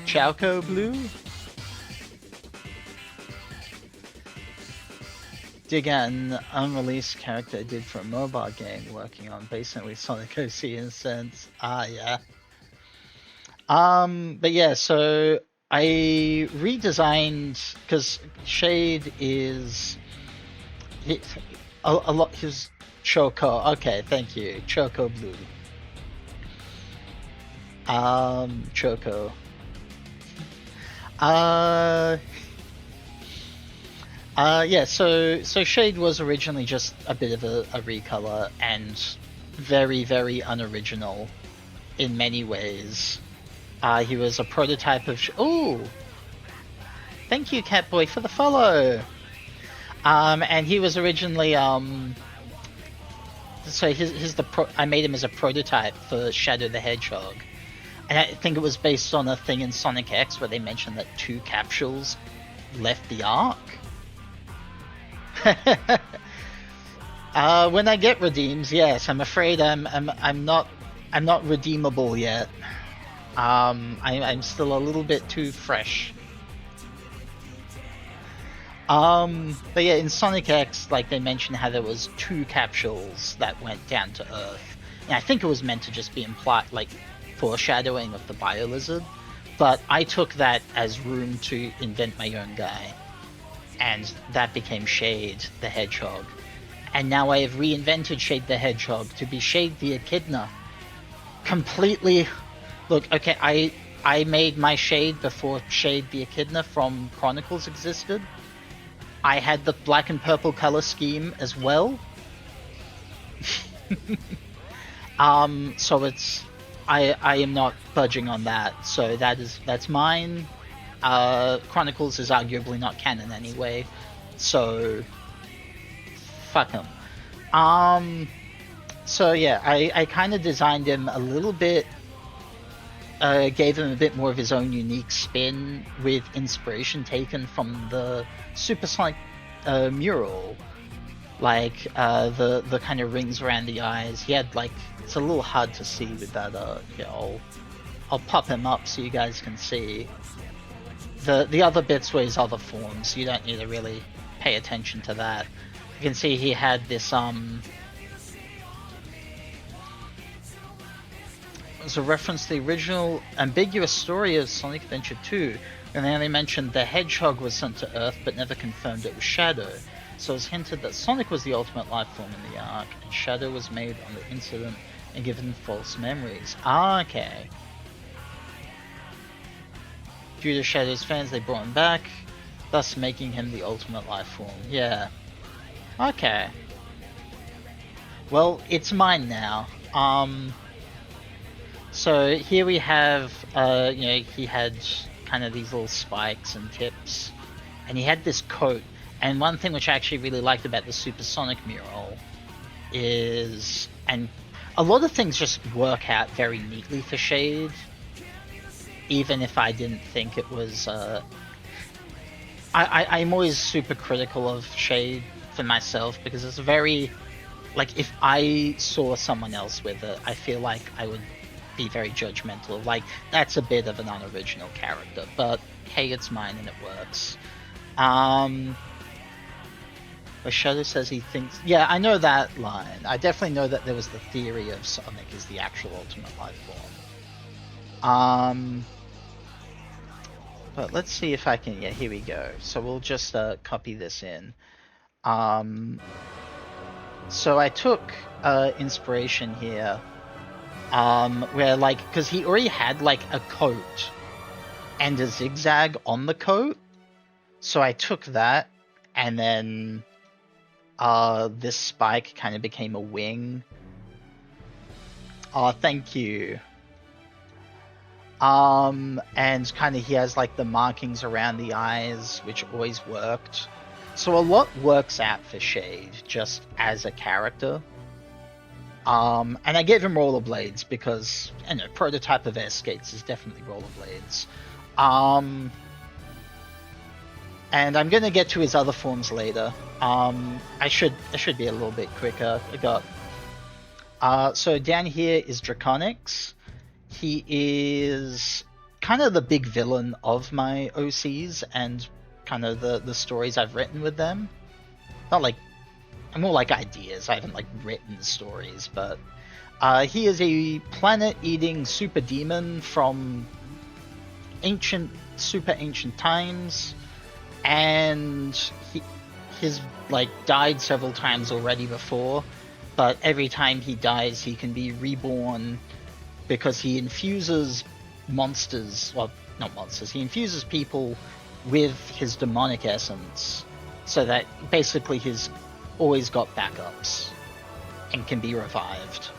Chowco Blue. Dig out an unreleased character I did for a mobile game working on basically Sonic OC instance. Yeah. But yeah, so I redesigned because Shade is a lot. His Choco. Okay, thank you, Choco Blue. Choco. Uh, yeah, so Shade was originally just a bit of a recolor and very, very unoriginal in many ways. He was a prototype of... Ooh! Thank you, Catboy, for the follow! And he was originally, so I made him as a prototype for Shadow the Hedgehog. And I think it was based on a thing in Sonic X where they mentioned that 2 capsules left the arc. When I get redeems, yes, I'm afraid I'm not redeemable yet. I'm still a little bit too fresh. But yeah, in Sonic X, like they mentioned how there was 2 capsules that went down to Earth, and I think it was meant to just be implied, like foreshadowing of the Bio-Lizard. But I took that as room to invent my own guy, and that became Shade the Hedgehog. And now I have reinvented Shade the Hedgehog to be Shade the Echidna. Completely. Look, okay, I made my Shade before Shade the Echidna from Chronicles existed. I had the black and purple color scheme as well. So it's I am not budging on that. So that's mine. Chronicles is arguably not canon anyway, so fuck him. So yeah, I kind of designed him a little bit, gave him a bit more of his own unique spin with inspiration taken from the Supersonic mural, like the kind of rings around the eyes. He had like, it's a little hard to see with that. Yeah, I'll pop him up so you guys can see. The other bits were his other forms, you don't need to really pay attention to that. You can see he had this, it was a reference to the original ambiguous story of Sonic Adventure 2, and they only mentioned the Hedgehog was sent to Earth but never confirmed it was Shadow. So it was hinted that Sonic was the ultimate life form in the arc, and Shadow was made on the incident and given false memories. Ah, okay. Due to Shadow's fans, they brought him back, thus making him the ultimate life form. Yeah. Okay. Well, it's mine now. So here we have, you know, he had kind of these little spikes and tips, and he had this coat. And one thing which I actually really liked about the Supersonic mural is, and a lot of things just work out very neatly for Shade, even if I didn't think it was, I'm always super critical of Shade for myself, because it's very, like, if I saw someone else with it, I feel like I would be very judgmental, like, that's a bit of an unoriginal character, but hey, it's mine and it works. Where Shadow says he thinks... Yeah, I know that line. I definitely know that there was the theory of Sonic is the actual ultimate life form. But let's see if I can... Yeah, here we go. So we'll just copy this in. So I took inspiration here, where, like, because he already had, like, a coat and a zigzag on the coat. So I took that, and then this spike kind of became a wing. Oh, thank you. And kind of he has, like, the markings around the eyes, which always worked. So a lot works out for Shade, just as a character. And I gave him rollerblades because, you know, prototype of air skates is definitely rollerblades. And I'm gonna get to his other forms later. I should be a little bit quicker. I got so down here is Draconics. He is kind of the big villain of my OCs and kind of the stories I've written with them. Not like, more like ideas. I haven't like written stories, but he is a planet-eating super demon from super ancient times, and he's like died several times already before, but every time he dies he can be reborn because he infuses monsters, or not monsters, he infuses people with his demonic essence, so that basically he's always got backups and can be revived.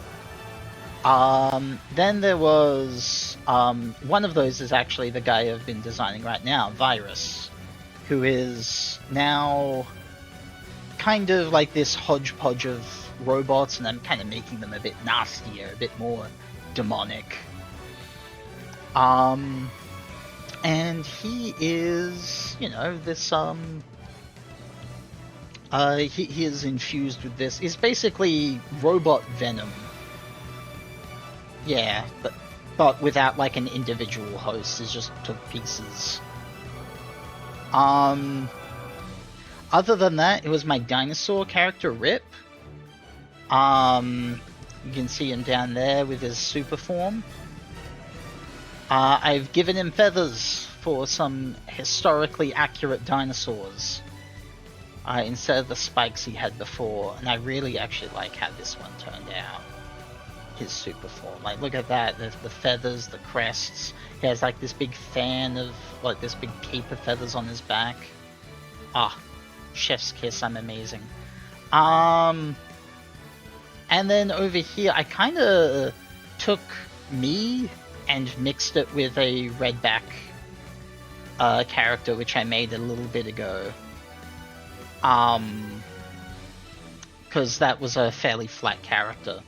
Then there was one of those is actually the guy I've been designing right now, Virus, who is now kind of like this hodgepodge of robots, and I'm kind of making them a bit nastier, a bit more demonic. And he is, you know, this he is infused with this. Is basically robot venom. Yeah, but without like an individual host. It's just to pieces. Other than that, it was my dinosaur character Rip. You can see him down there with his super form. I've given him feathers for some historically accurate dinosaurs. Instead of the spikes he had before, and I really actually like how this one turned out. His super form. Like, look at that, the feathers, the crests. He has like this big fan of, like this big cape of feathers on his back. Ah, chef's kiss, I'm amazing. And then over here, I kind of took me and mixed it with a redback character, which I made a little bit ago. Because that was a fairly flat character.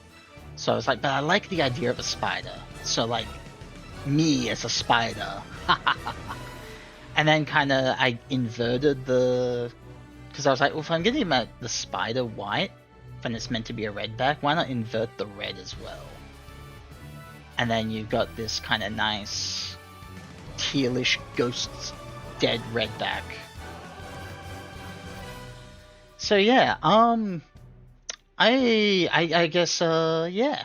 So I was like, but I like the idea of a spider. So like, me as a spider. And then kind of I inverted the... Because I was like, well, if I'm getting the spider white, and it's meant to be a redback, why not invert the red as well? And then you've got this kind of nice tealish ghosts dead redback. So yeah, I guess yeah.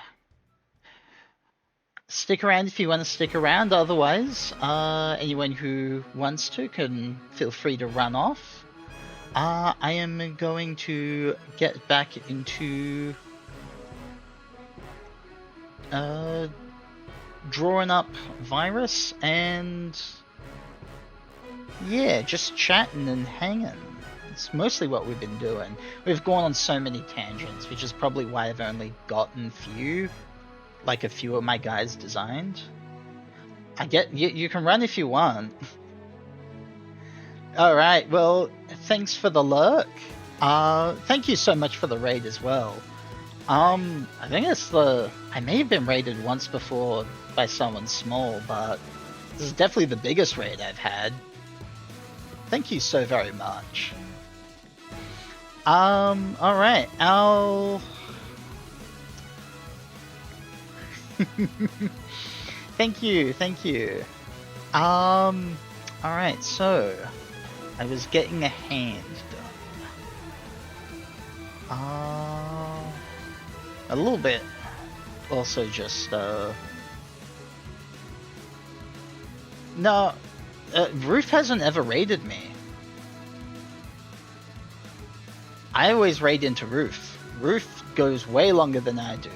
Stick around if you want to stick around. Otherwise, anyone who wants to can feel free to run off. I am going to get back into drawing up Virus and yeah, just chatting and hanging. It's mostly what we've been doing. We've gone on so many tangents, which is probably why I've only gotten a few of my guys designed. I get you can run if you want. Alright, well, thanks for the lurk. Thank you so much for the raid as well. I think it's I may have been raided once before by someone small, but this is definitely the biggest raid I've had. Thank you so very much. Alright, Thank you. Alright, so... I was getting a hand done. A little bit. Also just, No, Roof hasn't ever raided me. I always raid into Roof. Roof goes way longer than I do.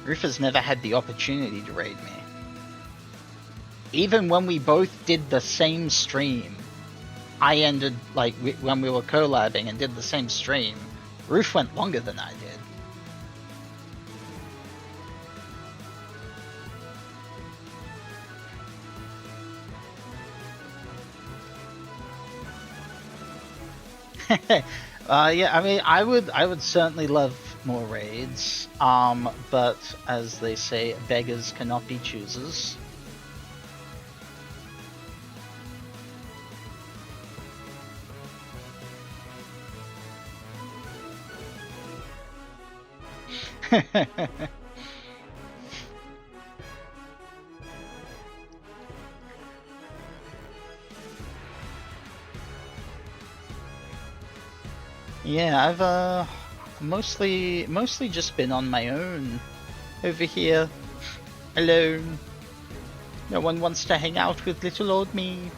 Roof has never had the opportunity to raid me. Even when we both did the same stream, I ended, like, when we were collabing and did the same stream, Roof went longer than I did. Yeah, I mean, I would certainly love more raids, but as they say, beggars cannot be choosers. Yeah, I've mostly just been on my own over here, alone. No one wants to hang out with little old me.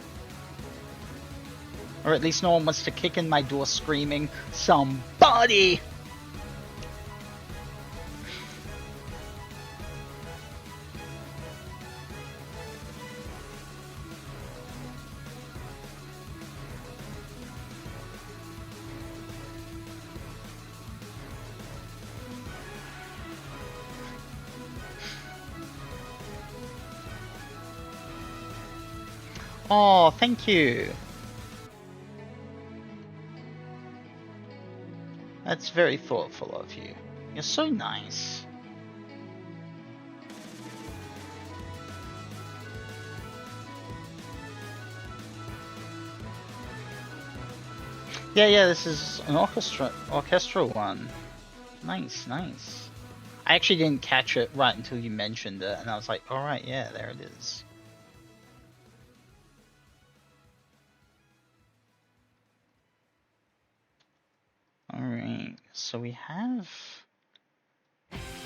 Or at least no one wants to kick in my door screaming, "Somebody!" Oh, thank you. That's very thoughtful of you. You're so nice. Yeah, this is an orchestral one. Nice, nice. I actually didn't catch it right until you mentioned it, and I was like, alright, yeah, there it is. Alright, so we have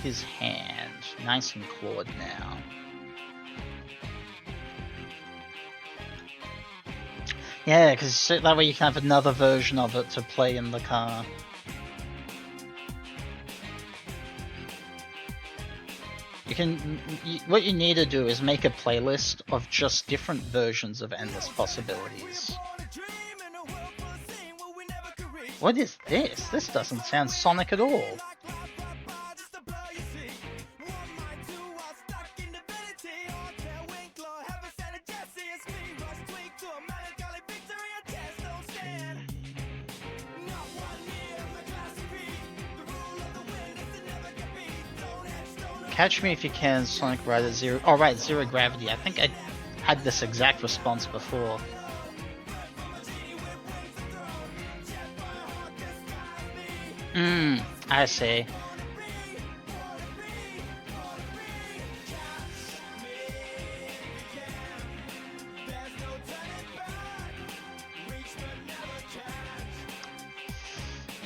his hand nice and clawed now. Yeah, because that way you can have another version of it to play in the car. What you need to do is make a playlist of just different versions of Endless Possibilities. What is this? This doesn't sound Sonic at all. Catch Me If You Can, Sonic Rider Zero. Oh right, Zero Gravity. I think I had this exact response before. I see.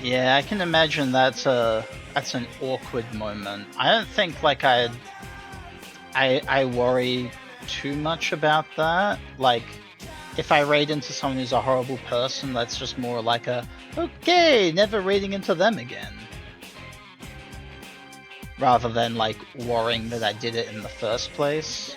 Yeah, I can imagine that's an awkward moment. I don't think like I worry too much about that. Like, if I raid into someone who's a horrible person, that's just more like a, okay, never raiding into them again. Rather than like worrying that I did it in the first place.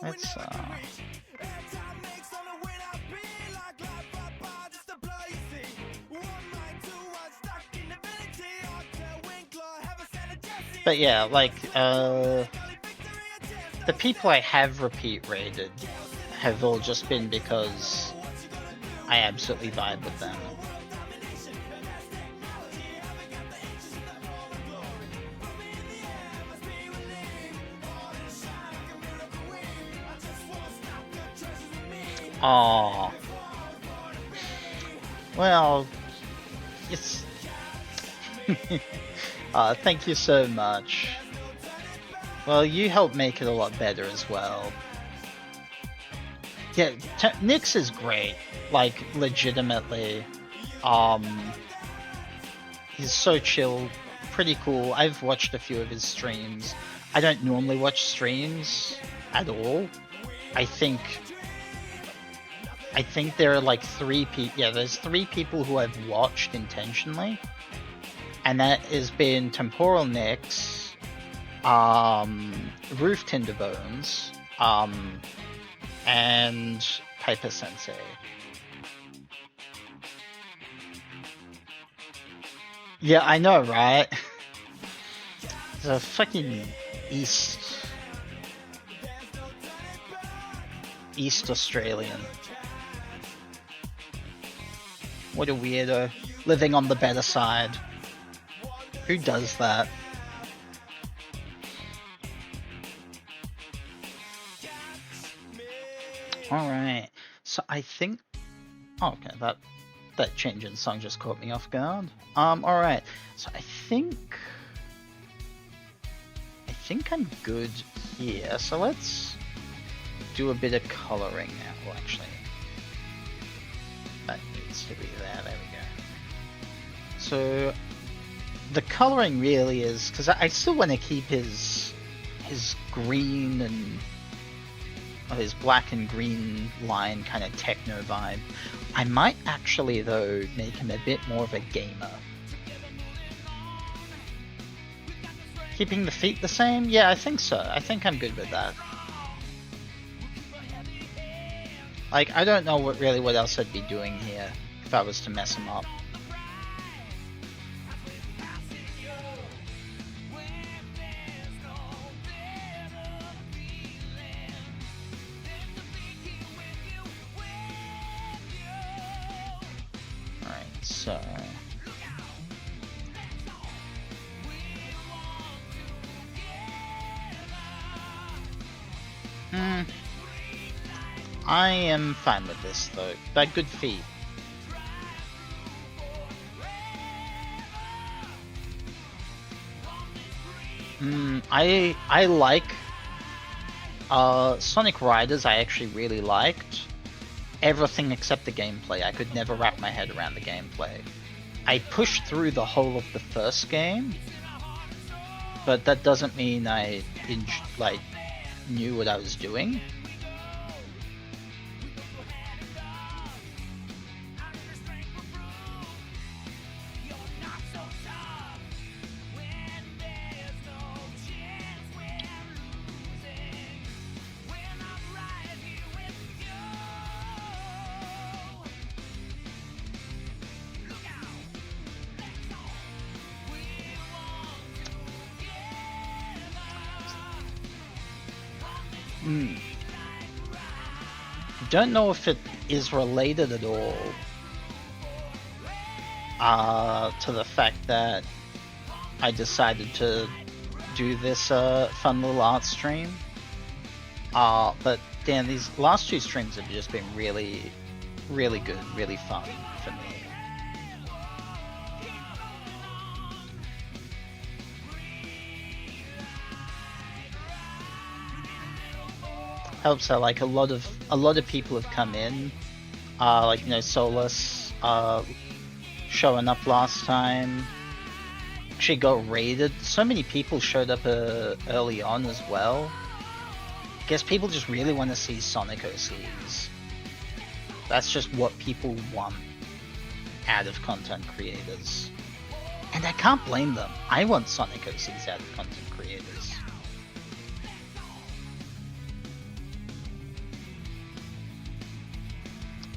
Let's But yeah, like, the people I have repeat raided have all just been because I absolutely vibe with them. Aww. Well, it's... thank you so much. Well, you helped make it a lot better as well. Yeah, Nyx is great. Like, legitimately. He's so chill, pretty cool. I've watched a few of his streams. I don't normally watch streams at all. I think there are like there's 3 people who I've watched intentionally. And that has been Temporal Nyx, Roof Tinderbones, and Piper Sensei. Yeah, I know, right? The fucking East Australian. What a weirdo. Living on the better side. Who does that? Alright. So I think... Oh, okay, that change in song just caught me off guard. Alright. So I think I'm good here. So let's do a bit of coloring now. Well, actually, that needs to be there. There we go. So the coloring really is, because I still want to keep his green and his black and green line kind of techno vibe. I might actually though make him a bit more of a gamer. Keeping the feet the same? Yeah, I think so. I think I'm good with that. Like, I don't know what else I'd be doing here if I was to mess him up. So... I am fine with this though, but good feat. I like Sonic Riders. I actually really liked everything except the gameplay. I could never wrap my head around the gameplay. I pushed through the whole of the first game, but that doesn't mean I knew what I was doing. Don't know if it is related at all to the fact that I decided to do this fun little art stream. But damn, these last two streams have just been really, really good, really fun for me. Helps that like a lot of people have come in, like, you know, Solus showing up last time. Actually got raided. So many people showed up early on as well. I guess people just really want to see Sonic OCs. That's just what people want out of content creators. And I can't blame them. I want Sonic OCs out of content creators.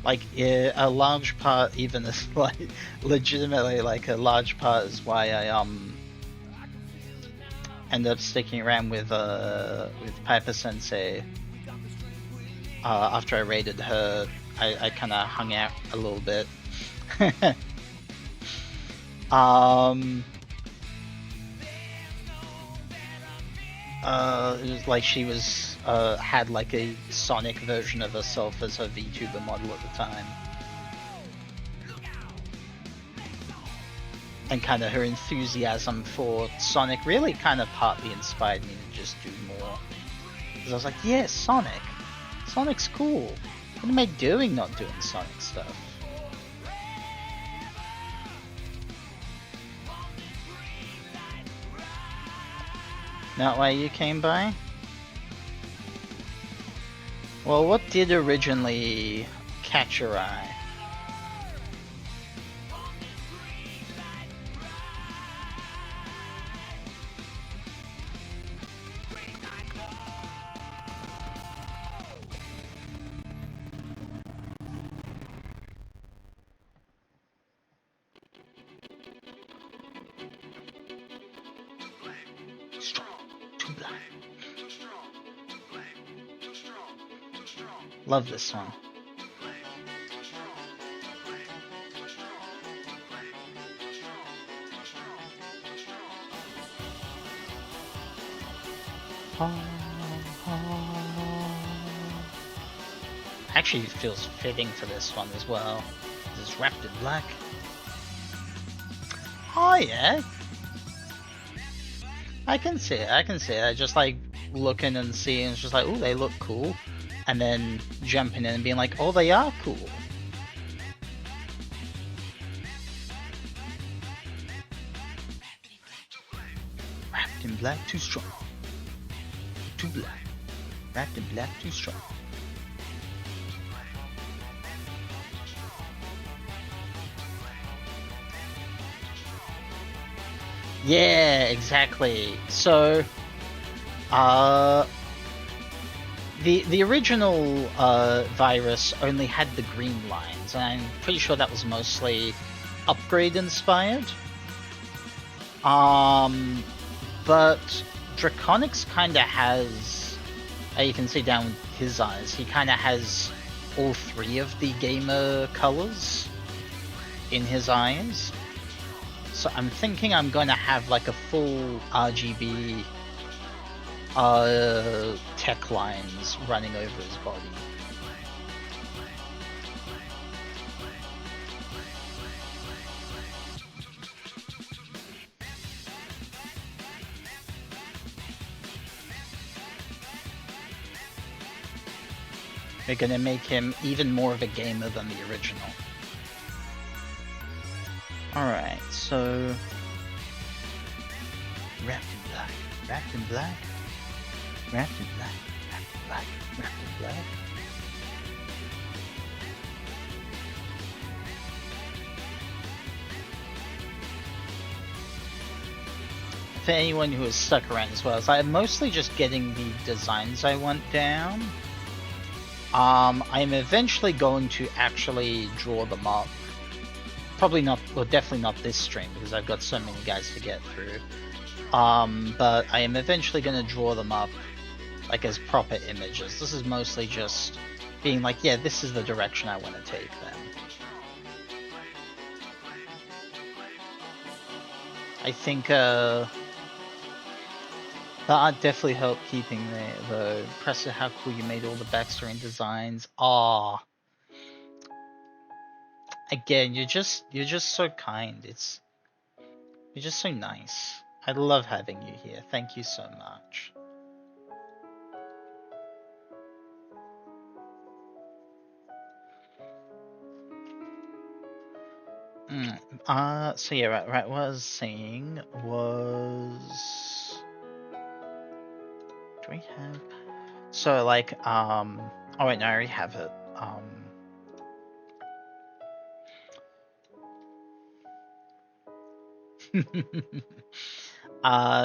Like, a large part, even is like legitimately like a large part is why I end up sticking around with Piper Sensei. After I raided her, I kind of hung out a little bit. It was like she was had like a Sonic version of herself as her VTuber model at the time. And kind of her enthusiasm for Sonic really kind of partly inspired me to just do more. Because I was like, yeah, Sonic! Sonic's cool! What am I doing not doing Sonic stuff? Not why you came by? Well, what did originally catch your eye? Love this song. Actually, it feels fitting for this one as well. It's wrapped in black. Oh yeah, I can see it. I can see it. I just like looking and seeing. It's just like, oh, they look cool. And then jumping in and being like, oh, they are cool. Wrapped in black, too strong. Too black. Wrapped in black, too strong. Yeah, exactly. So, The original virus only had the green lines, and I'm pretty sure that was mostly upgrade inspired. But Draconix kinda has, you can see down his eyes, he kinda has all three of the gamer colors. in his eyes. So I'm thinking I'm going to have like a full RGB tech lines running over his body. We're gonna make him even more of a gamer than the original. Alright, so... Wrapped in black, wrapped in black, wrapped in black, wrapped in black, wrapped in black. For anyone who has stuck around as well, I'm mostly just getting the designs I want down. I'm eventually going to actually draw them up. Probably not, well, definitely not this stream because I've got so many guys to get through. But I am eventually going to draw them up, like, as proper images. This is mostly just being like, yeah, this is the direction I want to take them. I think, the art definitely helped keeping there, though. Impressive how cool you made all the backstory and designs. Aww. Again, you're just so kind. You're just so nice. I love having you here. Thank you so much. So yeah, right. What I was saying was, do we have? So like, oh wait, no, I already have it.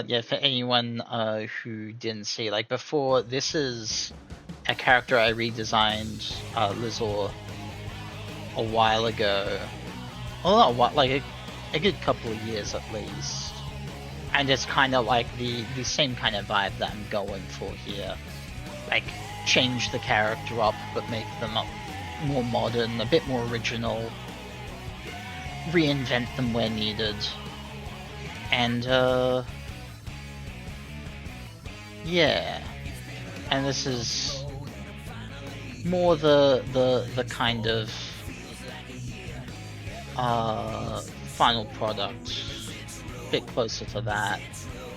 Yeah, for anyone who didn't see, like before, this is a character I redesigned, Lizor, a while ago. Well, not a while, like a good couple of years at least. And it's kind of like the same kind of vibe that I'm going for here. Like, change the character up, but make them up more modern, a bit more original. Reinvent them where needed. And, yeah. And this is more the kind of final product, a bit closer to that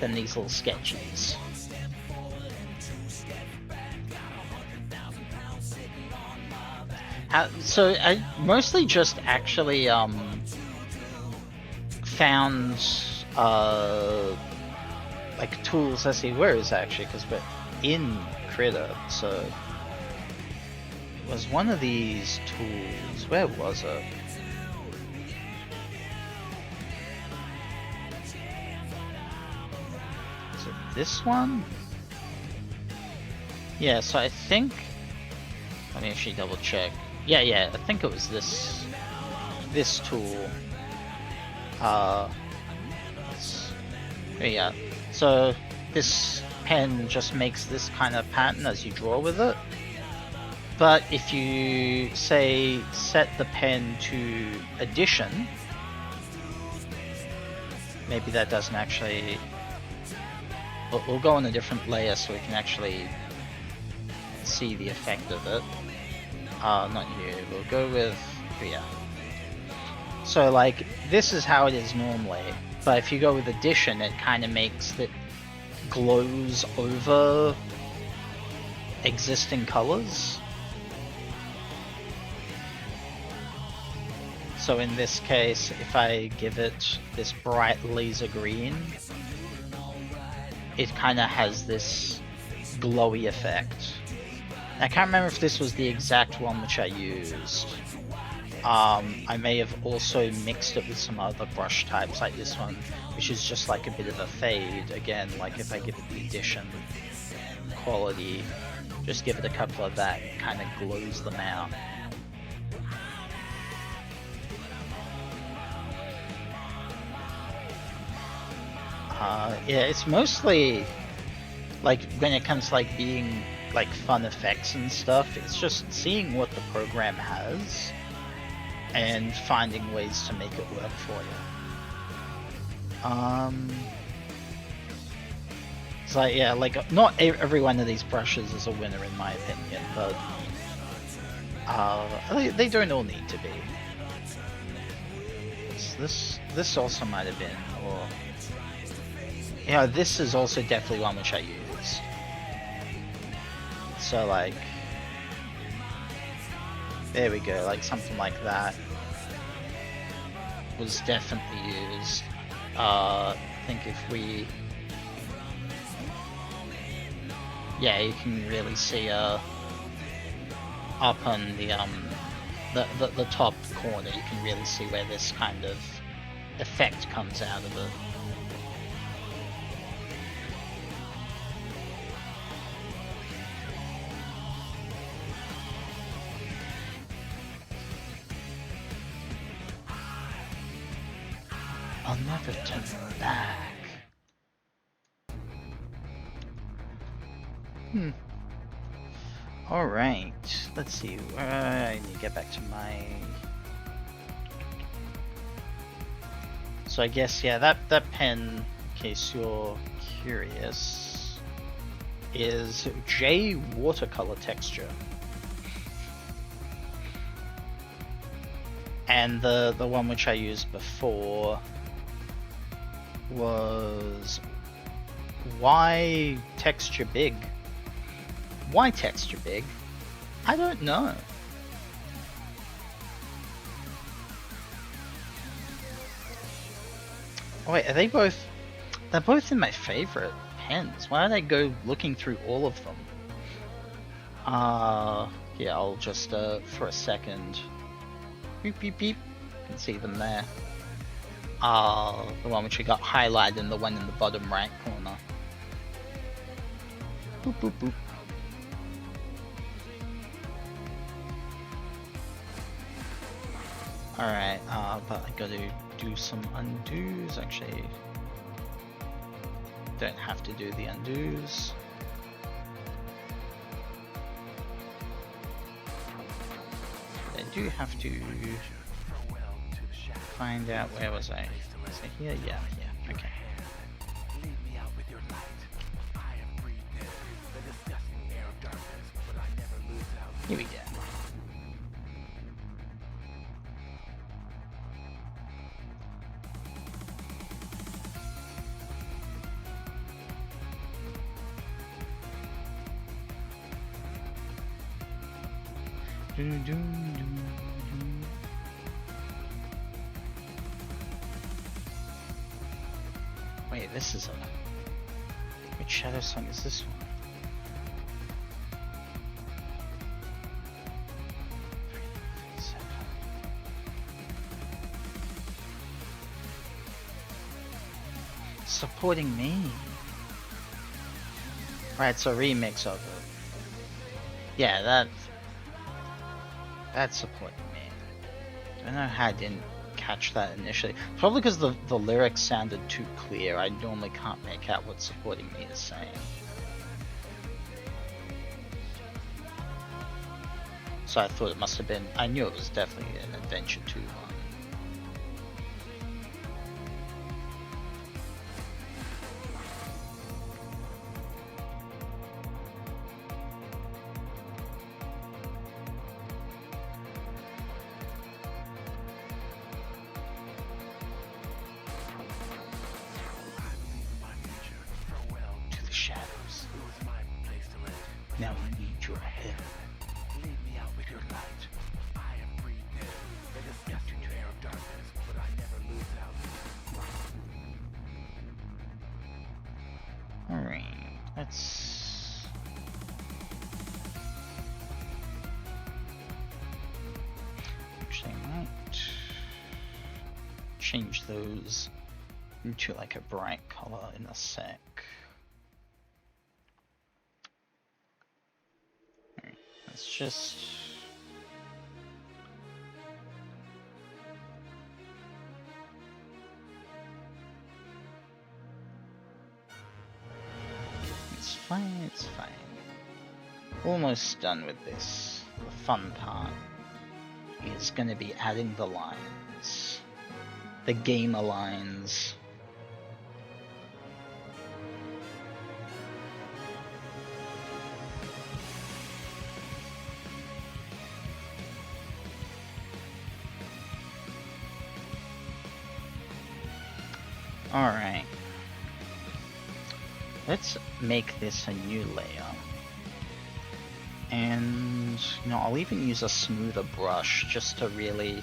than these little sketches. So I mostly just actually found like tools. Let's see, where is it actually, because we're in Critter, so it was one of these tools. Where was it? Is it this one? Yeah, so I think, let me actually double check. Yeah, I think it was this tool. Yeah, so this pen just makes this kind of pattern as you draw with it. But if you, say, set the pen to addition, maybe that doesn't actually... We'll go on a different layer so we can actually see the effect of it. Not here, we'll go with here. So like, this is how it is normally, but if you go with addition, it kind of makes it glows over existing colors. So in this case, if I give it this bright laser green, it kind of has this glowy effect. I can't remember if this was the exact one which I used. I may have also mixed it with some other brush types like this one, which is just like a bit of a fade. Again, like if I give it the addition quality, just give it a couple of that, it kind of glows them out. Yeah, it's mostly like when it comes to like being like fun effects and stuff, it's just seeing what the program has and finding ways to make it work for you. It's like, yeah, like, not every one of these brushes is a winner in my opinion, but they don't all need to be. This also might have been, or yeah, this is also definitely one which I use. So like, there we go, like something like that was definitely used. I think if we, yeah, you can really see up on the top corner, you can really see where this kind of effect comes out of it. I'll never turn back. Alright, let's see. I need to get back to my... So I guess, yeah, that pen, in case you're curious, is J watercolor texture. And the one which I used before was Y texture big. Why texture big? I don't know. Oh wait, are they both... They're both in my favorite pens. Why don't I go looking through all of them? Yeah, I'll just, for a second... Beep beep beep. You can see them there. The one which we got highlighted and the one in the bottom right corner. Boop boop boop. Alright, but I gotta do some undos. Actually, don't have to do the undos. I do have to find out, where was I? Was I here? Yeah, okay. Here we go. Wait, this is a... Which shadow song is this one? Supporting me. Right, it's a remix of it. Yeah, that's supporting me. I don't know how I didn't catch that initially. Probably because the lyrics sounded too clear. I normally can't make out what supporting me is saying. So I thought it must have been... I knew it was definitely an Adventure 2 one. Now I need your help. Lead me out with your light. I am breathing. Let us get to air of darkness, but I never lose out. Alright, let's... Actually, I might change those into like a bright color in a sec. Let's just... It's fine, it's fine. Almost done with this. The fun part. is going to be adding the lines. The gamer lines. Alright. Let's make this a new layer. And, you know, I'll even use a smoother brush just to really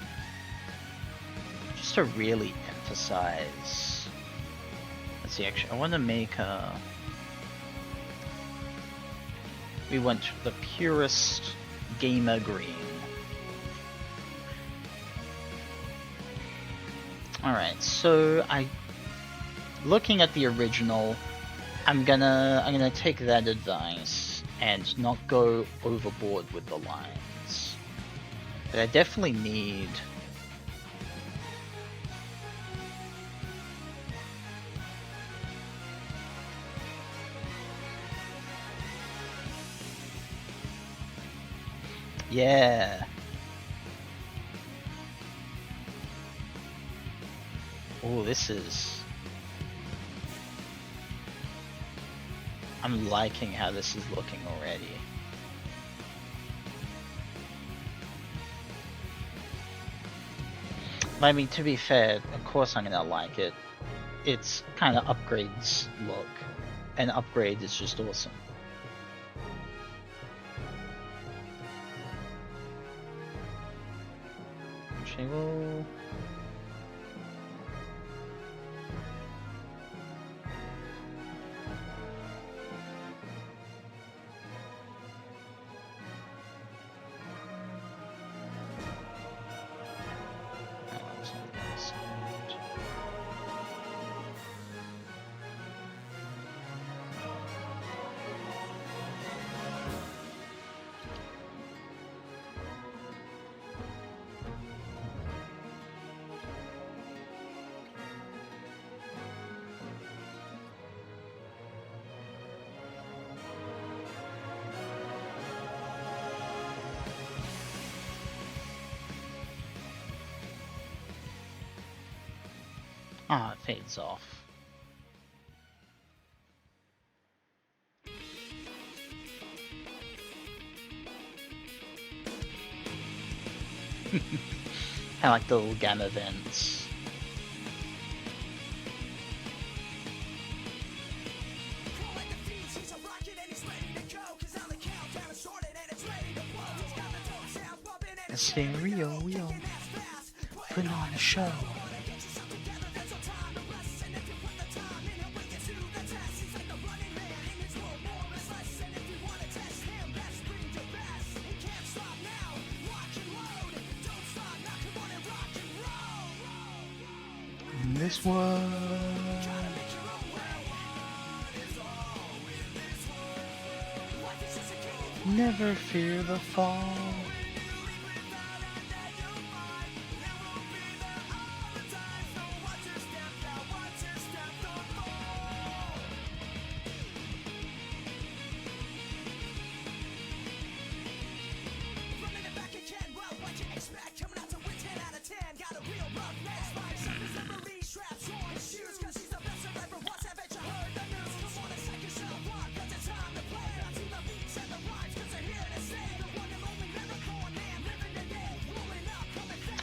emphasize. Let's see, actually, I want to make a... We went the purest gamer green. Alright, so looking at the original, I'm gonna take that advice and not go overboard with the lines. But I definitely need... Yeah. Oh, this is... I'm liking how this is looking already. I mean, to be fair, of course I'm gonna like it. It's kind of Upgrade's look, and Upgrade is just awesome. Actually, well... Ah, it fades off. I like the little gamma vents. A stereo wheel, put on a show. This world, never fear the fall.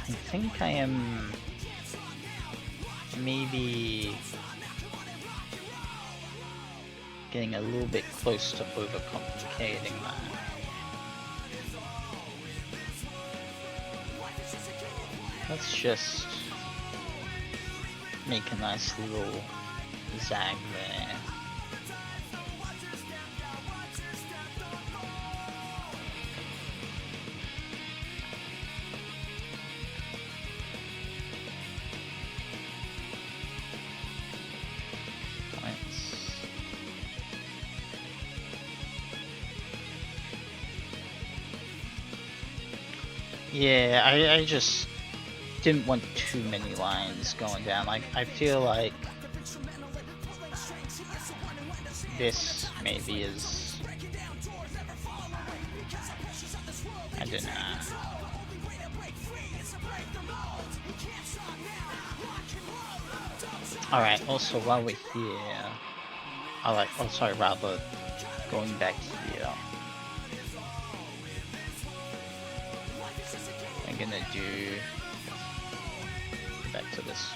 I think I am maybe getting a little bit close to overcomplicating that. Let's just make a nice little zag there. Yeah, I just didn't want too many lines going down. Like, I feel like this maybe is... I don't know. Alright, also while we're here, rather, going back here, I'm gonna do, back to this.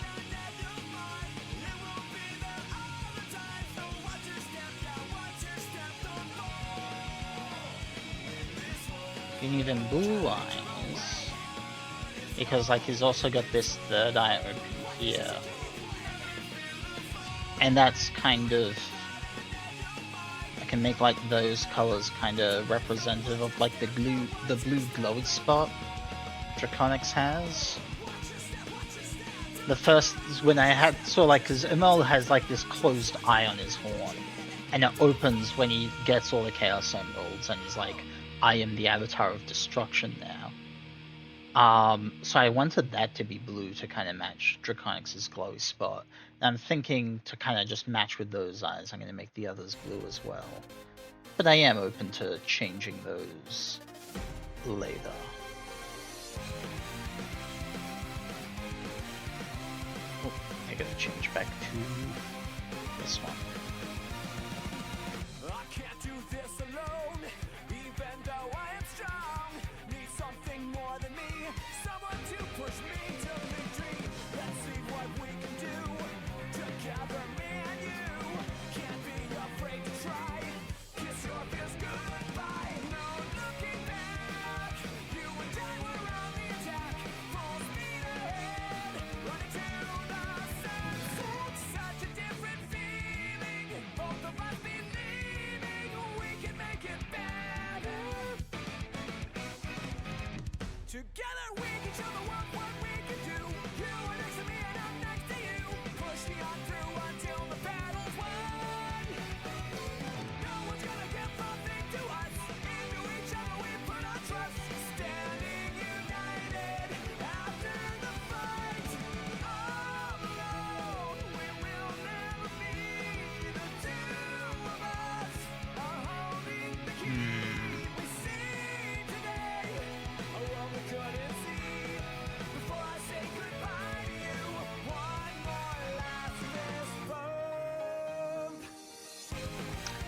You need them blue eyes, because like he's also got this third eye open here. And that's kind of, I can make like those colors kind of representative of like the blue glowy spot Draconics has. The first is when I saw like, cause Emil has like this closed eye on his horn, and it opens when he gets all the Chaos Emeralds, and he's like, I am the Avatar of Destruction now. So I wanted that to be blue to kind of match Draconics' glowy spot. And I'm thinking to kind of just match with those eyes, I'm going to make the others blue as well. But I am open to changing those later. Oh, I gotta change back to this one.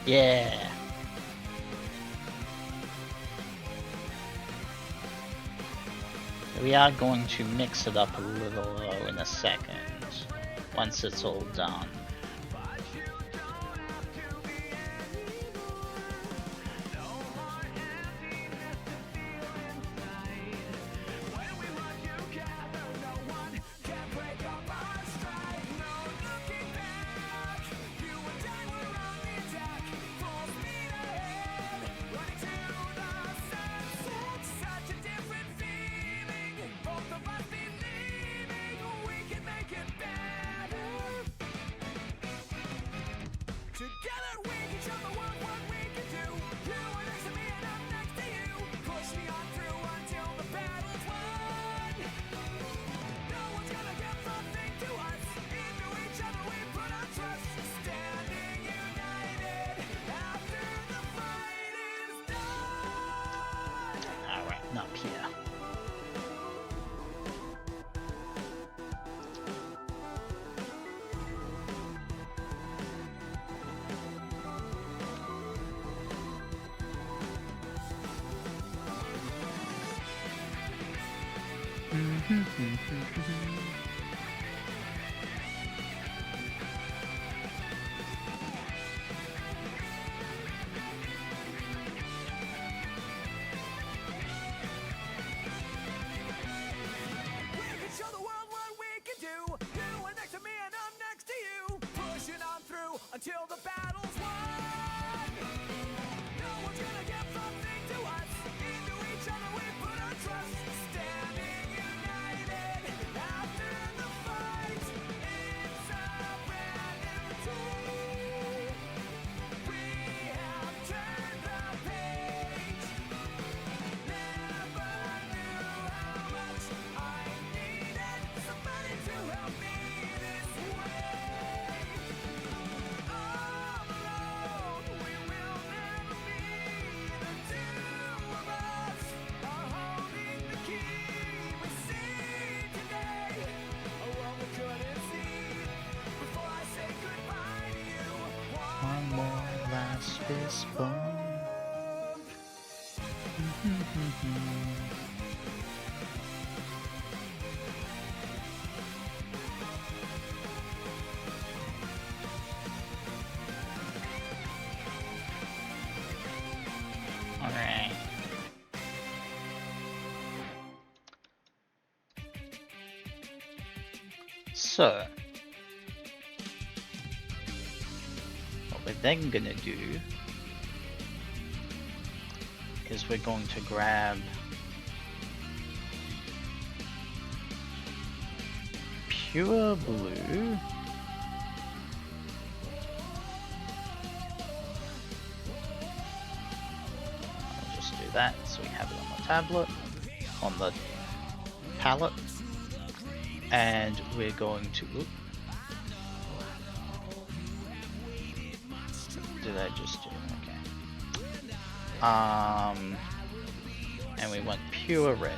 Yeah. We are going to mix it up a little though in a second, once it's all done. Until the battle's won. No one's gonna give something to us. Into each other we put our trust. Standing united after the fight. It's a brand new day. We have turned the page. Never knew how much I needed somebody to help me this way. Oh, spawn. Alright. So, what we're then gonna do is we're going to grab pure blue. I'll just do that so we have it on the tablet, on the palette, and we're going to. Did I just do? Okay. And we want pure red.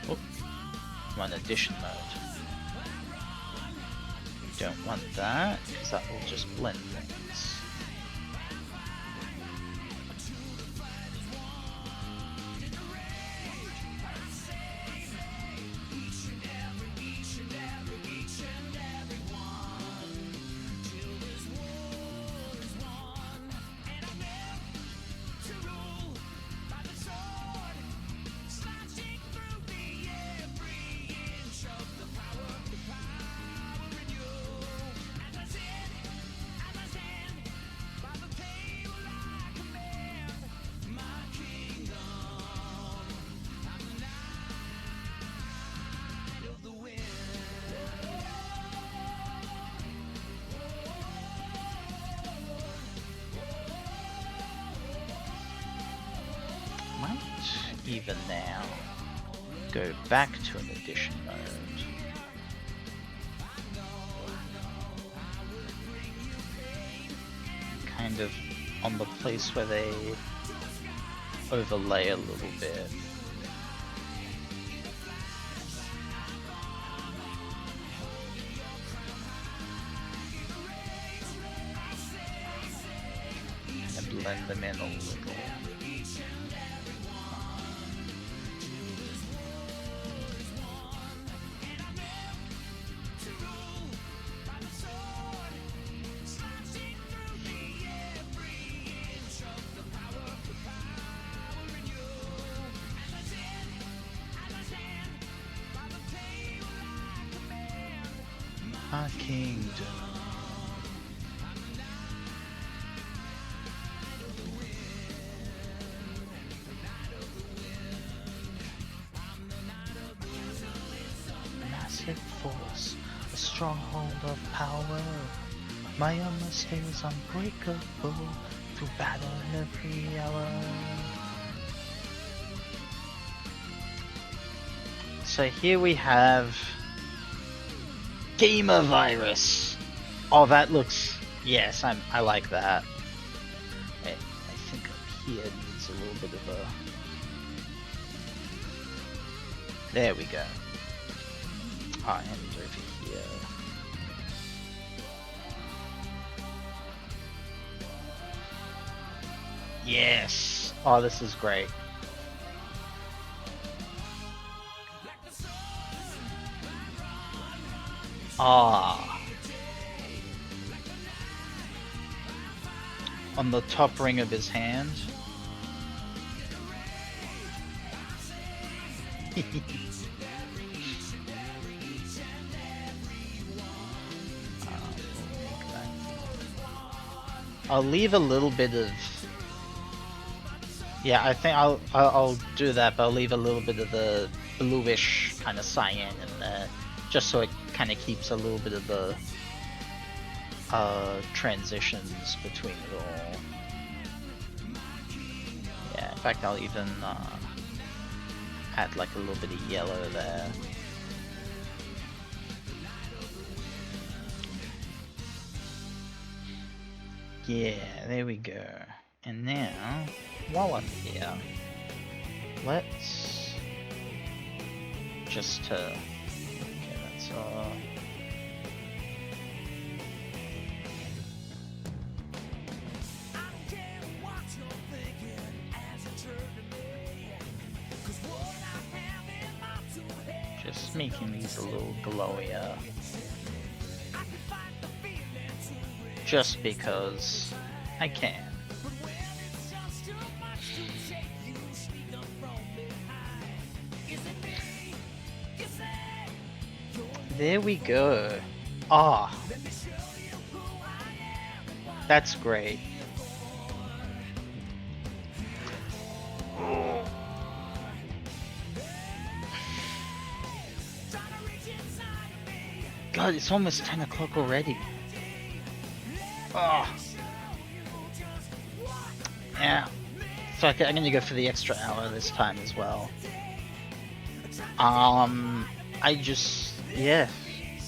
Oh, run addition mode. Don't want that because that will just blend things. Even now, go back to an addition mode. Kind of on the place where they overlay a little bit. And blend them in a little. Our kingdom. Massive force, a stronghold of power. My armor stays unbreakable through battle every hour. So here we have Gamer Virus. Oh, that looks. Yes, I like that. I think up here needs a little bit of a. There we go. Ah, and over here. Yes. Oh, this is great. Ah. On the top ring of his hand. I'll leave a little bit of. Yeah, I think I'll do that, but I'll leave a little bit of the bluish kind of cyan in there, just so it kind of keeps a little bit of the transitions between it all. Yeah, in fact, I'll even add like a little bit of yellow there. Yeah, there we go. And now, while I'm here, let's just okay, that's just making these a little glowier. Just because I can. There we go. Ah. That's great. God, it's almost 10 o'clock already. Oh. Yeah. So I'm gonna go for the extra hour this time as well. Yeah.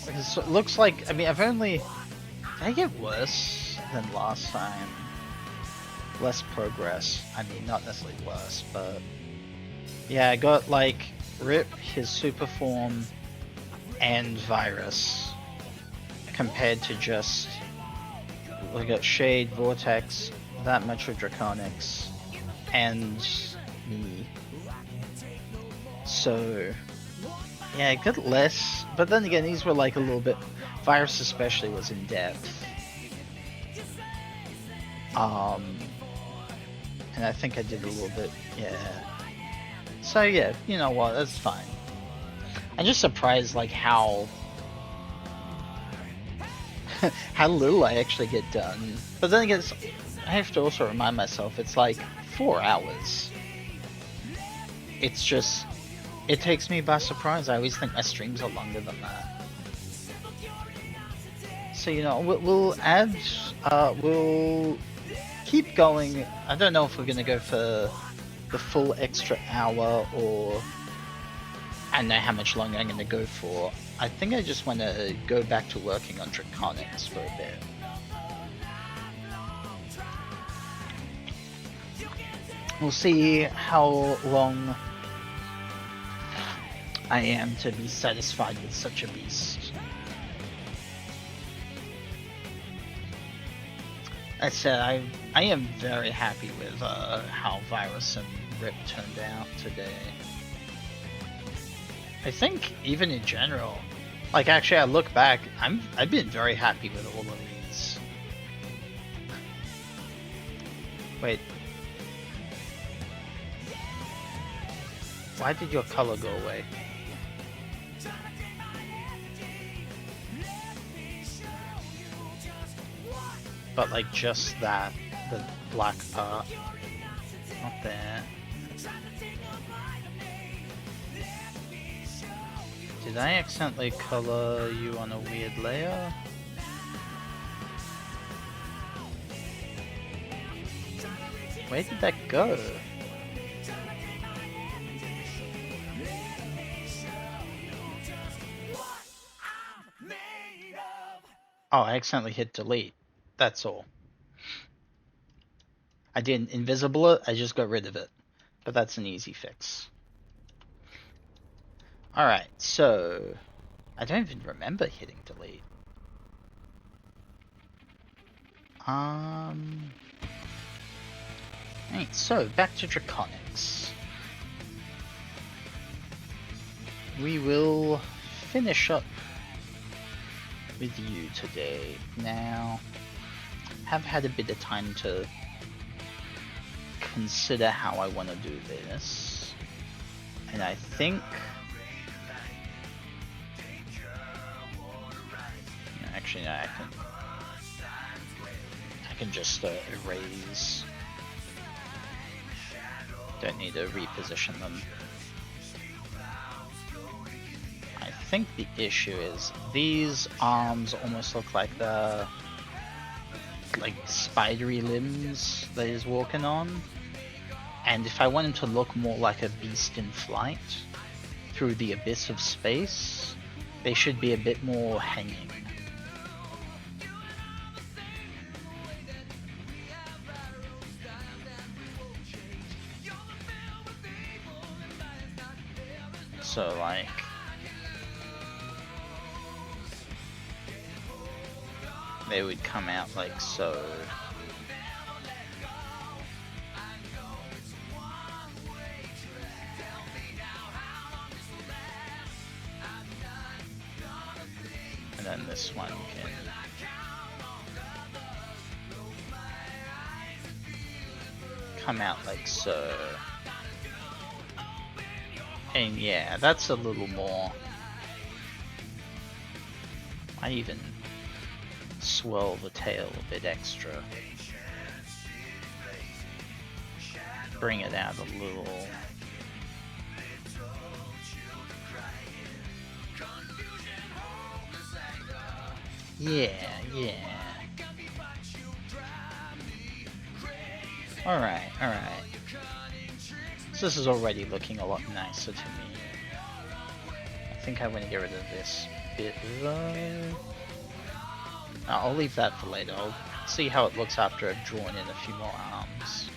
It looks like, I mean, I've only... Did I get worse than last time? Less progress. I mean, not necessarily worse, but... Yeah, I got, like, Rip, his super form, and Virus. Compared to just... We got Shade, Vortex, that much of Draconics, and me. So... Yeah, I got less, but then again, these were like a little bit... Virus especially was in depth. And I think I did a little bit, yeah. So yeah, you know what, that's fine. I'm just surprised like how... how little I actually get done. But then again, I have to also remind myself, it's like 4 hours. It's just... It takes me by surprise. I always think my streams are longer than that. So, you know, we'll add... we'll keep going. I don't know if we're going to go for the full extra hour or... I don't know how much longer I'm going to go for. I think I just want to go back to working on Draconics for a bit. We'll see how long I am to be satisfied with such a beast. I said I am very happy with how Virus and Rip turned out today. I think even in general, like actually I look back, I've been very happy with all of these. Wait. Why did your color go away? But like just that, the black part, not there. Did I accidentally color you on a weird layer? Where did that go? Oh, I accidentally hit delete. That's all. I didn't invisible it, I just got rid of it. But that's an easy fix. Alright, so... I don't even remember hitting delete. Alright, so back to Draconics. We will finish up with you today. Now, have had a bit of time to consider how I want to do this, and I think actually no, I can just erase. Don't need to reposition them. I think the issue is these arms almost look like the spidery limbs that he's walking on, and if I want him to look more like a beast in flight through the abyss of space, they should be a bit more hanging. So like they would come out like so. this one can come out like so. And yeah, that's a little more. I even swirl the tail a bit extra. Bring it out a little. Yeah. Alright. So this is already looking a lot nicer to me. I think I want to get rid of this bit though. I'll leave that for later. I'll see how it looks after I've drawn in a few more arms.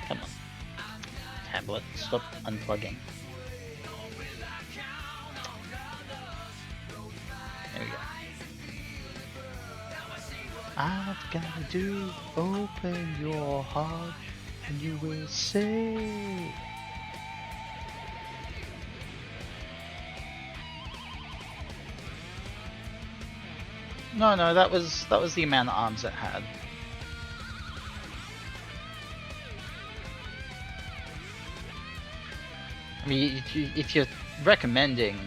Come on. Tablet, stop unplugging. There we go. I've gotta do, open your heart and you will say. No, that was the amount of arms it had. I mean, if you're recommending...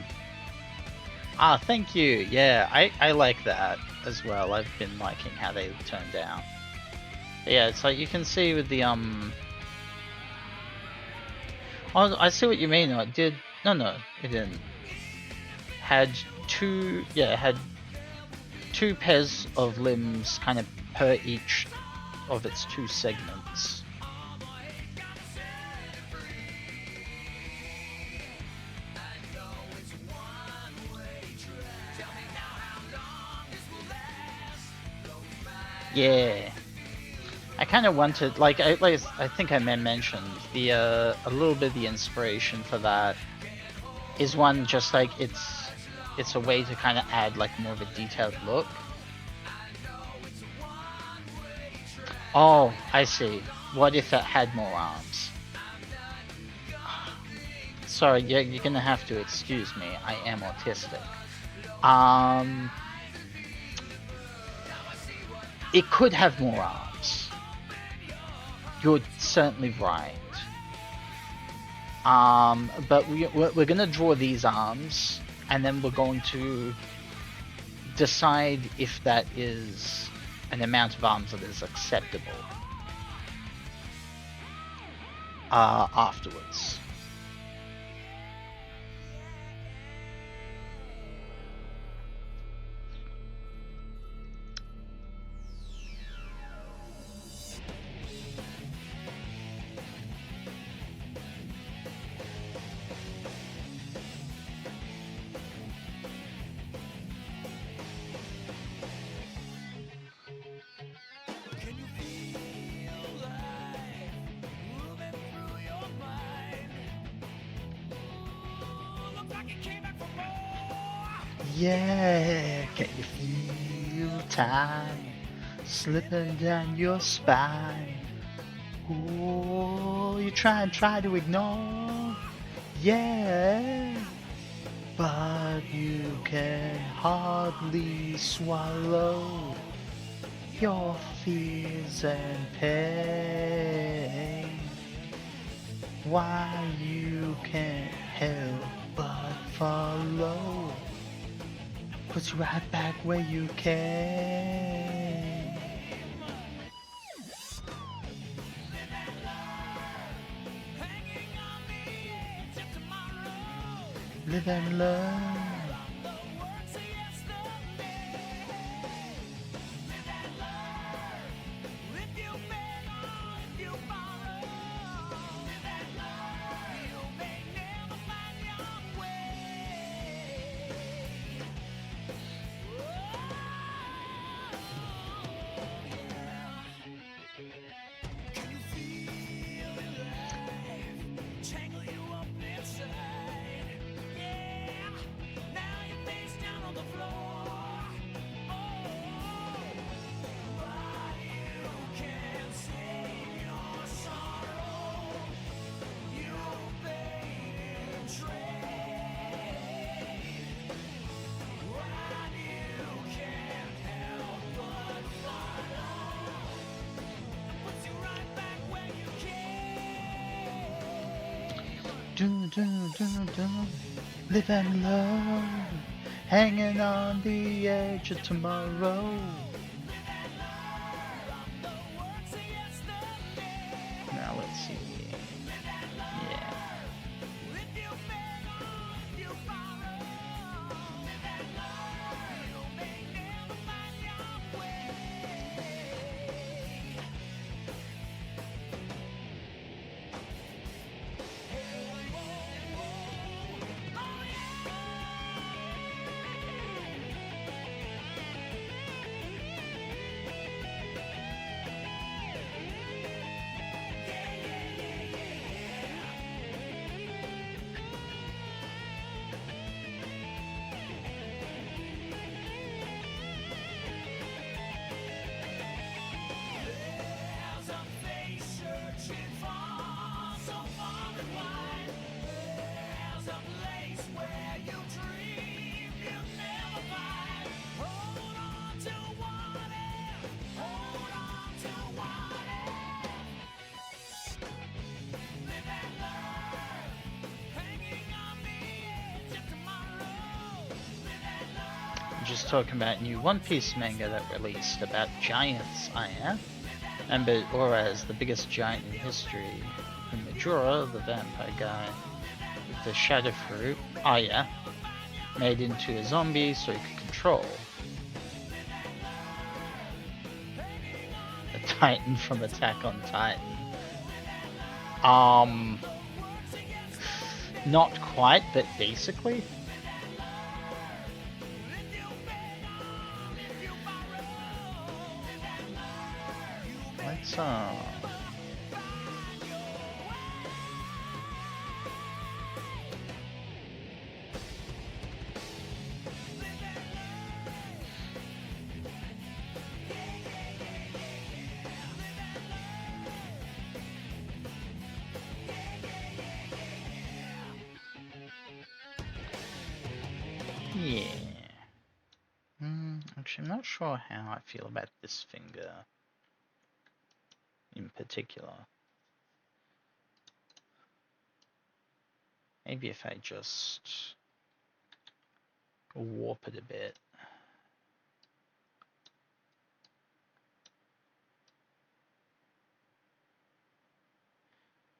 thank you. Yeah, I like that as well. I've been liking how they turned out. But yeah, it's like you can see with the Oh, I see what you mean. It did. No, it didn't. Had two pairs of limbs, kind of per each of its two segments. Yeah, I kind of wanted, like I think I mentioned the a little bit of the inspiration for that is one just like it's a way to kind of add like more of a detailed look. Oh, I see. What if it had more arms? Sorry, you're gonna have to excuse me. I am autistic. It could have more arms. You're certainly right. But we're gonna draw these arms, and then we're going to decide if that is an amount of arms that is acceptable afterwards. Yeah, can you feel time slipping down your spine? Oh, you try to ignore, yeah, but you can hardly swallow your fears and pain. Why you can't help but follow, puts you right back where you can. Live and learn. Live and love, hanging on the edge of tomorrow. Now let's see. Yeah. Just talking about new One Piece manga that released about giants, and as the biggest giant in history, Majora, the vampire guy with the shadow fruit, made into a zombie so he could control a Titan from Attack on Titan. Not quite, but basically. Let's yeah. Actually, I'm not sure how I feel about this finger in particular. Maybe if I just warp it a bit.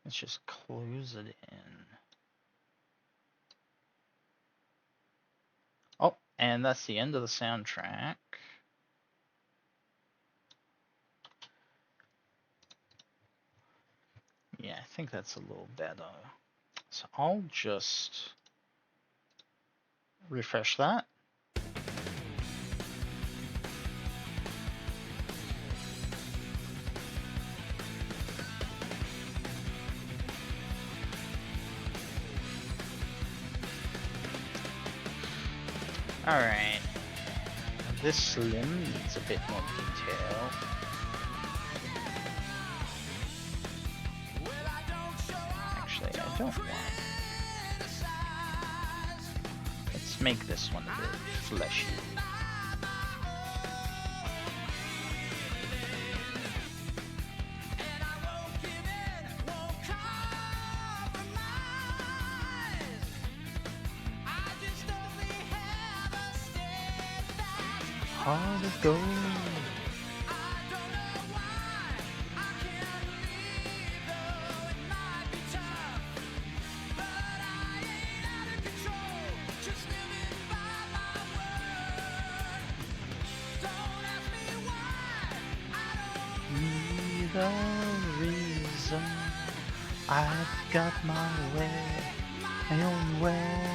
Let's just close it in. Oh, and that's the end of the soundtrack. Yeah, I think that's a little better. So I'll just refresh that. Alright. This limb needs a bit more detail. Actually, I don't want. Let's make this one a bit fleshy. Heart of gold. Neither reason I've got my way, my own way.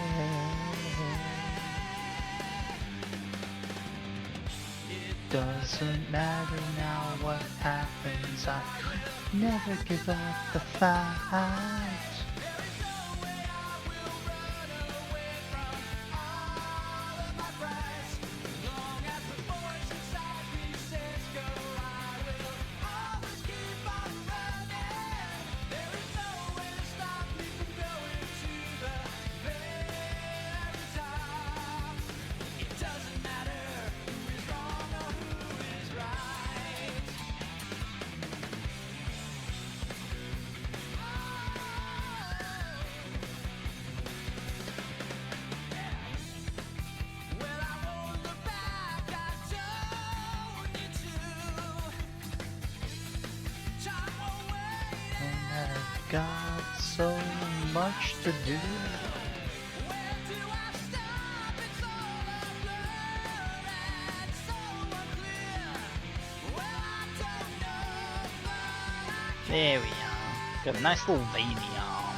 Doesn't matter now what happens, I never give up the fight. got so much to do. Where do I start? It's all a blur and so unclear. Well, I don't know, but I There we are. Got a nice little veiny arm.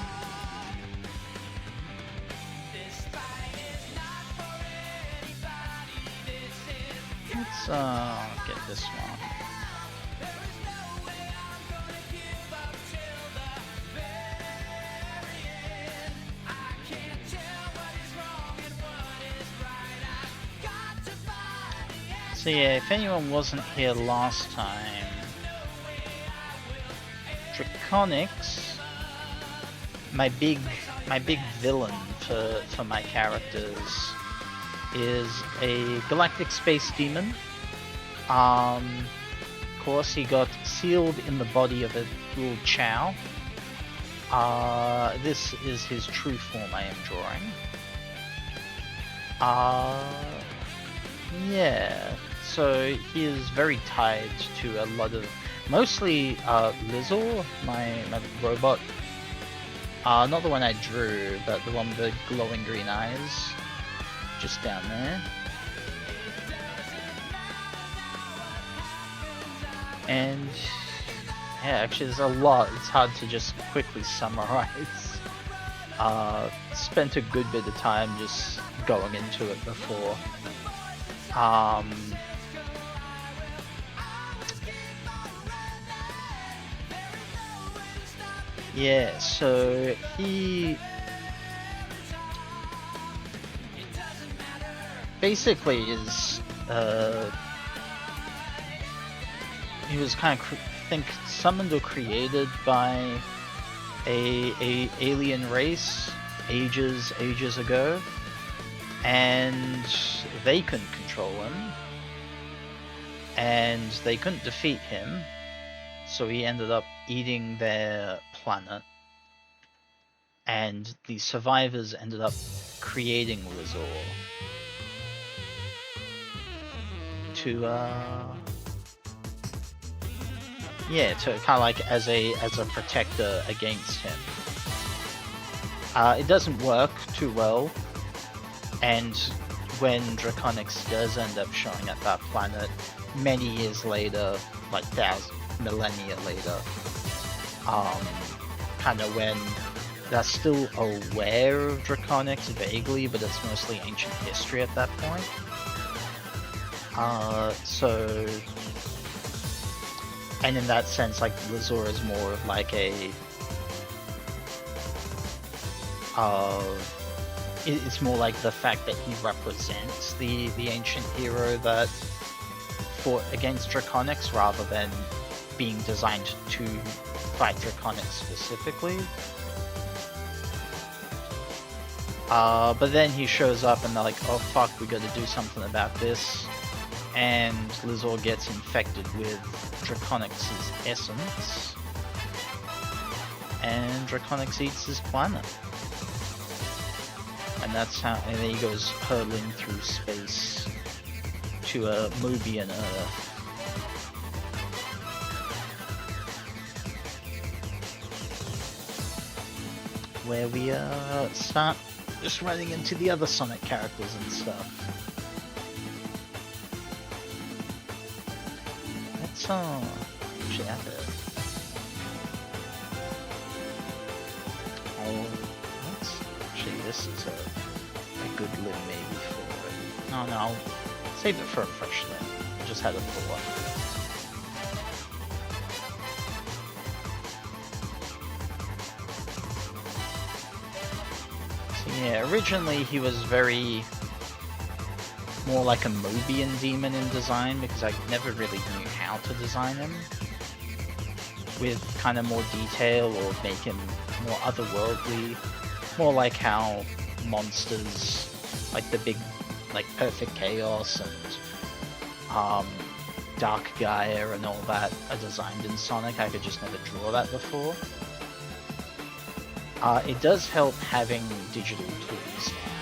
This fight is not for anybody. This is Let's get this one. there is no way I'm gonna give up till the very end. I can't tell what is wrong and what is right. I've got to find the answer. So yeah, if anyone wasn't here last time, Draconics, my big villain for my characters, is a galactic space demon. Of course, he got sealed in the body of a little Chow. This is his true form I am drawing. Yeah, so he is very tied to a lot of, mostly Lizor, my robot. Not the one I drew, but the one with the glowing green eyes, just down there. And yeah, actually there's a lot, it's hard to just quickly summarize. Spent a good bit of time just going into it before. Yeah, so he basically is he was kind of summoned or created by a alien race ages ago, and they couldn't control him, and they couldn't defeat him, so he ended up eating their planet, and the survivors ended up creating Lizor to to kind of like as a protector against him. It doesn't work too well, and when Draconics does end up showing at that planet many years later, like millennia later, kind of when they're still aware of Draconics vaguely, but it's mostly ancient history at that point. And in that sense, like, Lizor is more of like a it's more like the fact that he represents the ancient hero that fought against Draconics, rather than being designed to fight Draconics specifically. But then he shows up and they're like, oh fuck, we gotta do something about this. And Lizor gets infected with Draconics' essence. And Draconics eats his planet. And that's how, and then he goes hurtling through space to a Mobian Earth. Where we start just running into the other Sonic characters and stuff. Let's actually have it. Actually, this is a good limb maybe for it. No, I'll save it for a fresh limb. I just had a thought. Yeah, originally he was very more like a Mobian demon in design, because I never really knew how to design him with kind of more detail or make him more otherworldly, more like how monsters like the big, like Perfect Chaos and Dark Gaia and all that are designed in Sonic. I could just never draw that before. It does help having digital tools now,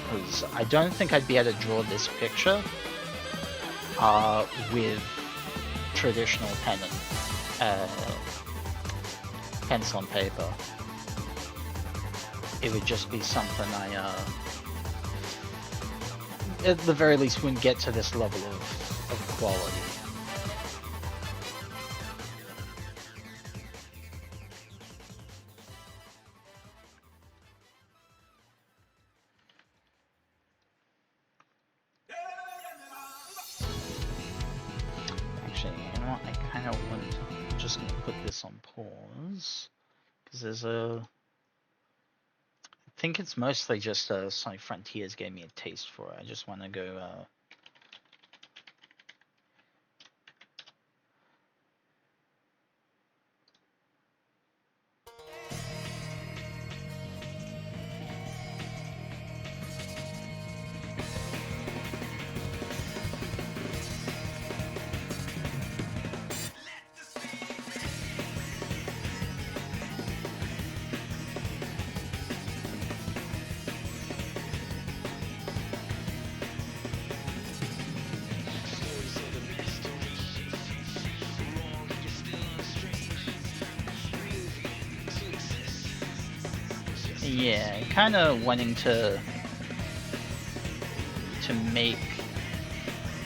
because I don't think I'd be able to draw this picture with traditional pen pencil and paper, it would just be something I, at the very least, wouldn't get to this level of quality. Actually, you know what? I kind of want. I'm just gonna put this on pause because there's a. I think it's mostly just Sonic Frontiers gave me a taste for it. I just want to go. Yeah, kind of wanting to make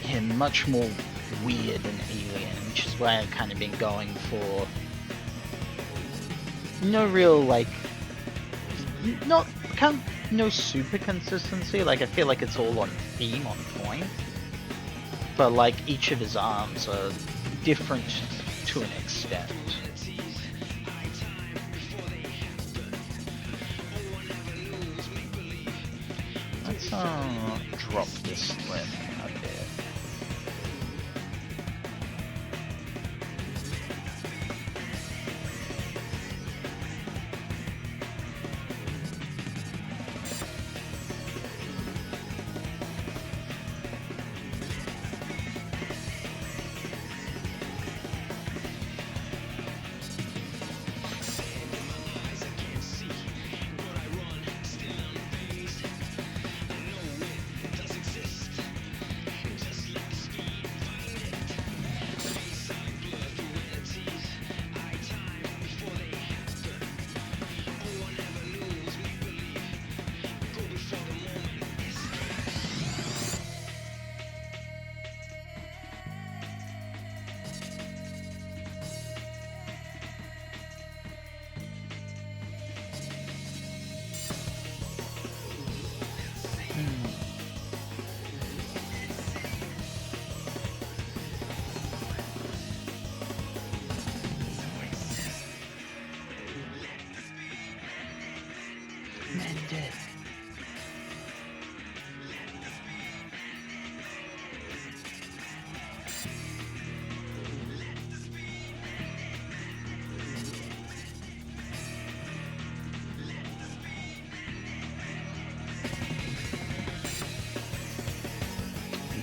him much more weird and alien, which is why I've kind of been going for no real like not kind of no super consistency. Like I feel like it's all on theme, on point, but like each of his arms are different to an extent. Let's drop this left a bit.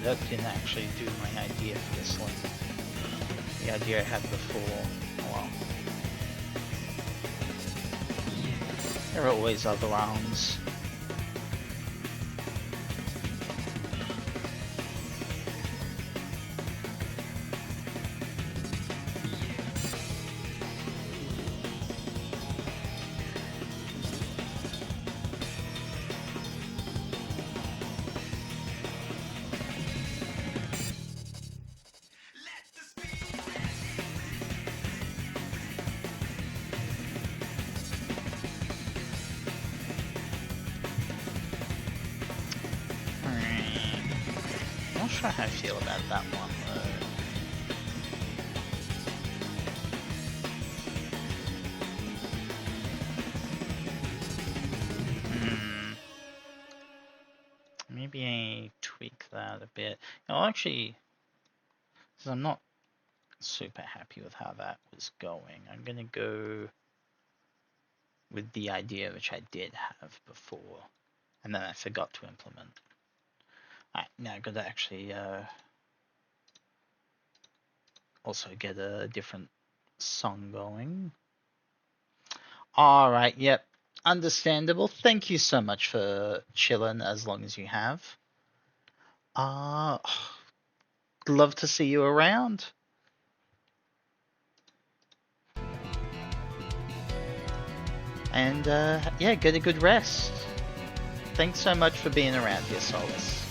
That didn't actually do my idea for this one. The idea I had before. Well, there are always other rounds. Not sure how I feel about that one though. Maybe I tweak that a bit. No, actually, because I'm not super happy with how that was going, I'm gonna go with the idea which I did have before, and then I forgot to implement. Alright, now I've got to actually also get a different song going. Alright, yep. Understandable. Thank you so much for chilling as long as you have. Love to see you around. And yeah, get a good rest. Thanks so much for being around here, Solace.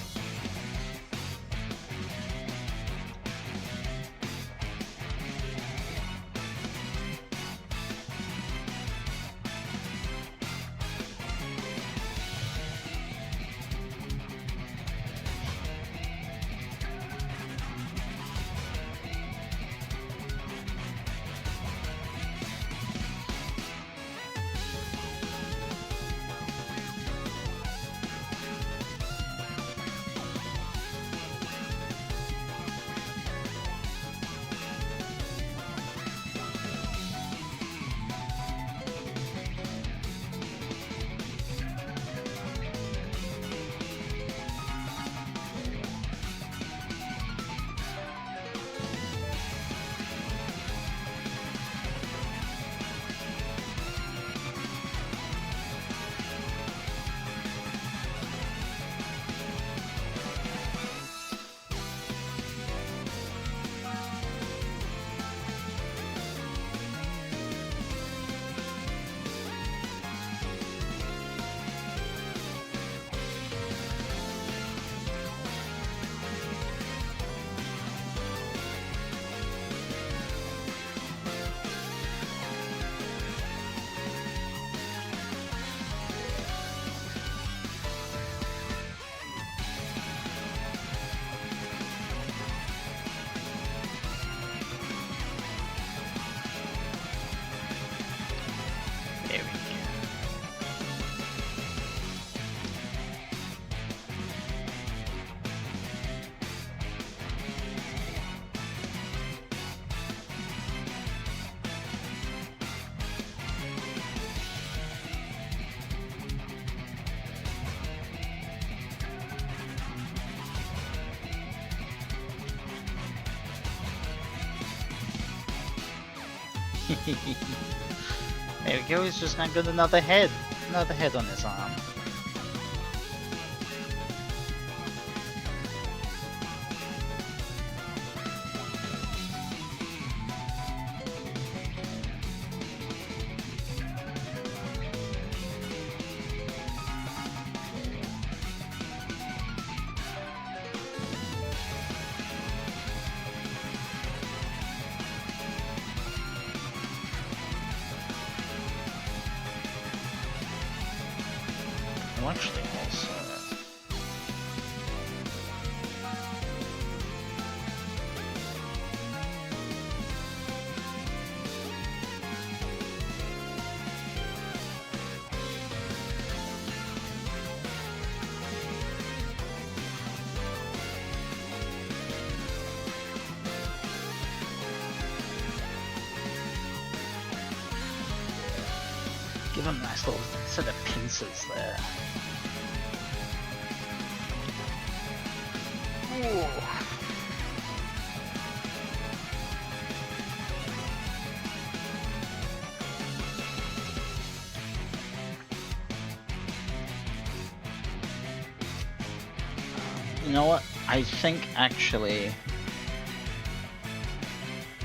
There we go. There we go, he's just not got another head. Another head on his arm. Actually, also. Give him a nice little set of pincers there. Ooh. You know what? I think actually.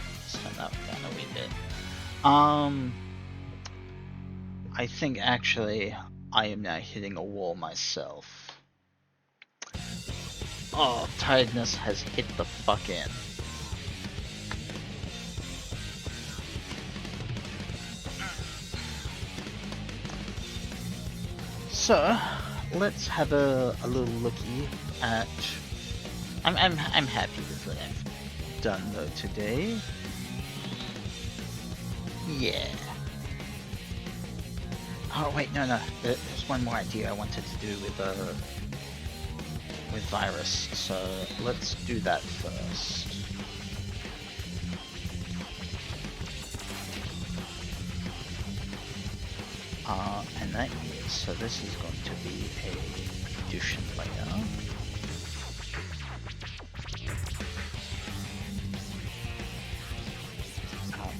Let's turn that down a wee bit. I think actually I am now hitting a wall myself. Oh, tiredness has hit the fuck in. So, let's have a little looky at. I'm happy with what I've done though today. Yeah. Oh wait, no. There's one more idea I wanted to do with virus, so let's do that first. And that is, so this is going to be a addition layer.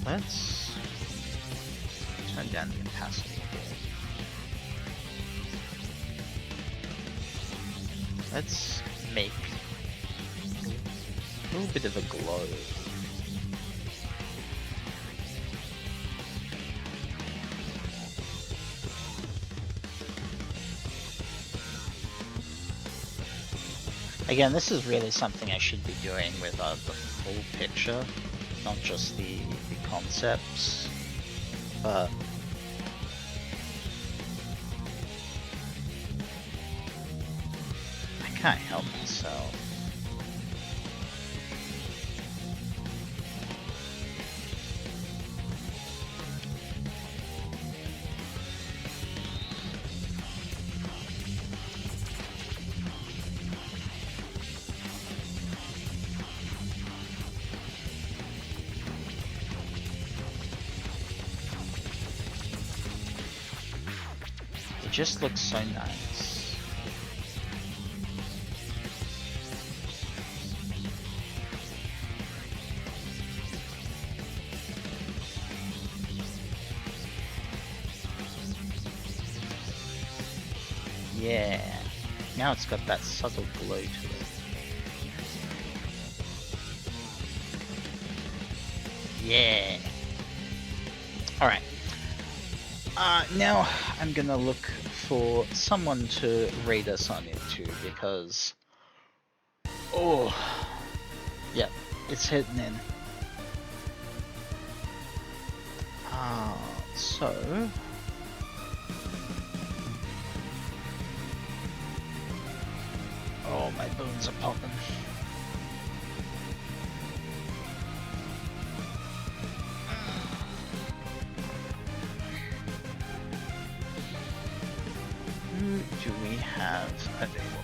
Let's turn down the opacity here. Let's make a little bit of a glow. Again, this is really something I should be doing with the full picture, not just the concepts, but I can't help myself. It just looks so nice. Yeah, now it's got that subtle glow to it. Yeah. Alright. Now I'm gonna look for someone to raid us on into because... Oh, yep, it's hitting in. So... Oh, my bones are popping. Who do we have available?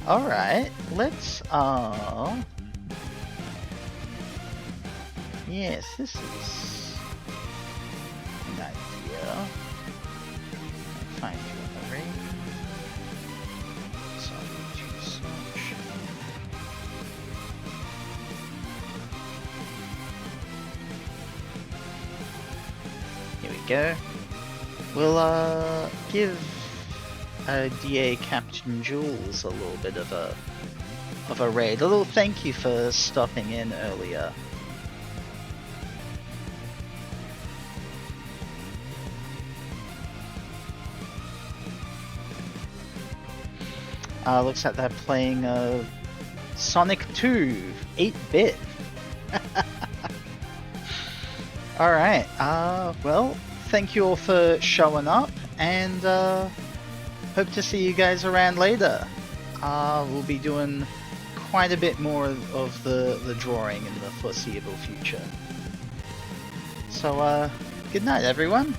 Alright, let's yes, this is an idea. Find you on the ring. So to search. Here we go. We'll give DA Captain Jules a little bit of a raid. A little thank you for stopping in earlier. Looks like they're playing Sonic 2 8-bit. Alright, well, thank you all for showing up, and hope to see you guys around later. We'll be doing quite a bit more of the drawing in the foreseeable future. So, good night, everyone.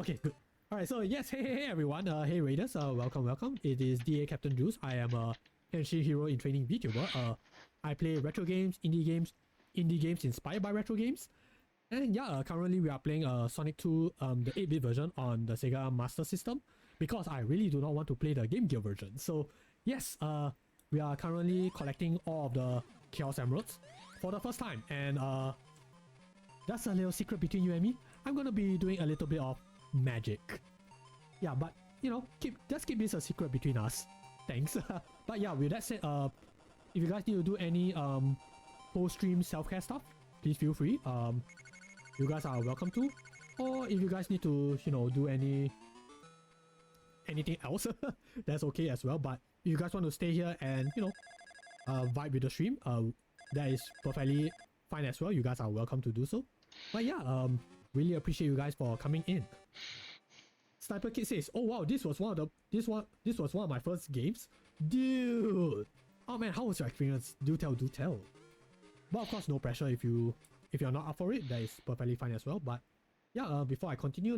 Okay, good. Alright, so yes, hey everyone, hey Raiders, welcome. It is DA Captain Juice. I am a Henshin Hero in Training VTuber. I play retro games, indie games inspired by retro games. And yeah, currently we are playing Sonic 2, the 8-bit version on the Sega Master System, because I really do not want to play the Game Gear version. So yes, we are currently collecting all of the Chaos Emeralds for the first time. And that's a little secret between you and me. I'm gonna be doing a little bit of magic. Yeah, but you know, just keep this a secret between us. Thanks. But yeah, with that said, if you guys need to do any post-stream self-care stuff, please feel free. You guys are welcome to. Or if you guys need to, you know, do anything else, that's okay as well. But if you guys want to stay here and, you know, vibe with the stream, that is perfectly fine as well. You guys are welcome to do so. But yeah, really appreciate you guys for coming in. Sniper Kid says, "Oh wow, this was one of my first games, dude. Oh man, how was your experience? Do tell." But of course, no pressure if you're not up for it. That is perfectly fine as well. But yeah, before I continue,